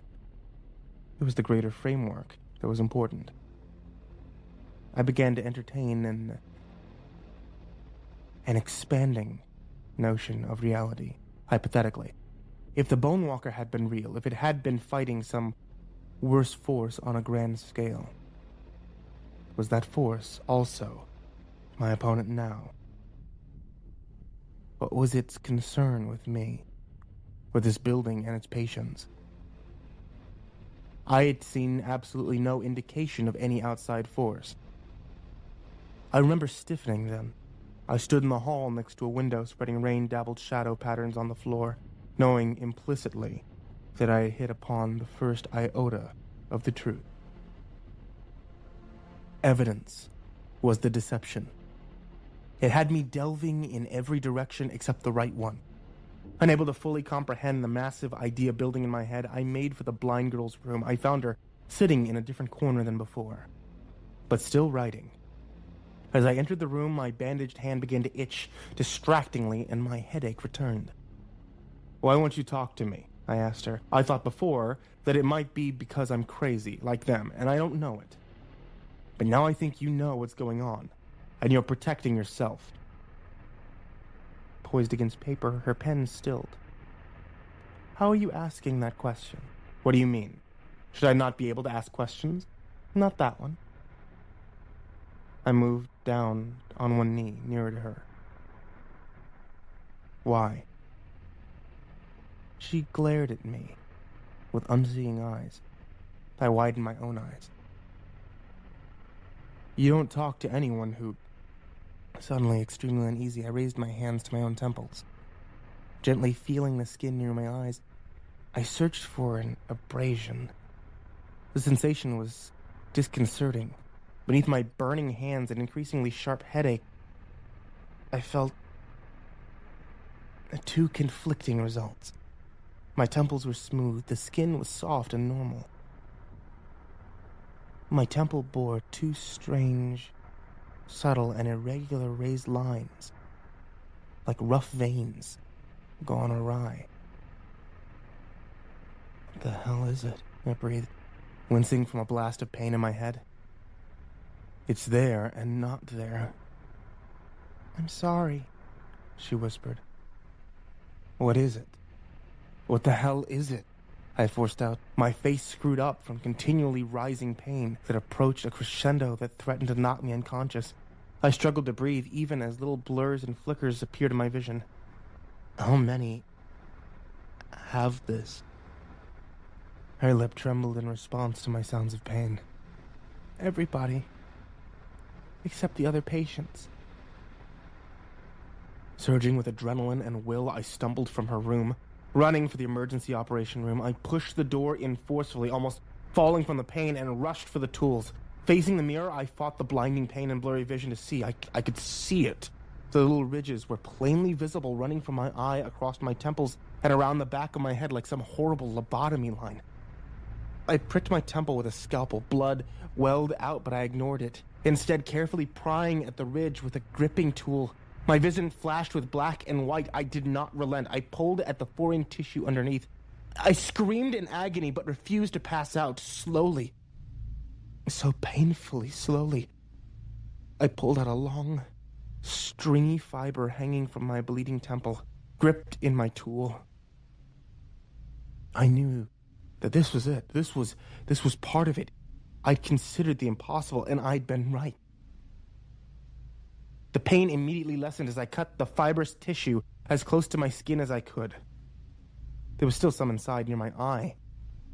It was the greater framework that was important. I began to entertain an expanding notion of reality, hypothetically. If the Bone Walker had been real, if it had been fighting some worse force on a grand scale, was that force also my opponent now? What was its concern with me, with this building and its patients? I had seen absolutely no indication of any outside force. I remember stiffening then. I stood in the hall next to a window, spreading rain-dabbled shadow patterns on the floor, knowing implicitly that I had hit upon the first iota of the truth. Evidence was the deception. It had me delving in every direction except the right one. Unable to fully comprehend the massive idea building in my head, I made for the blind girl's room. I found her sitting in a different corner than before, but still writing. As I entered the room, my bandaged hand began to itch distractingly, and my headache returned. "Why won't you talk to me?" I asked her. I thought before that it might be because I'm crazy, like them, and I don't know it. But now I think you know what's going on, and you're protecting yourself. Poised against paper, her pen stilled. "How are you asking that question?" "What do you mean? Should I not be able to ask questions?" "Not that one." I moved down on one knee, nearer to her. "Why?" She glared at me with unseeing eyes. I widened my own eyes. "You don't talk to anyone who..." Suddenly, extremely uneasy, I raised my hands to my own temples. Gently feeling the skin near my eyes, I searched for an abrasion. The sensation was disconcerting. Beneath my burning hands and increasingly sharp headache, I felt two conflicting results. My temples were smooth, the skin was soft and normal. My temple bore two strange, subtle and irregular raised lines, like rough veins gone awry. "What the hell is it?" I breathed, wincing from a blast of pain in my head. "It's there and not there." "I'm sorry," she whispered. "What is it? What the hell is it?" I forced out, my face screwed up from continually rising pain that approached a crescendo that threatened to knock me unconscious. I struggled to breathe, even as little blurs and flickers appeared in my vision. "How many have this?" Her lip trembled in response to my sounds of pain. "Everybody. Except the other patients." Surging with adrenaline and will, I stumbled from her room. Running for the emergency operation room, I pushed the door in forcefully, almost falling from the pain, and rushed for the tools. Facing the mirror, I fought the blinding pain and blurry vision to see. I could see it. The little ridges were plainly visible, running from my eye across my temples and around the back of my head like some horrible lobotomy line. I pricked my temple with a scalpel. Blood welled out, but I ignored it, instead carefully prying at the ridge with a gripping tool. My vision flashed with black and white. I did not relent. I pulled at the foreign tissue underneath. I screamed in agony, but refused to pass out. Slowly, so painfully slowly, I pulled out a long, stringy fiber hanging from my bleeding temple, gripped in my tool. I knew that this was it. This was part of it. I'd considered the impossible, and I'd been right. The pain immediately lessened as I cut the fibrous tissue as close to my skin as I could. There was still some inside near my eye,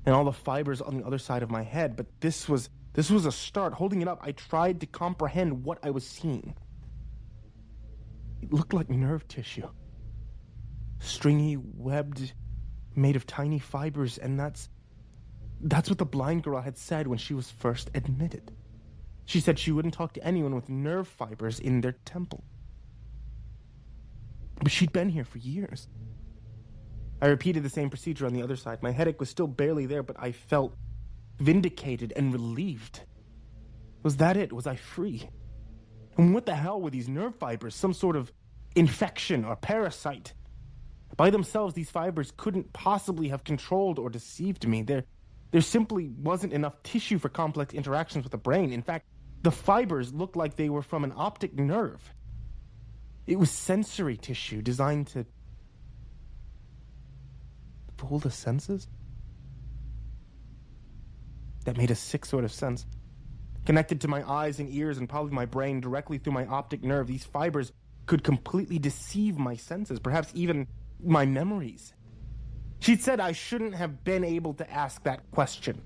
and all the fibers on the other side of my head, but this was a start. Holding it up, I tried to comprehend what I was seeing. It looked like nerve tissue. Stringy, webbed, made of tiny fibers, and that's what the blind girl had said when she was first admitted. She said she wouldn't talk to anyone with nerve fibers in their temple. But she'd been here for years. I repeated the same procedure on the other side. My headache was still barely there, but I felt vindicated and relieved. Was that it? Was I free? And what the hell were these nerve fibers? Some sort of infection or parasite? By themselves, these fibers couldn't possibly have controlled or deceived me. There simply wasn't enough tissue for complex interactions with the brain. In fact, the fibers looked like they were from an optic nerve. It was sensory tissue designed to fool the senses? That made a sick sort of sense. Connected to my eyes and ears and probably my brain directly through my optic nerve, these fibers could completely deceive my senses, perhaps even my memories. She'd said I shouldn't have been able to ask that question.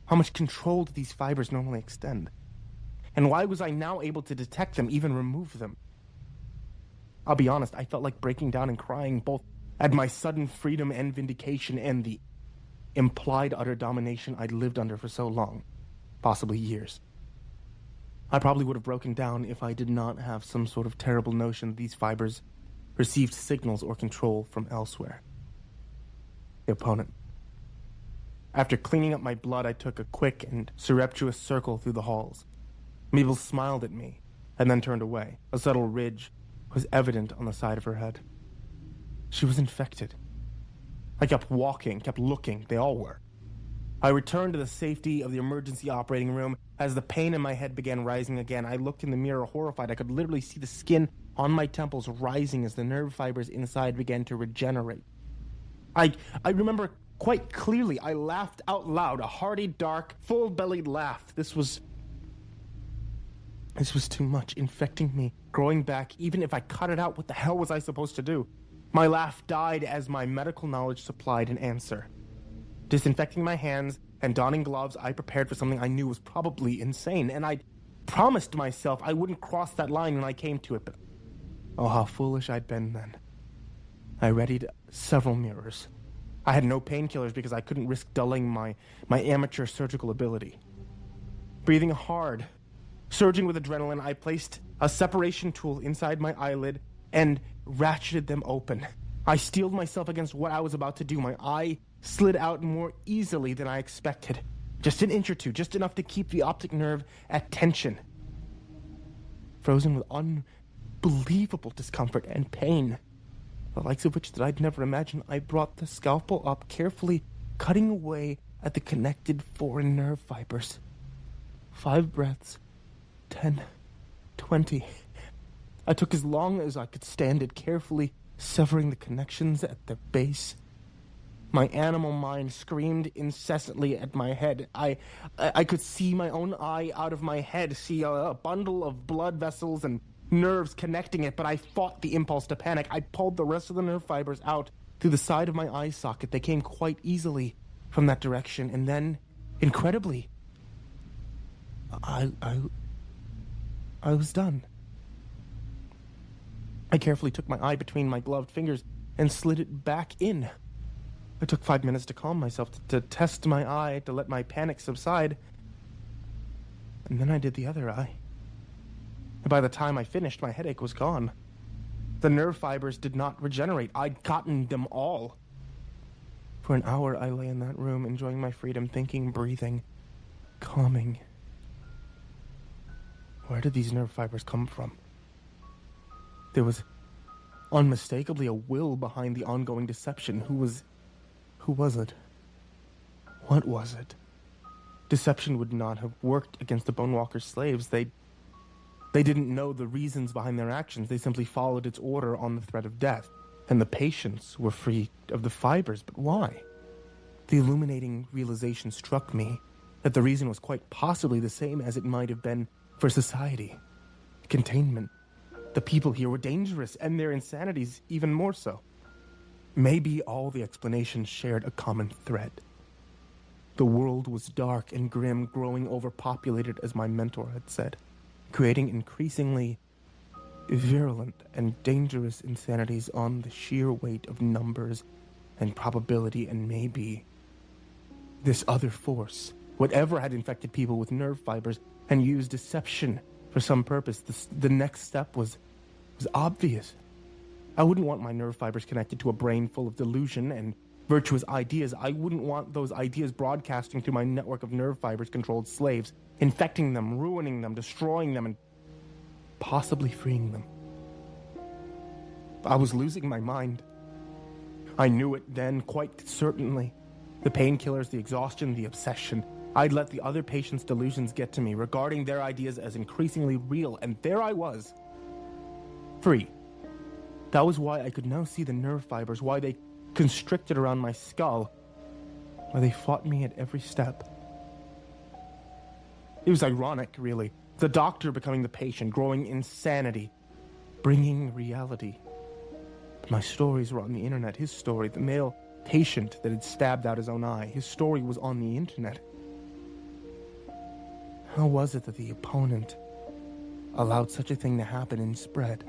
How much control do these fibers normally extend? And why was I now able to detect them, even remove them? I'll be honest, I felt like breaking down and crying, both at my sudden freedom and vindication and the implied utter domination I'd lived under for so long, possibly years. I probably would have broken down if I did not have some sort of terrible notion that these fibers received signals or control from elsewhere. The opponent. After cleaning up my blood, I took a quick and surreptitious circle through the halls. Mabel smiled at me, and then turned away. A subtle ridge was evident on the side of her head. She was infected. I kept walking, kept looking. They all were. I returned to the safety of the emergency operating room. As the pain in my head began rising again, I looked in the mirror horrified. I could literally see the skin on my temples rising as the nerve fibers inside began to regenerate. I remember quite clearly I laughed out loud, a hearty, dark, full-bellied laugh. This was too much, infecting me, growing back. Even if I cut it out, what the hell was I supposed to do? My laugh died as my medical knowledge supplied an answer. Disinfecting my hands and donning gloves, I prepared for something I knew was probably insane, and I promised myself I wouldn't cross that line when I came to it, but oh, how foolish I'd been then. I readied several mirrors. I had no painkillers because I couldn't risk dulling my amateur surgical ability. Breathing hard, surging with adrenaline, I placed a separation tool inside my eyelid and ratcheted them open. I steeled myself against what I was about to do. My eye slid out more easily than I expected. Just an inch or two, just enough to keep the optic nerve at tension. Frozen with unbelievable discomfort and pain, the likes of which that I'd never imagined, I brought the scalpel up, carefully cutting away at the connected foreign nerve fibers. 5 breaths, 10, 20. I took as long as I could stand it, carefully severing the connections at the base. My animal mind screamed incessantly at my head. I could see my own eye out of my head, see a bundle of blood vessels and nerves connecting it, but I fought the impulse to panic. I pulled the rest of the nerve fibers out through the side of my eye socket. They came quite easily from that direction, and then, incredibly, I was done. I carefully took my eye between my gloved fingers and slid it back in. It took 5 minutes to calm myself, to test my eye, to let my panic subside. And then I did the other eye. And by the time I finished, my headache was gone. The nerve fibers did not regenerate. I'd gotten them all. For an hour, I lay in that room, enjoying my freedom, thinking, breathing, calming. Where did these nerve fibers come from? There was unmistakably a will behind the ongoing deception. Who was it? What was it? Deception would not have worked against the Bone Walker's slaves. They didn't know the reasons behind their actions. They simply followed its order on the threat of death. And the patients were free of the fibers. But why? The illuminating realization struck me that the reason was quite possibly the same as it might have been for society. Containment. The people here were dangerous, and their insanities even more so. Maybe all the explanations shared a common thread. The world was dark and grim, growing overpopulated, as my mentor had said, creating increasingly virulent and dangerous insanities on the sheer weight of numbers and probability, and maybe this other force, whatever had infected people with nerve fibers and used deception for some purpose, the next step was obvious. I wouldn't want my nerve fibers connected to a brain full of delusion and virtuous ideas. I wouldn't want those ideas broadcasting through my network of nerve fibers-controlled slaves, infecting them, ruining them, destroying them, and possibly freeing them. I was losing my mind. I knew it then, quite certainly. The painkillers, the exhaustion, the obsession. I'd let the other patients' delusions get to me, regarding their ideas as increasingly real, and there I was, free. That was why I could now see the nerve fibers, why they constricted around my skull, why they fought me at every step. It was ironic, really. The doctor becoming the patient, growing insanity, bringing reality. But my stories were on the internet. His story, the male patient that had stabbed out his own eye, his story was on the internet. How was it that the opponent allowed such a thing to happen and spread?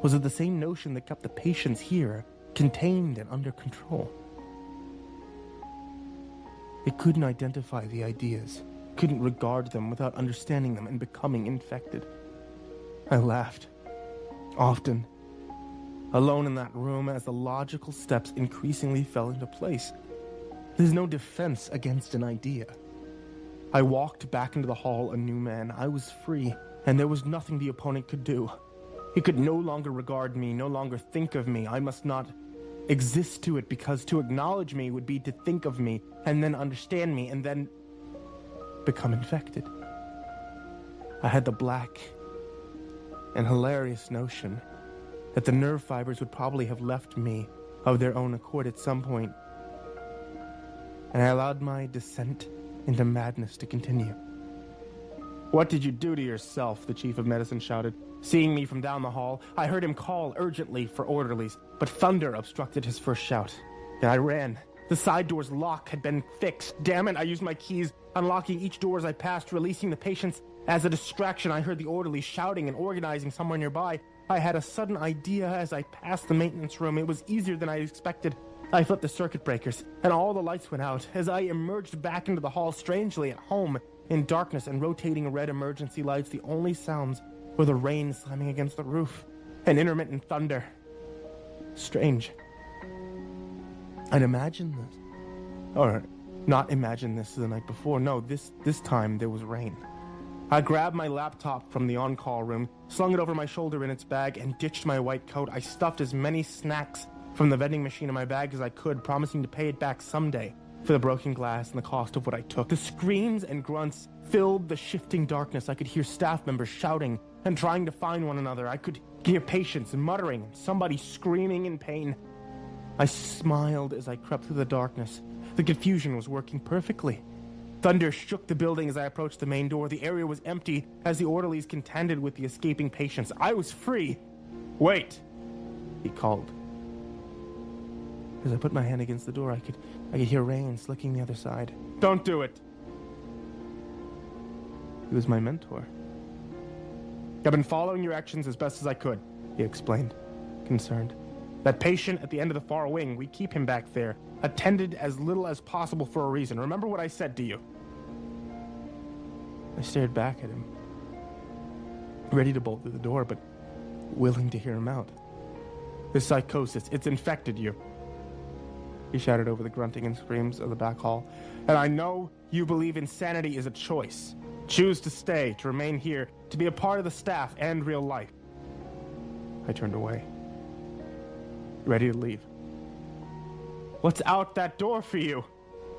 Was it the same notion that kept the patients here, contained and under control? It couldn't identify the ideas, couldn't regard them without understanding them and becoming infected. I laughed, often, alone in that room as the logical steps increasingly fell into place. There's no defense against an idea. I walked back into the hall a new man. I was free, and there was nothing the opponent could do. He could no longer regard me, no longer think of me. I must not exist to it, because to acknowledge me would be to think of me, and then understand me, and then become infected. I had the black and hilarious notion that the nerve fibers would probably have left me of their own accord at some point, and I allowed my descent into madness to continue. "What did you do to yourself?" the chief of medicine shouted. Seeing me from down the hall, I heard him call urgently for orderlies, but thunder obstructed his first shout. And I ran. The side door's lock had been fixed. Damn it, I used my keys, unlocking each door as I passed, releasing the patients. As a distraction, I heard the orderlies shouting and organizing somewhere nearby. I had a sudden idea as I passed the maintenance room. It was easier than I expected. I flipped the circuit breakers, and all the lights went out. As I emerged back into the hall, strangely at home, in darkness and rotating red emergency lights, the only sounds were the rain slamming against the roof and intermittent thunder. Strange. I'd imagined this. Or not imagined this the night before. No, this time there was rain. I grabbed my laptop from the on-call room, slung it over my shoulder in its bag, and ditched my white coat. I stuffed as many snacks from the vending machine in my bag as I could, promising to pay it back someday for the broken glass and the cost of what I took. The screams and grunts filled the shifting darkness. I could hear staff members shouting and trying to find one another. I could hear patients muttering and somebody screaming in pain. I smiled as I crept through the darkness. The confusion was working perfectly. Thunder shook the building as I approached the main door. The area was empty as the orderlies contended with the escaping patients. I was free. "Wait," he called. As I put my hand against the door, I could hear rain slicking the other side. "Don't do it." He was my mentor. "I've been following your actions as best as I could," he explained, concerned. "That patient at the end of the far wing, we keep him back there, attended as little as possible for a reason. Remember what I said to you?" I stared back at him, ready to bolt through the door, but willing to hear him out. "This psychosis, it's infected you," he shouted over the grunting and screams of the back hall. "And I know you believe insanity is a choice. Choose to stay, to remain here, to be a part of the staff and real life." I turned away, ready to leave. "What's out that door for you?"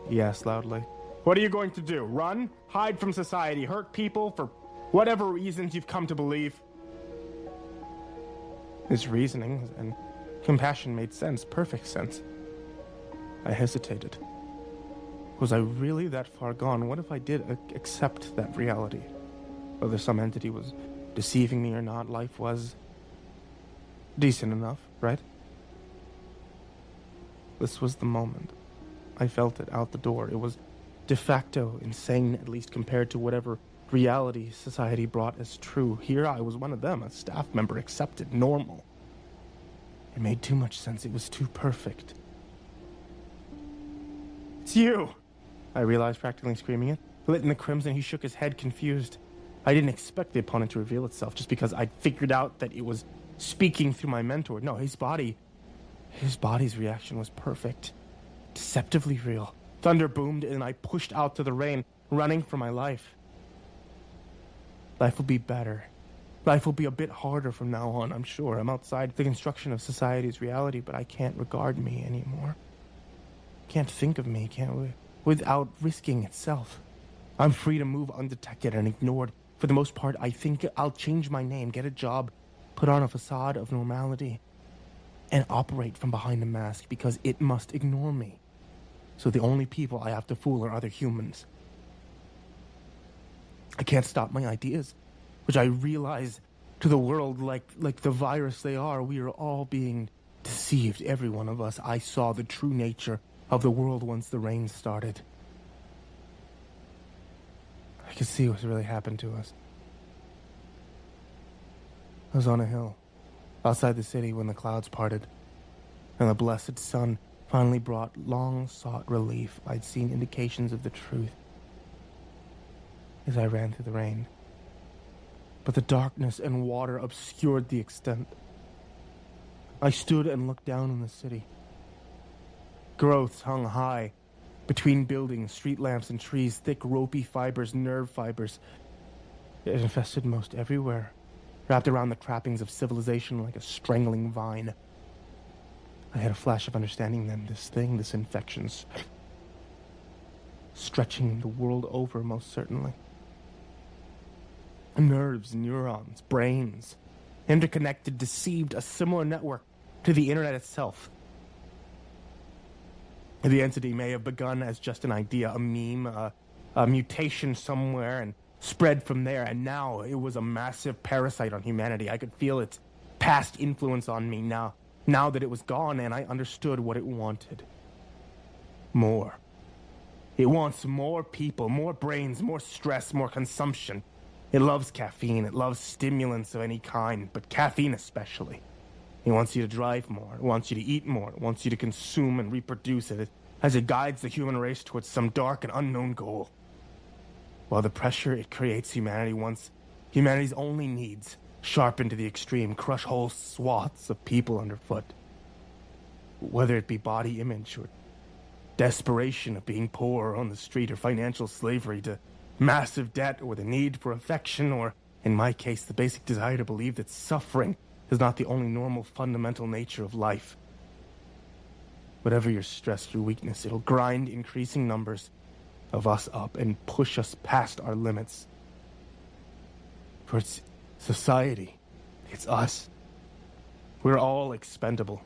he asked loudly. "What are you going to do? Run? Hide from society? Hurt people for whatever reasons you've come to believe?" His reasoning and compassion made sense, perfect sense. I hesitated. Was I really that far gone? What if I did accept that reality? Whether some entity was deceiving me or not, life was decent enough, right? This was the moment. I felt it out the door. It was de facto insane, at least compared to whatever reality society brought as true. Here I was one of them, a staff member, accepted, normal. It made too much sense. It was too perfect. "It's you!" I realized, practically screaming it. Lit in the crimson, he shook his head, confused. I didn't expect the opponent to reveal itself just because I'd figured out that it was speaking through my mentor. No, his body's reaction was perfect. Deceptively real. Thunder boomed and I pushed out to the rain, running for my life. Life will be better. Life will be a bit harder from now on, I'm sure. I'm outside the construction of society's reality, but I can't regard me anymore. Can't think of me, without risking itself. I'm free to move undetected and ignored. For the most part, I think I'll change my name, get a job, put on a facade of normality, and operate from behind a mask because it must ignore me. So the only people I have to fool are other humans. I can't stop my ideas, which I realize to the world like the virus they are. We are all being deceived, every one of us. I saw the true nature of the world once the rain started. I could see what's really happened to us. I was on a hill, outside the city when the clouds parted, and the blessed sun finally brought long-sought relief. I'd seen indications of the truth as I ran through the rain, but the darkness and water obscured the extent. I stood and looked down on the city. Growths hung high. Between buildings, street lamps, and trees, thick ropey fibers, nerve fibers. It infested most everywhere, wrapped around the trappings of civilization like a strangling vine. I had a flash of understanding then. This infection's stretching the world over, most certainly. Nerves, neurons, brains, interconnected, deceived, a similar network to the internet itself. The entity may have begun as just an idea, a meme, a mutation somewhere, and spread from there, and now it was a massive parasite on humanity. I could feel its past influence on me now that it was gone, and I understood what it wanted. More. It wants more people, more brains, more stress, more consumption. It loves caffeine, it loves stimulants of any kind, but caffeine especially. It wants you to drive more, it wants you to eat more, it wants you to consume and reproduce it as it guides the human race towards some dark and unknown goal. While the pressure it creates humanity wants humanity's only needs sharpened to the extreme, crush whole swaths of people underfoot. Whether it be body image or desperation of being poor or on the street or financial slavery to massive debt or the need for affection or, in my case, the basic desire to believe that suffering is not the only normal fundamental nature of life. Whatever your stress through weakness, it'll grind increasing numbers of us up and push us past our limits. For it's society. It's us. We're all expendable.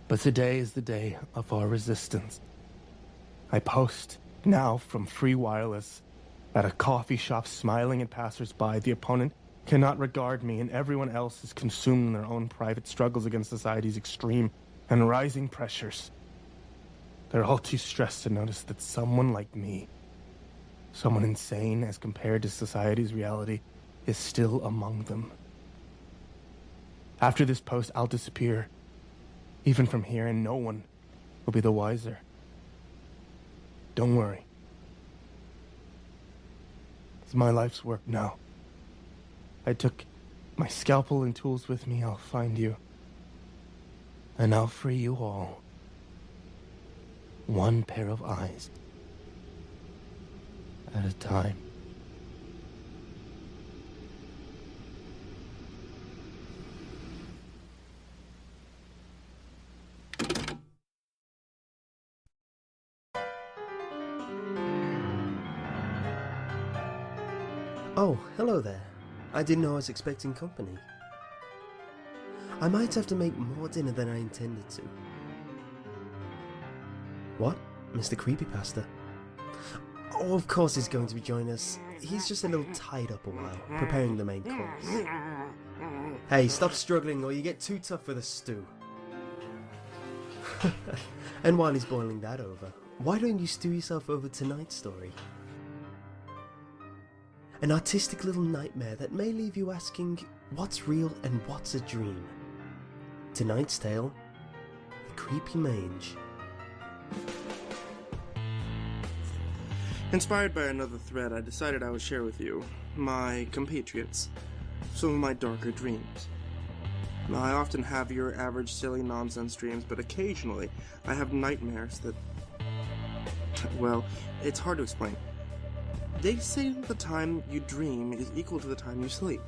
But today is the day of our resistance. I post now from free wireless at a coffee shop, smiling at passers-by. The opponent cannot regard me, and everyone else is consumed in their own private struggles against society's extreme and rising pressures. They're all too stressed to notice that someone like me, someone insane as compared to society's reality, is still among them. After this post, I'll disappear, even from here, and no one will be the wiser. Don't worry. It's my life's work now. I took my scalpel and tools with me. I'll find you. And I'll free you all. One pair of eyes at a time. Oh, hello there. I didn't know I was expecting company. I might have to make more dinner than I intended to. What? MrCreepyPasta? Oh, of course he's going to be joining us. He's just a little tied up a while, preparing the main course. Hey, stop struggling or you get too tough for the stew. And while he's boiling that over, why don't you stew yourself over tonight's story? An artistic little nightmare that may leave you asking, what's real and what's a dream? Tonight's tale, The Creepy Mange. Inspired by another thread, I decided I would share with you, my compatriots, some of my darker dreams. Now, I often have your average silly nonsense dreams, but occasionally I have nightmares that, well, it's hard to explain. They say that the time you dream is equal to the time you sleep.